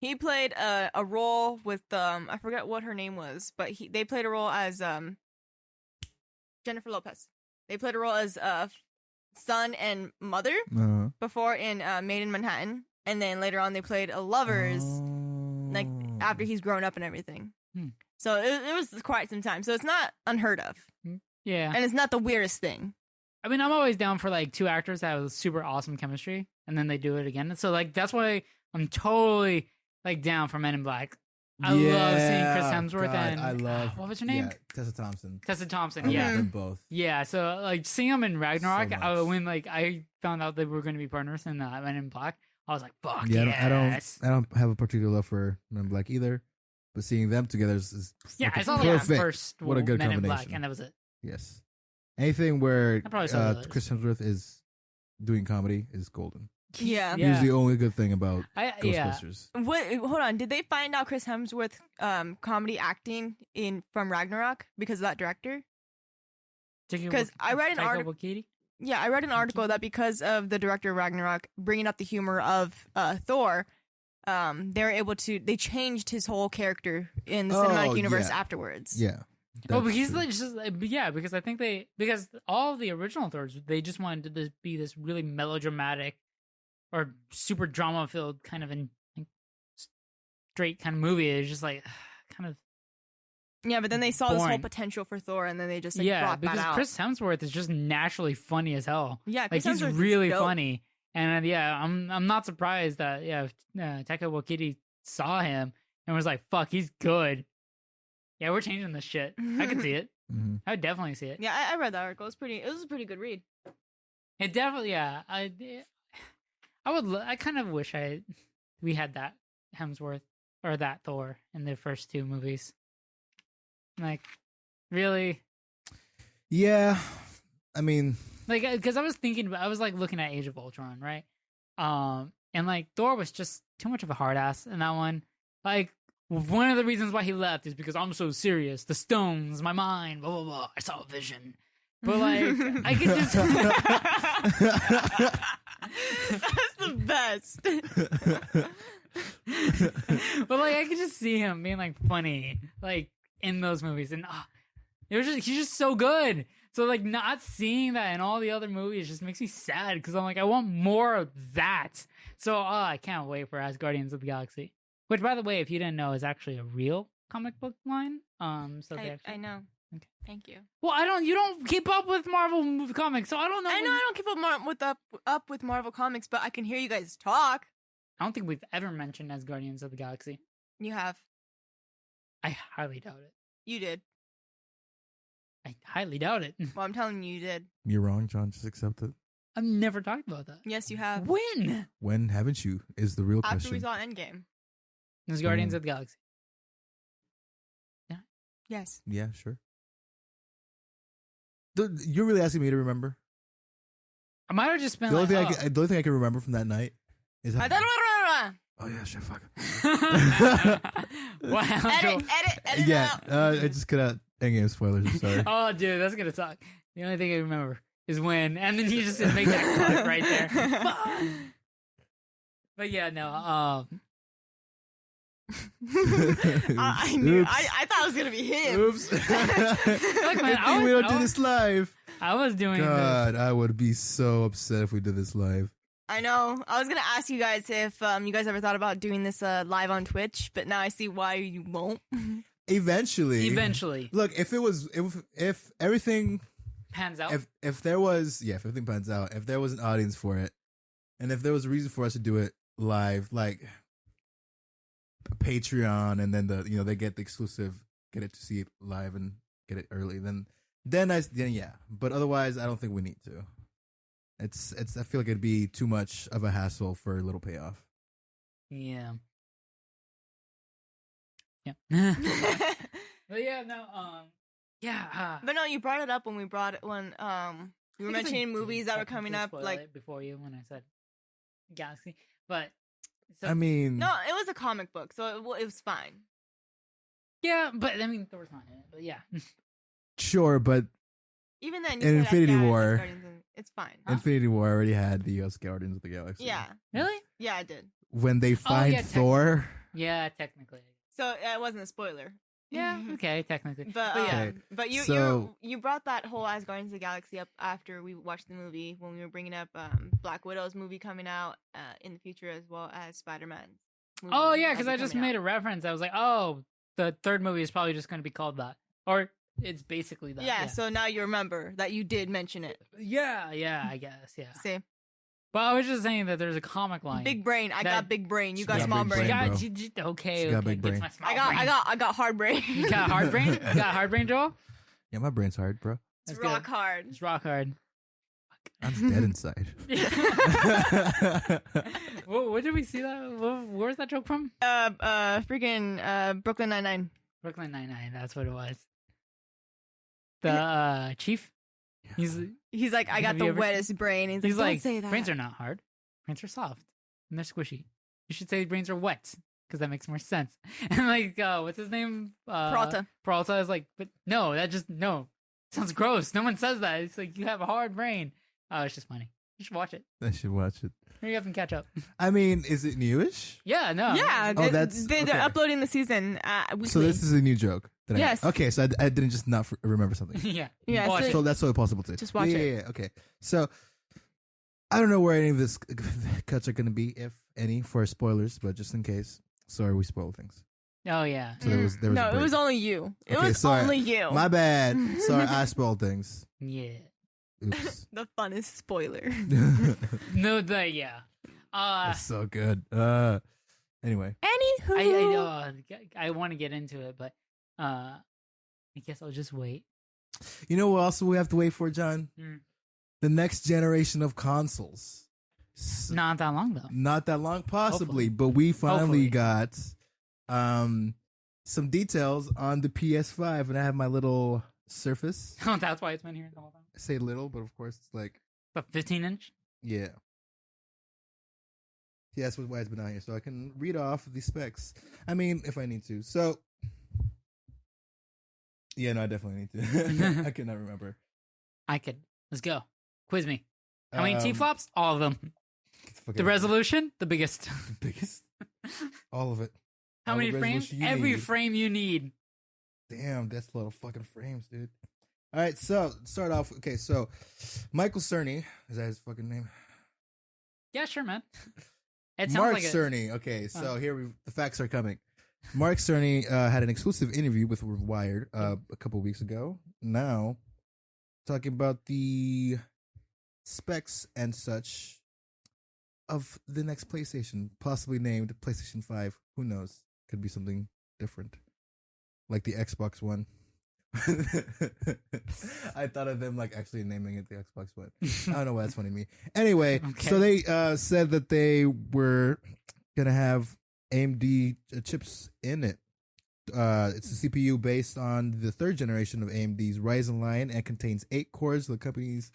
He played a role with I forget what her name was, but they played a role as Jennifer Lopez. They played a role as son and mother Uh-huh. before in Made in Manhattan, and then later on they played a lovers like after he's grown up and everything. Hmm. So it was quite some time. So it's not unheard of, Yeah. and it's not the weirdest thing. I mean, I'm always down for like two actors that have super awesome chemistry, and then they do it again. So like that's why I'm totally like down for Men in Black. I love seeing Chris Hemsworth God, and I love what was her name? Yeah, Tessa Thompson. Tessa Thompson. I Yeah, love them both. yeah. So like seeing them in Ragnarok, So much. when like I found out they were going to be partners in Men in Black, I was like, fuck Yeah, yes. I don't have a particular love for Men in Black either, but seeing them together is Yeah, fucking I saw the perfect. first What a good Men in Black, combination. and that was it. Yes, anything where I probably saw the others. Chris Hemsworth is doing comedy is golden. Yeah. Yeah. He's the only good thing about Yeah. Ghostbusters. What? Hold on. Did they find out Chris Hemsworth comedy acting from Ragnarok because of that director? Because I read an article. Yeah, I read an article that because of the director of Ragnarok bringing up the humor of Thor, they changed his whole character in the cinematic universe yeah. afterwards. Yeah. Oh, but that's he's true. like just yeah, because I think because all of the original Thors, they just wanted to be this really melodramatic or super drama filled kind of like, straight kind of movie. It's just like kind of Yeah, but then they saw this whole boring. potential for Thor, and then they just yeah, brought because that out. Chris Hemsworth is just naturally funny as hell. Yeah, Like Chris he's Hemsworth is really dope. funny, and I'm not surprised that Taika Waititi saw him and was like, "Fuck, he's good." Yeah, we're changing this shit. I can see it. Mhm. I would definitely see it. Yeah, I read that article. It was a pretty good read. It definitely, yeah. I kind of wish we had that Hemsworth or that Thor in the first two movies. Like, really? Yeah, I mean, Like, because I was like looking at Age of Ultron, right? And like Thor was just too much of a hard ass in that one. Like, one of the reasons why he left is because I'm so serious. The stones, my mind, blah blah blah. I saw a vision. But like, I could just. That's the best. But like, I could just see him being like funny, like in those movies, and he's just so good. So like, not seeing that in all the other movies just makes me sad because I'm like, I want more of that. So I can't wait for Asgardians of the Galaxy, which, by the way, if you didn't know, is actually a real comic book line. So I know. Okay. Thank you. Well, you don't keep up with Marvel comics, so I don't know. I know I don't keep up with Marvel comics, but I can hear you guys talk. I don't think we've ever mentioned Asgardians of the Galaxy. You have. I highly doubt it. You did. I highly doubt it. Well, I'm telling you, you did. you're wrong, John. Just accept it. I've never talked about that. Yes, you have. When? When haven't you? Is the real After question. we saw Endgame. There's Guardians of the Galaxy. Yes. Yeah, sure. You're really asking me to remember? I might have just been The only, like, thing the only thing I can remember from that night is how. Edit, Oh yeah, shit, fuck. wow. edit Yeah, out. I just cut out Endgame spoilers. I'm sorry. Oh, dude, that's gonna suck. The only thing I remember is when, and then you just make that cut right there. But yeah, no. I knew. Oops. I thought it was gonna be him. Oops. Look, man, we don't do this live. I was doing God, this. I would be so upset if we did this live. I know. I was gonna ask you guys if you guys ever thought about doing this live on Twitch, but now I see why you won't. Eventually. Look, if everything Pans out. if there was if everything pans out, if there was an audience for it, and if there was a reason for us to do it live, like a Patreon, and then they get the exclusive, get it to see it live and get it early, then yeah. But otherwise, I don't think we need to. It's I feel like it'd be too much of a hassle for a little payoff. Yeah. Yeah. But yeah, no. Yeah. But no, you brought it up when we we were mentioning movies that were coming up, like before you when I said Galaxy, but so, I mean, no, it was a comic book, so it was fine. yeah, but I mean Thor's not in it, but yeah, sure, but Even then, In you said Infinity War- it's fine. Huh? Infinity War already had the Guardians of the Galaxy. Yeah, really, yeah, I did. When they find yeah, Thor, yeah, technically, So it wasn't a spoiler. yeah, okay, technically, But yeah, Okay. but So- you brought that whole as Guardians of the Galaxy up after we watched the movie when we were bringing up Black Widow's movie coming out in the future, as well as Spider-Man. oh yeah, because I just made a reference. I was like, oh, the third movie is probably just going to be called that, or it's basically that. Yeah, so now you remember that you did mention it. yeah, I guess, yeah. See, But I was just saying that there's a comic line. big brain. I got big brain. You got got small big brain. brain. Okay, okay. She got big gets brain. my small I brain. got hard brain. You got hard brain? You got hard brain, Joel? yeah, my brain's hard, bro. It's That's rock good. hard. It's rock hard. I'm dead inside. What did we see that? Where's that joke from? Freaking Brooklyn Nine-Nine. Brooklyn Nine-Nine. That's what it was. The chief. He's like, I got Have the you ever wettest brain. He's He's like, like, don't say that. brains are not hard. Brains are soft and they're squishy. You should say brains are wet because that makes more sense. And like, what's his name? Peralta. Peralta is like, but no, no. Sounds gross. No one says that. It's like you have a hard brain. Oh, it's just funny. You should watch it. I should watch it. Hurry up and catch up. I mean, is it newish? Yeah, no. Yeah, Oh, that's- they're okay. uploading the season weekly. So this is a new joke. That Yes. Okay, so I didn't just not remember something. yeah. Yeah, Watch so- it. So that's so possible too. Just watch yeah, it. Yeah, okay. So I don't know where any of this cuts are going to be, if any, for spoilers, but just in case. Sorry, we spoiled things. Oh yeah. So there was a no, it break. was only you. It Okay, was sorry. only you. My bad. Sorry, I spoiled things. Yeah. Oops. The funnest spoiler. No, yeah. That's so good. Anyway, Anywho, I want to get into it, but I guess I'll just wait. you know what else we have to wait for, John? Hmm. The next generation of consoles. Not that long though. Not that long, possibly, Hopefully. but we finally Hopefully. got some details on the PS5, and I have my little Surface. Oh, that's why it's been here the whole time. I say little, but of course it's like, The 15-inch. yeah. Yeah, that's why it's been out here, so I can read off the specs. I mean, if I need to. So, yeah, no, I definitely need to. I cannot remember. I could. Let's go. Quiz me. How many Um, T-flops? All of them. Get the fuck The out of here. resolution? The biggest. The biggest. All of it. How All the many frames? resolution you Every need. frame you need. Damn, that's a lot of fucking frames, dude. All right, so start off. Okay, so Michael Cerny, is that his fucking name? Yeah, sure, man. It sounds Mark like it. Cerny. Okay, so the facts are coming. Mark Cerny had an exclusive interview with Wired a couple weeks ago. Now, talking about the specs and such of the next PlayStation, possibly named PlayStation 5. Who knows? Could be something different, like the Xbox One. I thought of them like actually naming it the Xbox One. I don't know why that's funny to me. Anyway, Okay. so they said that they were gonna have AMD chips in it. It's a CPU based on the third generation of AMD's Ryzen line and contains 8 cores of the company's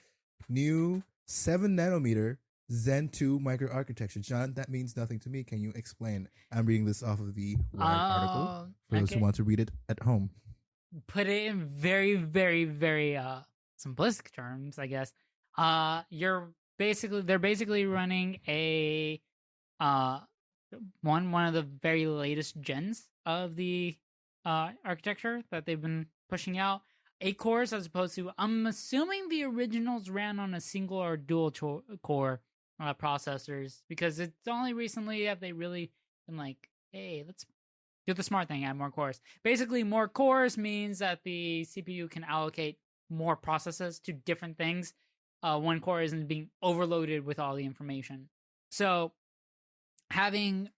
new 7-nanometer Zen 2 microarchitecture. John, that means nothing to me. Can you explain? I'm reading this off of the Wired article for those who okay. want to read it at home. Put it in very, very, very simplistic terms, I guess. They're basically running a one of the very latest gens of the architecture that they've been pushing out. 8 cores as opposed to, I'm assuming the originals ran on a single or dual core processors, because it's only recently have they really been like, hey, let's do the smart thing, add more cores. Basically, more cores means that the CPU can allocate more processes to different things. One core isn't being overloaded with all the information. So having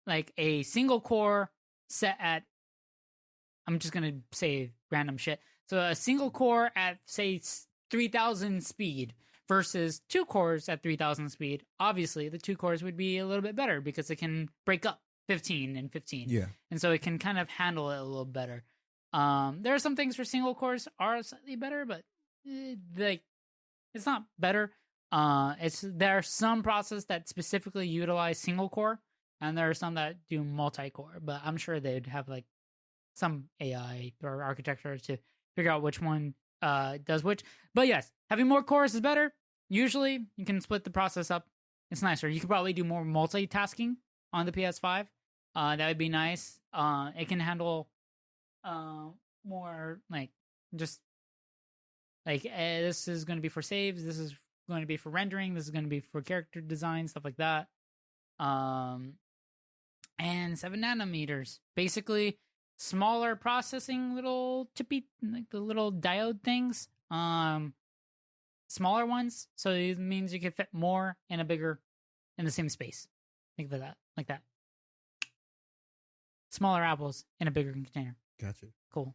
like a single core set at, I'm just going to say random shit. So a single core at, say, 3000 speed versus 2 cores at 3000 speed. Obviously, the 2 cores would be a little bit better because it can break up 15 and 15. Yeah. And so it can kind of handle it a little better. There are some things for single cores are slightly better, but it's not better. There are some processes that specifically utilize single core, and there are some that do multi-core. But I'm sure they'd have like some AI or architecture to figure out which one does which. But yes, having more cores is better. Usually, you can split the process up. It's nicer. You could probably do more multitasking on the PS5. That would be nice. It can handle more like just like this is going to be for saves. This is going to be for rendering. This is going to be for character design, stuff like that. And 7 nanometers, basically smaller processing, little chippy, like the little diode things. Smaller ones, so it means you can fit more in the same space. Think of that, like that. Smaller apples in a bigger container. Gotcha. Cool.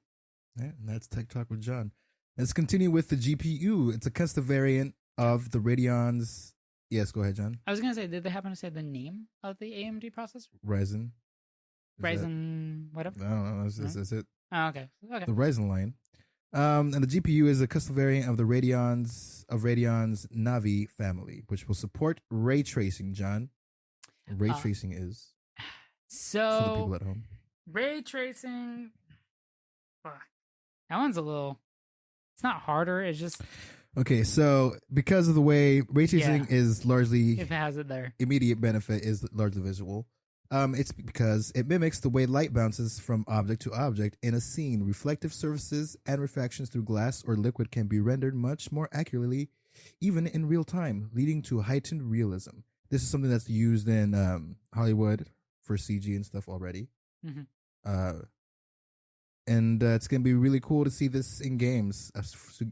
Yeah, and that's Tech Talk with John. Let's continue with the GPU. It's a custom variant of the Radeon's. Yes, go ahead, John. I was gonna say, did they happen to say the name of the AMD processor? Ryzen. Whatever. I don't know. That's it. Oh, okay. The Ryzen line. And the GPU is a custom variant of the Radeon's Navi family, which will support ray tracing. John, ray tracing is so for the people at home. Ray tracing. That one's a little. It's not harder. It's just okay. So because of the way ray tracing is largely, if it has it there, immediate benefit is largely visual. It's because it mimics the way light bounces from object to object in a scene. Reflective surfaces and refractions through glass or liquid can be rendered much more accurately, even in real time, leading to heightened realism. This is something that's used in Hollywood for CG and stuff already. Mm-hmm. And it's going to be really cool to see this in games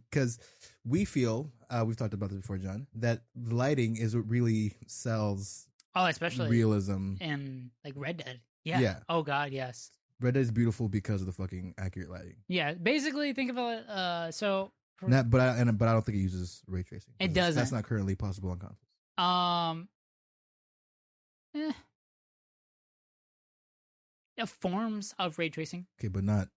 because we feel, we've talked about this before, John, that lighting is what really sells. Oh, especially realism in like Red Dead. Yeah. Yeah. Oh God, yes. Red Dead is beautiful because of the fucking accurate lighting. Yeah. Basically, think of it. But I don't think it uses ray tracing. It doesn't. That's not currently possible on consoles. Forms of ray tracing. Okay, but not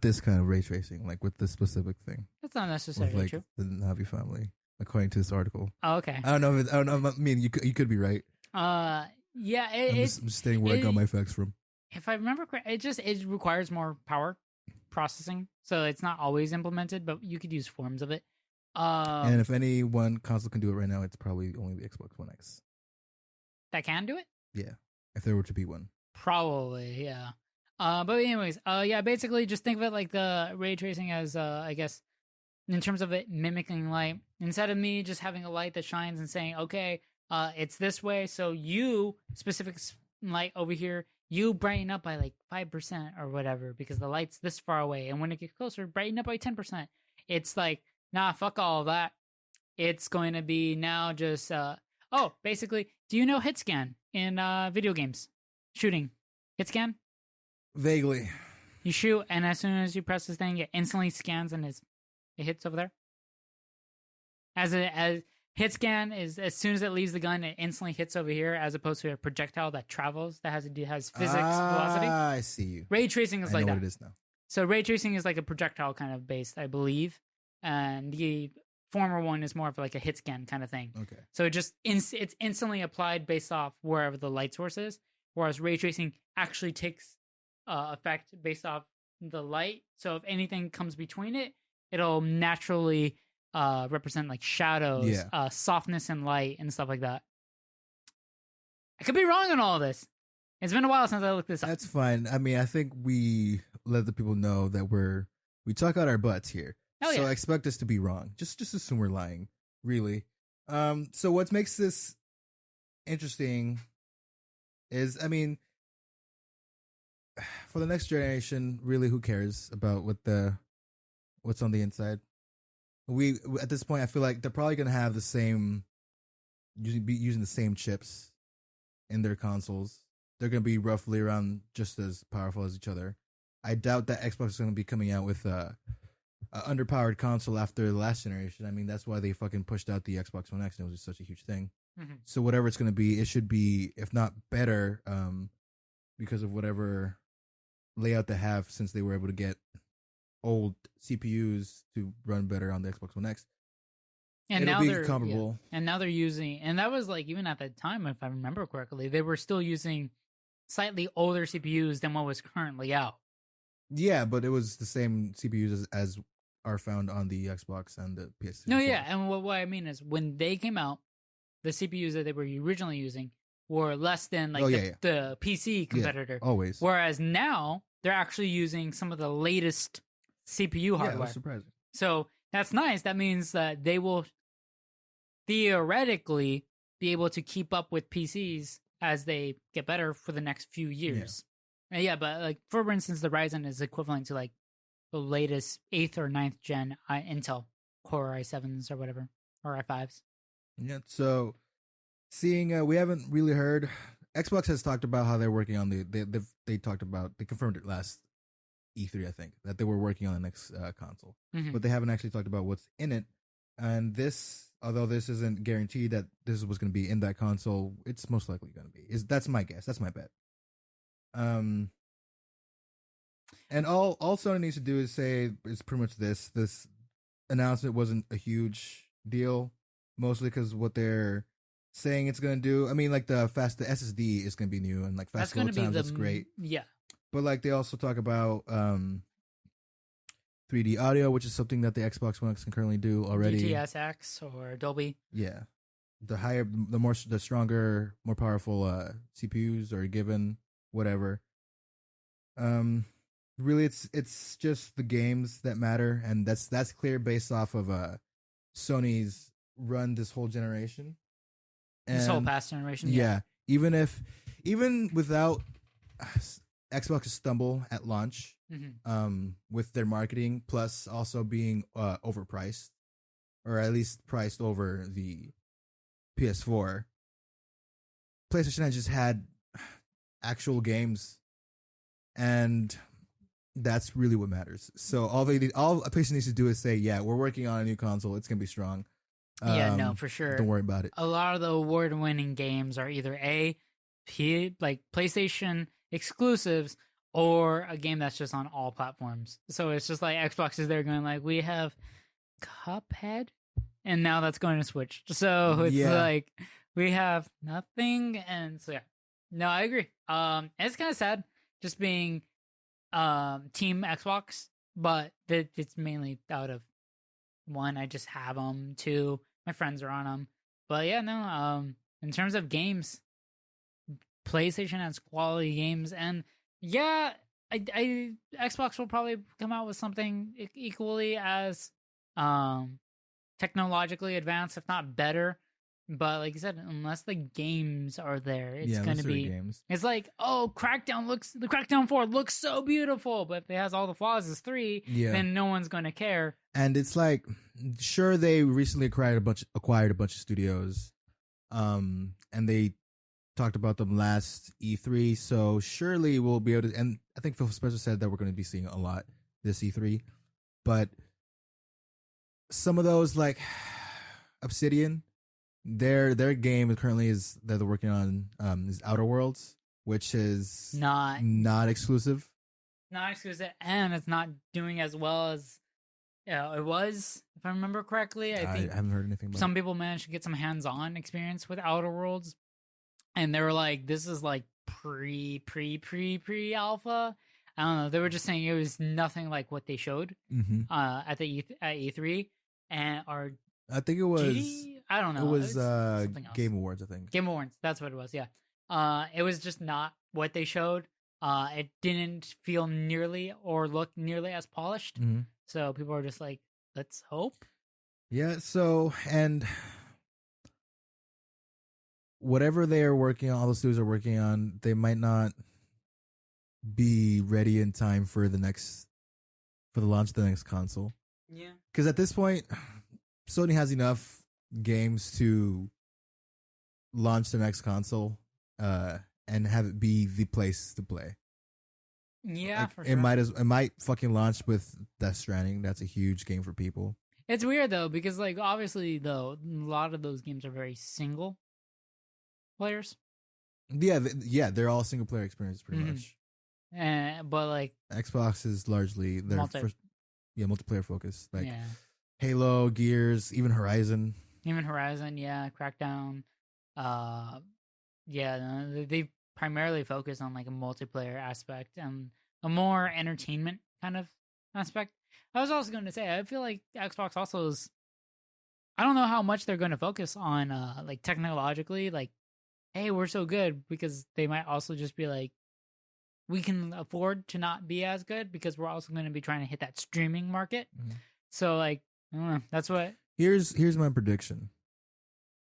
this kind of ray tracing, like with this specific thing. That's not necessarily with, like, true. The Navi family, according to this article. Oh, okay. I don't know. I mean, you could be right. Yeah. I'm just stating where I got my facts from. If I remember correctly, it requires more power processing, so it's not always implemented, but you could use forms of it. And if any one console can do it right now, it's probably only the Xbox One X. That can do it? Yeah, if there were to be one. Probably, yeah. But anyways, basically just think of it like the ray tracing as, I guess, in terms of it mimicking light. Instead of me just having a light that shines and saying, okay, it's this way, so you, specific light over here, you brighten up by like 5% or whatever because the light's this far away, and when it gets closer, brighten up by 10%. It's like, nah, fuck all of that. It's going to be now just, basically, do you know hit scan in video games? Shooting. Hit scan? Vaguely. You shoot, and as soon as you press this thing, it instantly scans and it hits over there. As hit scan is as soon as it leaves the gun, it instantly hits over here, as opposed to a projectile that travels that has physics velocity. I see you. Ray tracing is I like know that. what it is now. So ray tracing is like a projectile kind of based, I believe, and the former one is more of like a hit scan kind of thing. Okay. So it's instantly applied based off wherever the light source is, whereas ray tracing actually takes effect based off the light. So if anything comes between it, it'll naturally represent like shadows, softness and light and stuff like that. I could be wrong on all of this. It's been a while since I looked this up. That's fine. I mean, I think we let the people know that we talk out our butts here. Hell yeah. So expect us to be wrong. Just assume we're lying, really. So what makes this interesting is, I mean, for the next generation, really, who cares about what's on the inside? We at this point, I feel like they're probably gonna have the same, using the same chips in their consoles. They're gonna be roughly around just as powerful as each other. I doubt that Xbox is gonna be coming out with a underpowered console after the last generation. I mean, that's why they fucking pushed out the Xbox One X, and it was just such a huge thing. Mm-hmm. So whatever it's gonna be, it should be, if not better, because of whatever layout they have since they were able to get old CPUs to run better on the Xbox One X. And It'll now be they're comparable. And now they're using, and that was like even at the time, if I remember correctly, they were still using slightly older CPUs than what was currently out. Yeah, but it was the same CPUs as are found on the Xbox and the PS3. No, yeah, and what I mean is when they came out, the CPUs that they were originally using were less than like the PC competitor. Yeah, always. Whereas now they're actually using some of the latest CPU hardware. Yeah, that's surprising. So that's nice. That means that they will theoretically be able to keep up with PCs as they get better for the next few years. Yeah, but like for instance, the Ryzen is equivalent to like the latest 8th or 9th gen Intel Core i7s or whatever, or i5s. Yeah, so seeing we haven't really heard. Xbox has talked about how they're working on they confirmed it last E3, I think, that they were working on the next console, but they haven't actually talked about what's in it. And this, although this isn't guaranteed that this is what's going to be in that console, it's most likely going to be. That's my guess. That's my bet. And all Sony needs to do is say it's pretty much this. This announcement wasn't a huge deal, mostly because what they're saying it's going to do. I mean, like the SSD is going to be new, and like fast load times, that's great. Yeah. But like they also talk about 3D audio, which is something that the Xbox One X can currently do already. DTS:X or Dolby. Yeah, the stronger, more powerful CPUs are given. Whatever. Really, it's just the games that matter, and that's clear based off of Sony's run this whole generation. And this whole past generation. Yeah. Even without Xbox's stumble at launch, with their marketing, plus also being overpriced, or at least priced over the PS4, PlayStation has just had actual games, and that's really what matters. So all a PlayStation needs to do is say, "Yeah, we're working on a new console. It's gonna be strong." Yeah, no, for sure. Don't worry about it. A lot of the award-winning games are either like PlayStation exclusives, or a game that's just on all platforms. So it's just like Xbox is there going like, we have Cuphead, and now that's going to Switch. So it's like we have nothing, and so yeah. No, I agree. It's kind of sad just being Team Xbox, but it's mainly out of one, I just have them. Two, my friends are on them. But yeah, no. In terms of games, PlayStation has quality games, and yeah, I Xbox will probably come out with something equally as technologically advanced, if not better. But like you said, unless the games are there, it's going to be games. It's like, oh, the Crackdown 4 looks so beautiful, but if it has all the flaws as 3, then no one's going to care. And it's like, sure, they recently acquired a bunch of studios, and they talked about them last E3, so surely we'll be able to, and I think Phil Spencer said that we're going to be seeing a lot this E3, but some of those, like Obsidian, their game currently that they're working on is Outer Worlds, which is not exclusive. Not exclusive, and it's not doing as well as it was, if I remember correctly. I think haven't heard anything about some people managed to get some hands-on experience with Outer Worlds, and they were like, this is like pre-alpha. I don't know. They were just saying it was nothing like what they showed at E3, and I think it was. I don't know. It was Game Awards, I think. Game Awards. That's what it was. Yeah. It was just not what they showed. It didn't feel nearly or look nearly as polished. So people are just like, let's hope. Yeah. So, and whatever they are working on, all the studios are working on, they might not be ready in time for the launch of the next console. Yeah. Because at this point, Sony has enough games to launch the next console and have it be the place to play. Yeah, like, for sure. It might fucking launch with Death Stranding. That's a huge game for people. It's weird though, because like obviously though, a lot of those games are very single players. Yeah, they're all single player experiences pretty much. but like Xbox is largely their multiplayer focused, like yeah, Halo, Gears, even Horizon. even Horizon, yeah, Crackdown, yeah, no, they primarily focus on like a multiplayer aspect and a more entertainment kind of aspect. I was also going to say I feel like Xbox also is. I don't know how much they're going to focus on like technologically, like hey, we're so good, because they might also just be like, we can afford to not be as good because we're also going to be trying to hit that streaming market. So like, I don't know, that's what. Here's my prediction.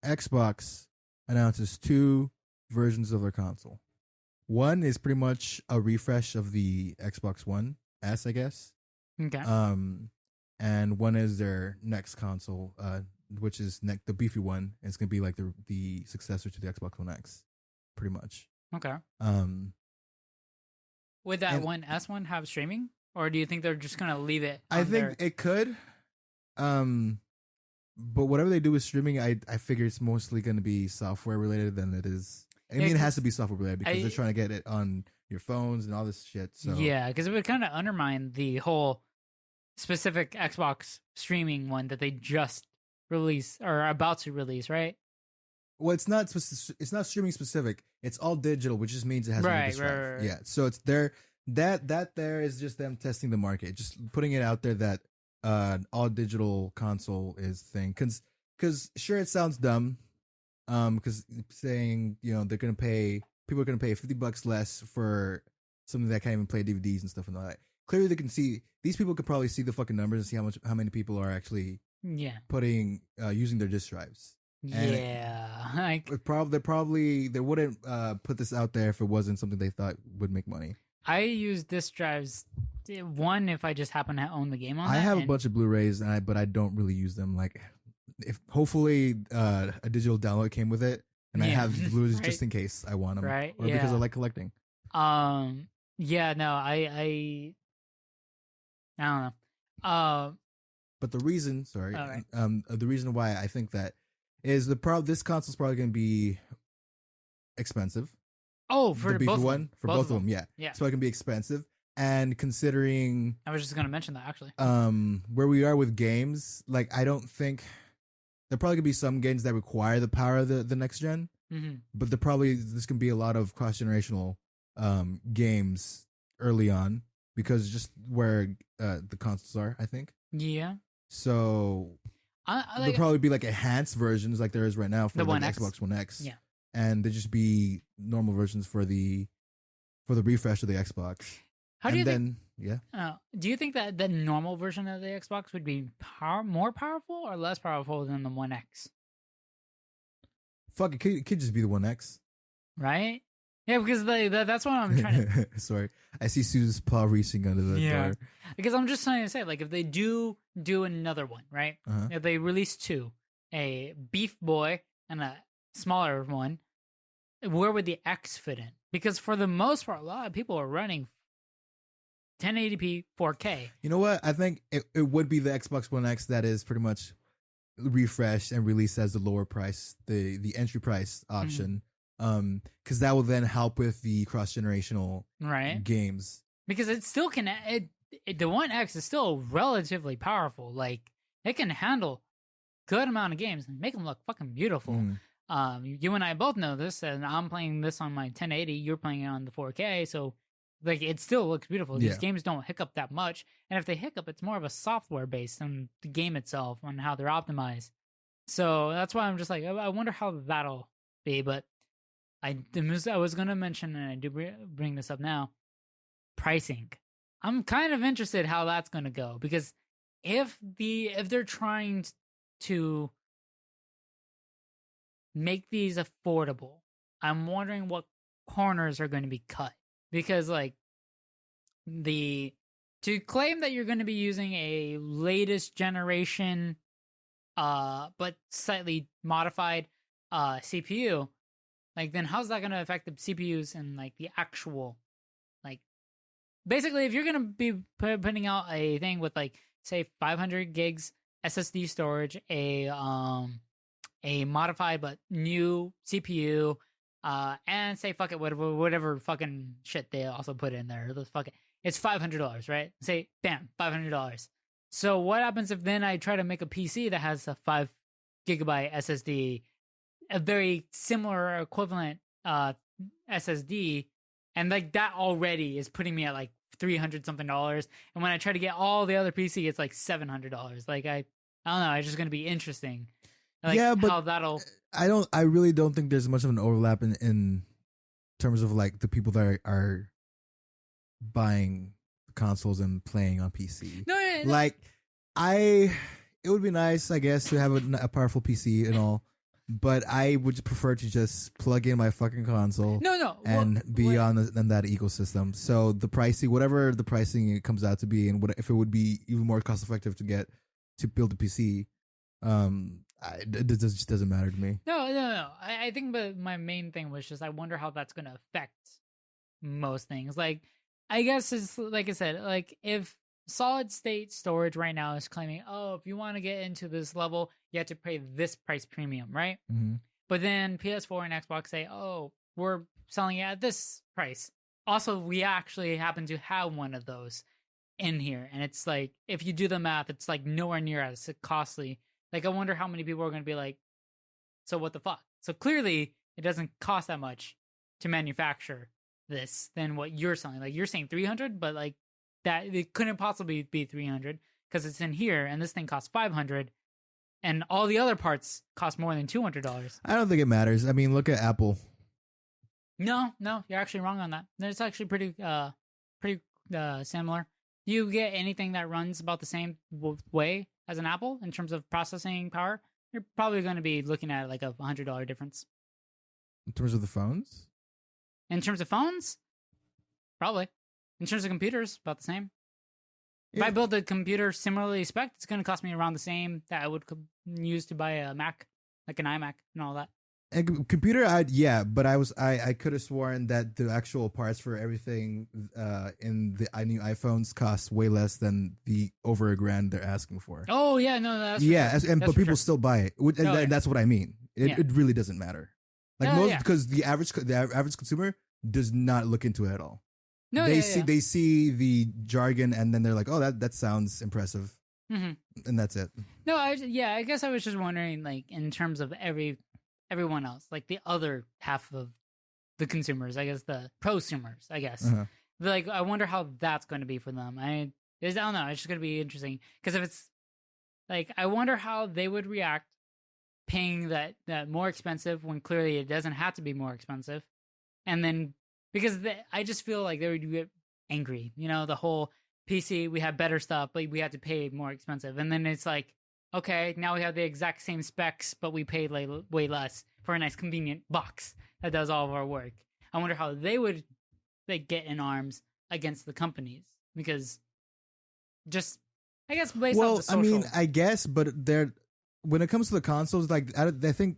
Xbox announces 2 versions of their console. One is pretty much a refresh of the Xbox One S, I guess. Okay. And one is their next console, which is the beefy one. And it's gonna be like the successor to the Xbox One X, pretty much. Okay. Um, Would that one S1 have streaming, or do you think they're just gonna leave it? I think it could. But whatever they do with streaming, I figure it's mostly going to be software related than it is. I mean, it has to be software related because they're trying to get it on your phones and all this shit. So yeah, because it would kind of undermine the whole specific Xbox streaming one that they just released or are about to release, right? Well, it's not streaming specific. It's all digital, which just means it has no disk drive. Right. Yeah, so it's there. That there is just them testing the market, just putting it out there that all digital console is thing. Because sure, it sounds dumb. Because saying people are gonna pay $50 less for something that can't even play DVDs and stuff and all that. Clearly, they can see these people could probably see the fucking numbers and see how many people are actually putting using their disk drives. And they wouldn't put this out there if it wasn't something they thought would make money. I use disk drives. One, if I just happen to own the game on. I have a bunch of Blu-rays, but I don't really use them. Like, if hopefully a digital download came with it, and I have the Blu-rays just in case I want them, right? Or because I like collecting. Yeah, no, I don't know. But the reason, right. the reason why I think that is this console's probably going to be expensive. Oh, for the both one, for both of them, yeah. So it can be expensive, and considering I was just going to mention that actually. Where we are with games, like I don't think there probably gonna be some games that require the power of the next gen, but there's gonna be a lot of cross generational games early on because just where the consoles are, I think. Yeah. So there'll probably be like enhanced versions like there is right now for the Xbox One X. Yeah. And there just be normal versions for the refresh of the Xbox. How do you think? Yeah. Do you think that the normal version of the Xbox would be more powerful or less powerful than the One X? Fuck, it could just be the One X. Right? Yeah, because that's what I'm trying to. Sorry, I see Sue's paw reaching under the door. Because I'm just trying to say, like, if they do another one, right? If they release 2, a Beef Boy and a smaller one, where would the X fit in? Because for the most part, a lot of people are running 1080p 4K. You know what? I think it would be the Xbox One X that is pretty much refreshed and released as the lower price, the entry price option. Because that will then help with the cross generational games. Because it still can. The One X is still relatively powerful. Like, it can handle good amount of games and make them look fucking beautiful. You and I both know this, and I'm playing this on my 1080. You're playing it on the 4K, so like it still looks beautiful. These games don't hiccup that much, and if they hiccup, it's more of a software based on the game itself, on how they're optimized. So that's why I'm just like, I wonder how that'll be. But I was going to mention, and I do bring this up now, pricing. I'm kind of interested how that's going to go, because if they're trying to make these affordable, I'm wondering what corners are going to be cut. Because like to claim that you're going to be using a latest generation but slightly modified CPU, like then how's that going to affect the CPUs and like the actual, like basically if you're going to be putting out a thing with like say 500 gigs SSD storage, a modified but new CPU, and say fuck it, whatever fucking shit they also put in there. Let's fuck it. It's $500, right? Say, bam, $500. So what happens if then I try to make a PC that has a 5 GB SSD, a very similar equivalent SSD, and like that already is putting me at like $300 something, and when I try to get all the other PC, it's like $700. Like I don't know. It's just gonna be interesting. Like, yeah, but how that'll. I really don't think there's much of an overlap in terms of like the people that are buying consoles and playing on PC. No. Like it would be nice, I guess, to have a powerful PC and all, but I would prefer to just plug in my fucking console. No. And be on that ecosystem. So whatever the pricing it comes out to be, and if it would be even more cost effective to build a PC, it just doesn't matter to me. No. I think my main thing was just I wonder how that's going to affect most things. Like, I guess it's like I said, like if solid state storage right now is claiming, oh, if you want to get into this level, you have to pay this price premium, right? Mm-hmm. But then PS4 and Xbox say, oh, we're selling it at this price. Also, we actually happen to have one of those in here. And it's like, if you do the math, it's like nowhere near as costly. Like, I wonder how many people are going to be like, so what the fuck? So clearly, it doesn't cost that much to manufacture this than what you're selling. Like, you're saying 300, but like that, it couldn't possibly be 300 because it's in here and this thing costs 500 and all the other parts cost more than $200. I don't think it matters. I mean, look at Apple. No, you're actually wrong on that. It's actually pretty similar. You get anything that runs about the same way as an Apple in terms of processing power, you're probably going to be looking at like a $100 difference. In terms of the phones? In terms of phones, probably. In terms of computers, about the same. Yeah. If I build a computer similarly spec, it's going to cost me around the same that I would use to buy a Mac, like an iMac and all that. And computer, but I could have sworn that the actual parts for everything in the new iPhones cost way less than the over $1,000 they're asking for. Oh yeah, no, that's sure. But people still buy it, and that's what I mean. It really doesn't matter. Like because the average consumer does not look into it at all. No, they see the jargon and then they're like, oh, that sounds impressive, and that's it. No, I guess I was just wondering, like in terms of everyone else, like the other half of the consumers, I guess the prosumers, I guess. Uh-huh. Like, I wonder how that's going to be for them. I don't know. It's just going to be interesting because if it's like, I wonder how they would react paying that more expensive when clearly it doesn't have to be more expensive, and then because I just feel like they would get angry. You know, the whole PC, we have better stuff, but we have to pay more expensive, and then it's like, okay, now we have the exact same specs, but we paid like way less for a nice convenient box that does all of our work. I wonder how they would get in arms against the companies because just, I guess, based on the social. I mean, I guess, but when it comes to the consoles, like I think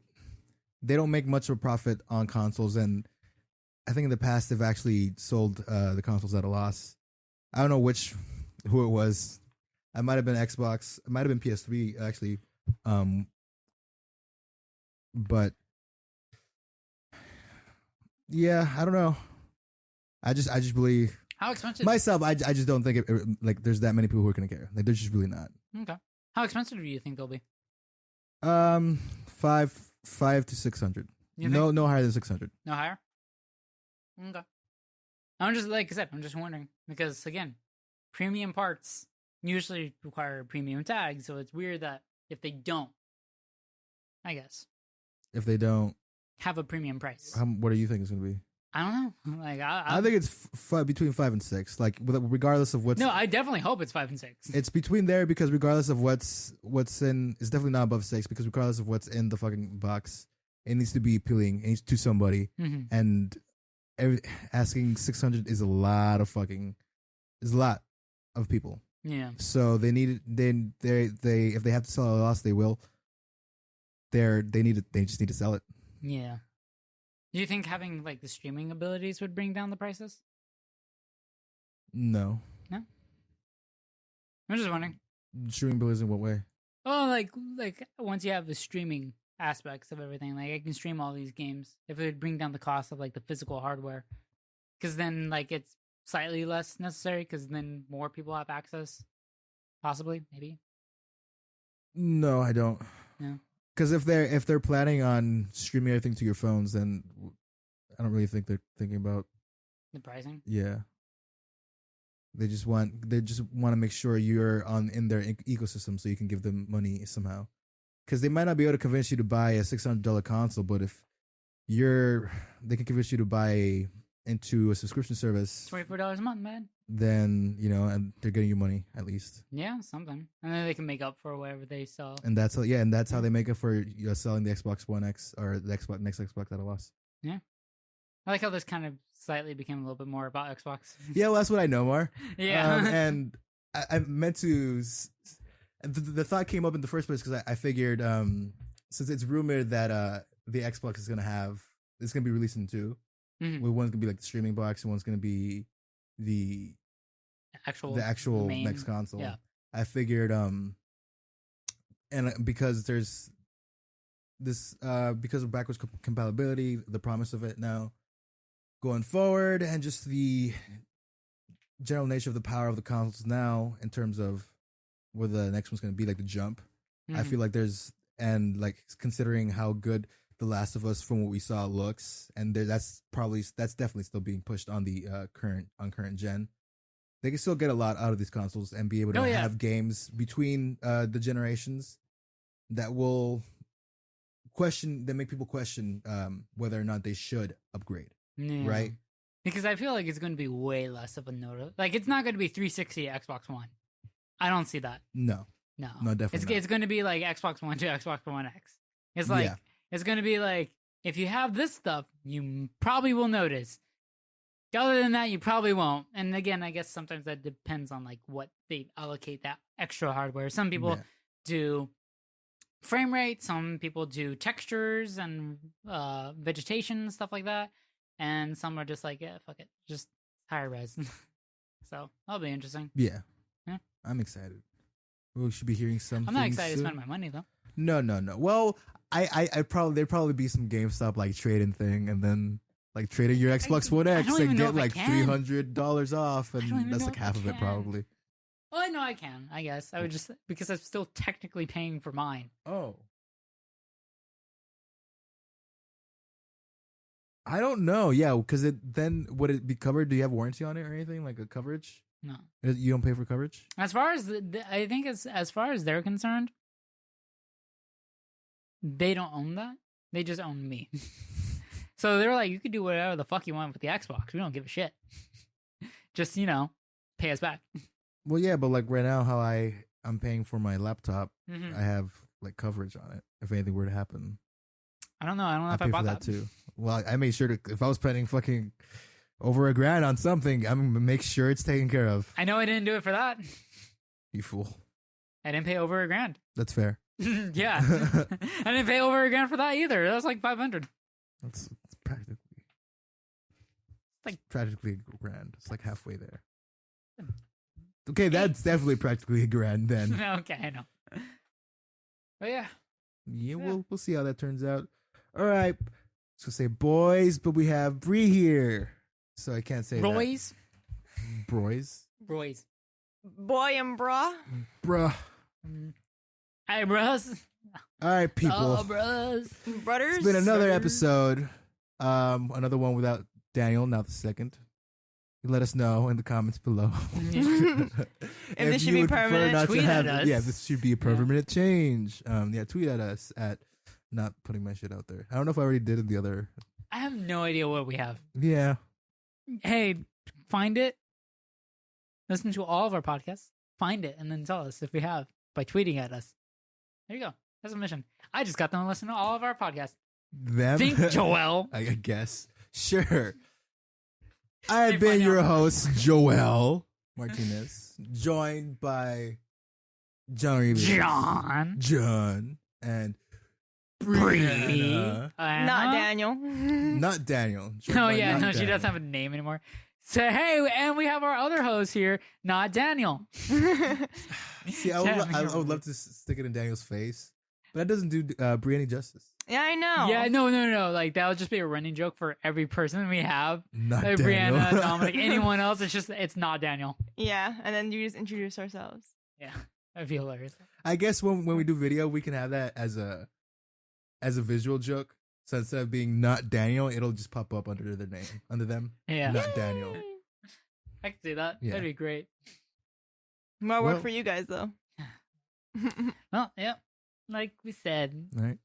they don't make much of a profit on consoles, and I think in the past they've actually sold the consoles at a loss. I don't know who it was. It might have been Xbox. It might have been PS3 actually. But yeah, I don't know. I just believe how expensive myself. I just don't think like there's that many people who are gonna care. Like there's just really not. Okay. How expensive do you think they'll be? 500 to 600. No higher than 600. No higher. Okay. I'm just, like I said, I'm just wondering because again, premium parts usually require premium tags, so it's weird that if they don't, I guess, if they don't have a premium price. What do you think it's gonna be? I don't know. Like I think it's between 5 and 6. Like regardless of what's. No, I definitely hope it's 5 and 6. It's between there because regardless of what's in, it's definitely not above 6 because regardless of what's in the fucking box, it needs to be appealing. It needs to somebody, and asking 600 is a lot of people. Yeah. So they need it. Then they if they have to sell at a loss, they will. They just need to sell it. Yeah. Do you think having like the streaming abilities would bring down the prices? No. I'm just wondering. Streaming abilities in what way? Oh, like once you have the streaming aspects of everything. Like I can stream all these games if it would bring down the cost of like the physical hardware, because then like it's slightly less necessary because then more people have access, possibly, maybe. No, I don't. No. Because if they're planning on streaming everything to your phones, then I don't really think they're thinking about The pricing. Yeah. They just want to make sure you're in their ecosystem so you can give them money somehow. Because they might not be able to convince you to buy a $600 console, but if they can convince you to buy into a subscription service, $24 a month, man. Then and they're getting you money at least. Yeah, something, and then they can make up for whatever they sell. And that's how they make up for selling the Xbox One X or the next Xbox at a loss. Yeah. I like how this kind of slightly became a little bit more about Xbox. Yeah, well, that's what I know more. Yeah. And I meant to. The thought came up in the first place because I figured since it's rumored that the Xbox it's gonna be released in two. Mm-hmm. One's gonna be like the streaming box, and one's gonna be the actual main, next console. Yeah. I figured and because there's this because of backwards compatibility, the promise of it now going forward, and just the general nature of the power of the consoles now in terms of where the next one's going to be, like the jump. Mm-hmm. I feel like considering how good The Last of Us from what we saw looks, and that's definitely still being pushed on the current gen. They can still get a lot out of these consoles and be able to have games between the generations that will make people question whether or not they should upgrade. Yeah. Right? Because I feel like it's going to be way less of a note. Like, it's not going to be 360 Xbox One. I don't see that. No, definitely. It's going to be like Xbox One to Xbox One X. It's like it's going to be like, if you have this stuff, you probably will notice. Other than that, you probably won't. And again, I guess sometimes that depends on like what they allocate that extra hardware. Some people do frame rate. Some people do textures and vegetation, stuff like that. And some are just like, yeah, fuck it, just higher res. So that'll be interesting. Yeah. I'm excited. We should be hearing something. I'm not excited soon. to spend my money though. No. Well, there'd probably be some GameStop like trading thing, and then like trading your Xbox One X and get like $300 off, and that's like half of it probably. Well, I know I can. I guess I would just because I'm still technically paying for mine. Oh. I don't know. Yeah, because would it be covered? Do you have warranty on it or anything like a coverage? No, you don't pay for coverage. As far as I think as far as they're concerned, they don't own that. They just own me. So they're like, you can do whatever the fuck you want with the Xbox. We don't give a shit. Just pay us back. Well, yeah, but like right now, how I'm paying for my laptop, Mm-hmm. I have like coverage on it if anything were to happen. I don't know if I pay bought for that too. Well, I made sure to, if I was spending fucking over $1,000 on something, I'm gonna make sure it's taken care of. I know I didn't do it for that. You fool. I didn't pay over $1,000. That's fair. Yeah. I didn't pay over $1,000 for that either. That was like $500. That's practically $1,000. It's like halfway there. Okay, that's definitely practically $1,000 then. Okay, I know. But yeah. Yeah, we'll see how that turns out. All right. So say boys, but we have Bree here. So I can't say Roy's? that. Broys? Roy's. Boy and bruh. Bruh. Hey, bros. All right, people. Oh, bros. Brothers. It's been another episode. Another one without Daniel, now the second. Let us know in the comments below. If this should be permanent, tweet at us. Yeah, this should be a permanent change. Tweet at us at not putting my shit out there. I don't know if I already did in the other. I have no idea what we have. Yeah. Hey, find it. Listen to all of our podcasts. Find it and then tell us if we have by tweeting at us. There you go. That's a mission. I just got them to listen to all of our podcasts. Them? Think, Joel. I guess. Sure. I have been your host, Joel Martinez, joined by John, and Brianna. Not Daniel. Not Daniel. Oh, yeah, no, she doesn't have a name anymore. So, hey, and we have our other host here, not Daniel. See, I would love to stick it in Daniel's face That doesn't do Brie any justice. Yeah, I know. Yeah, no. Like that would just be a running joke for every person we have. Not Like Daniel. Brianna, Dominic, anyone else. It's not Daniel. Yeah, and then you just introduce ourselves. Yeah, that'd be hilarious. I guess when we do video, we can have that as a visual joke. So instead of being not Daniel, it'll just pop up under their name, under them. Yeah, Not Daniel. I can see that. Yeah. That'd be great. More work Well- for you guys though. Well, yeah, like we said. All right.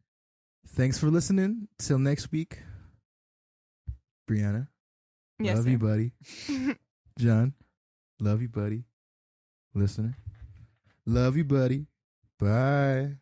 Thanks for listening. Till next week. Brianna, Yes, love sir. you, buddy. John, love you, buddy. Listener, love you, buddy. Bye.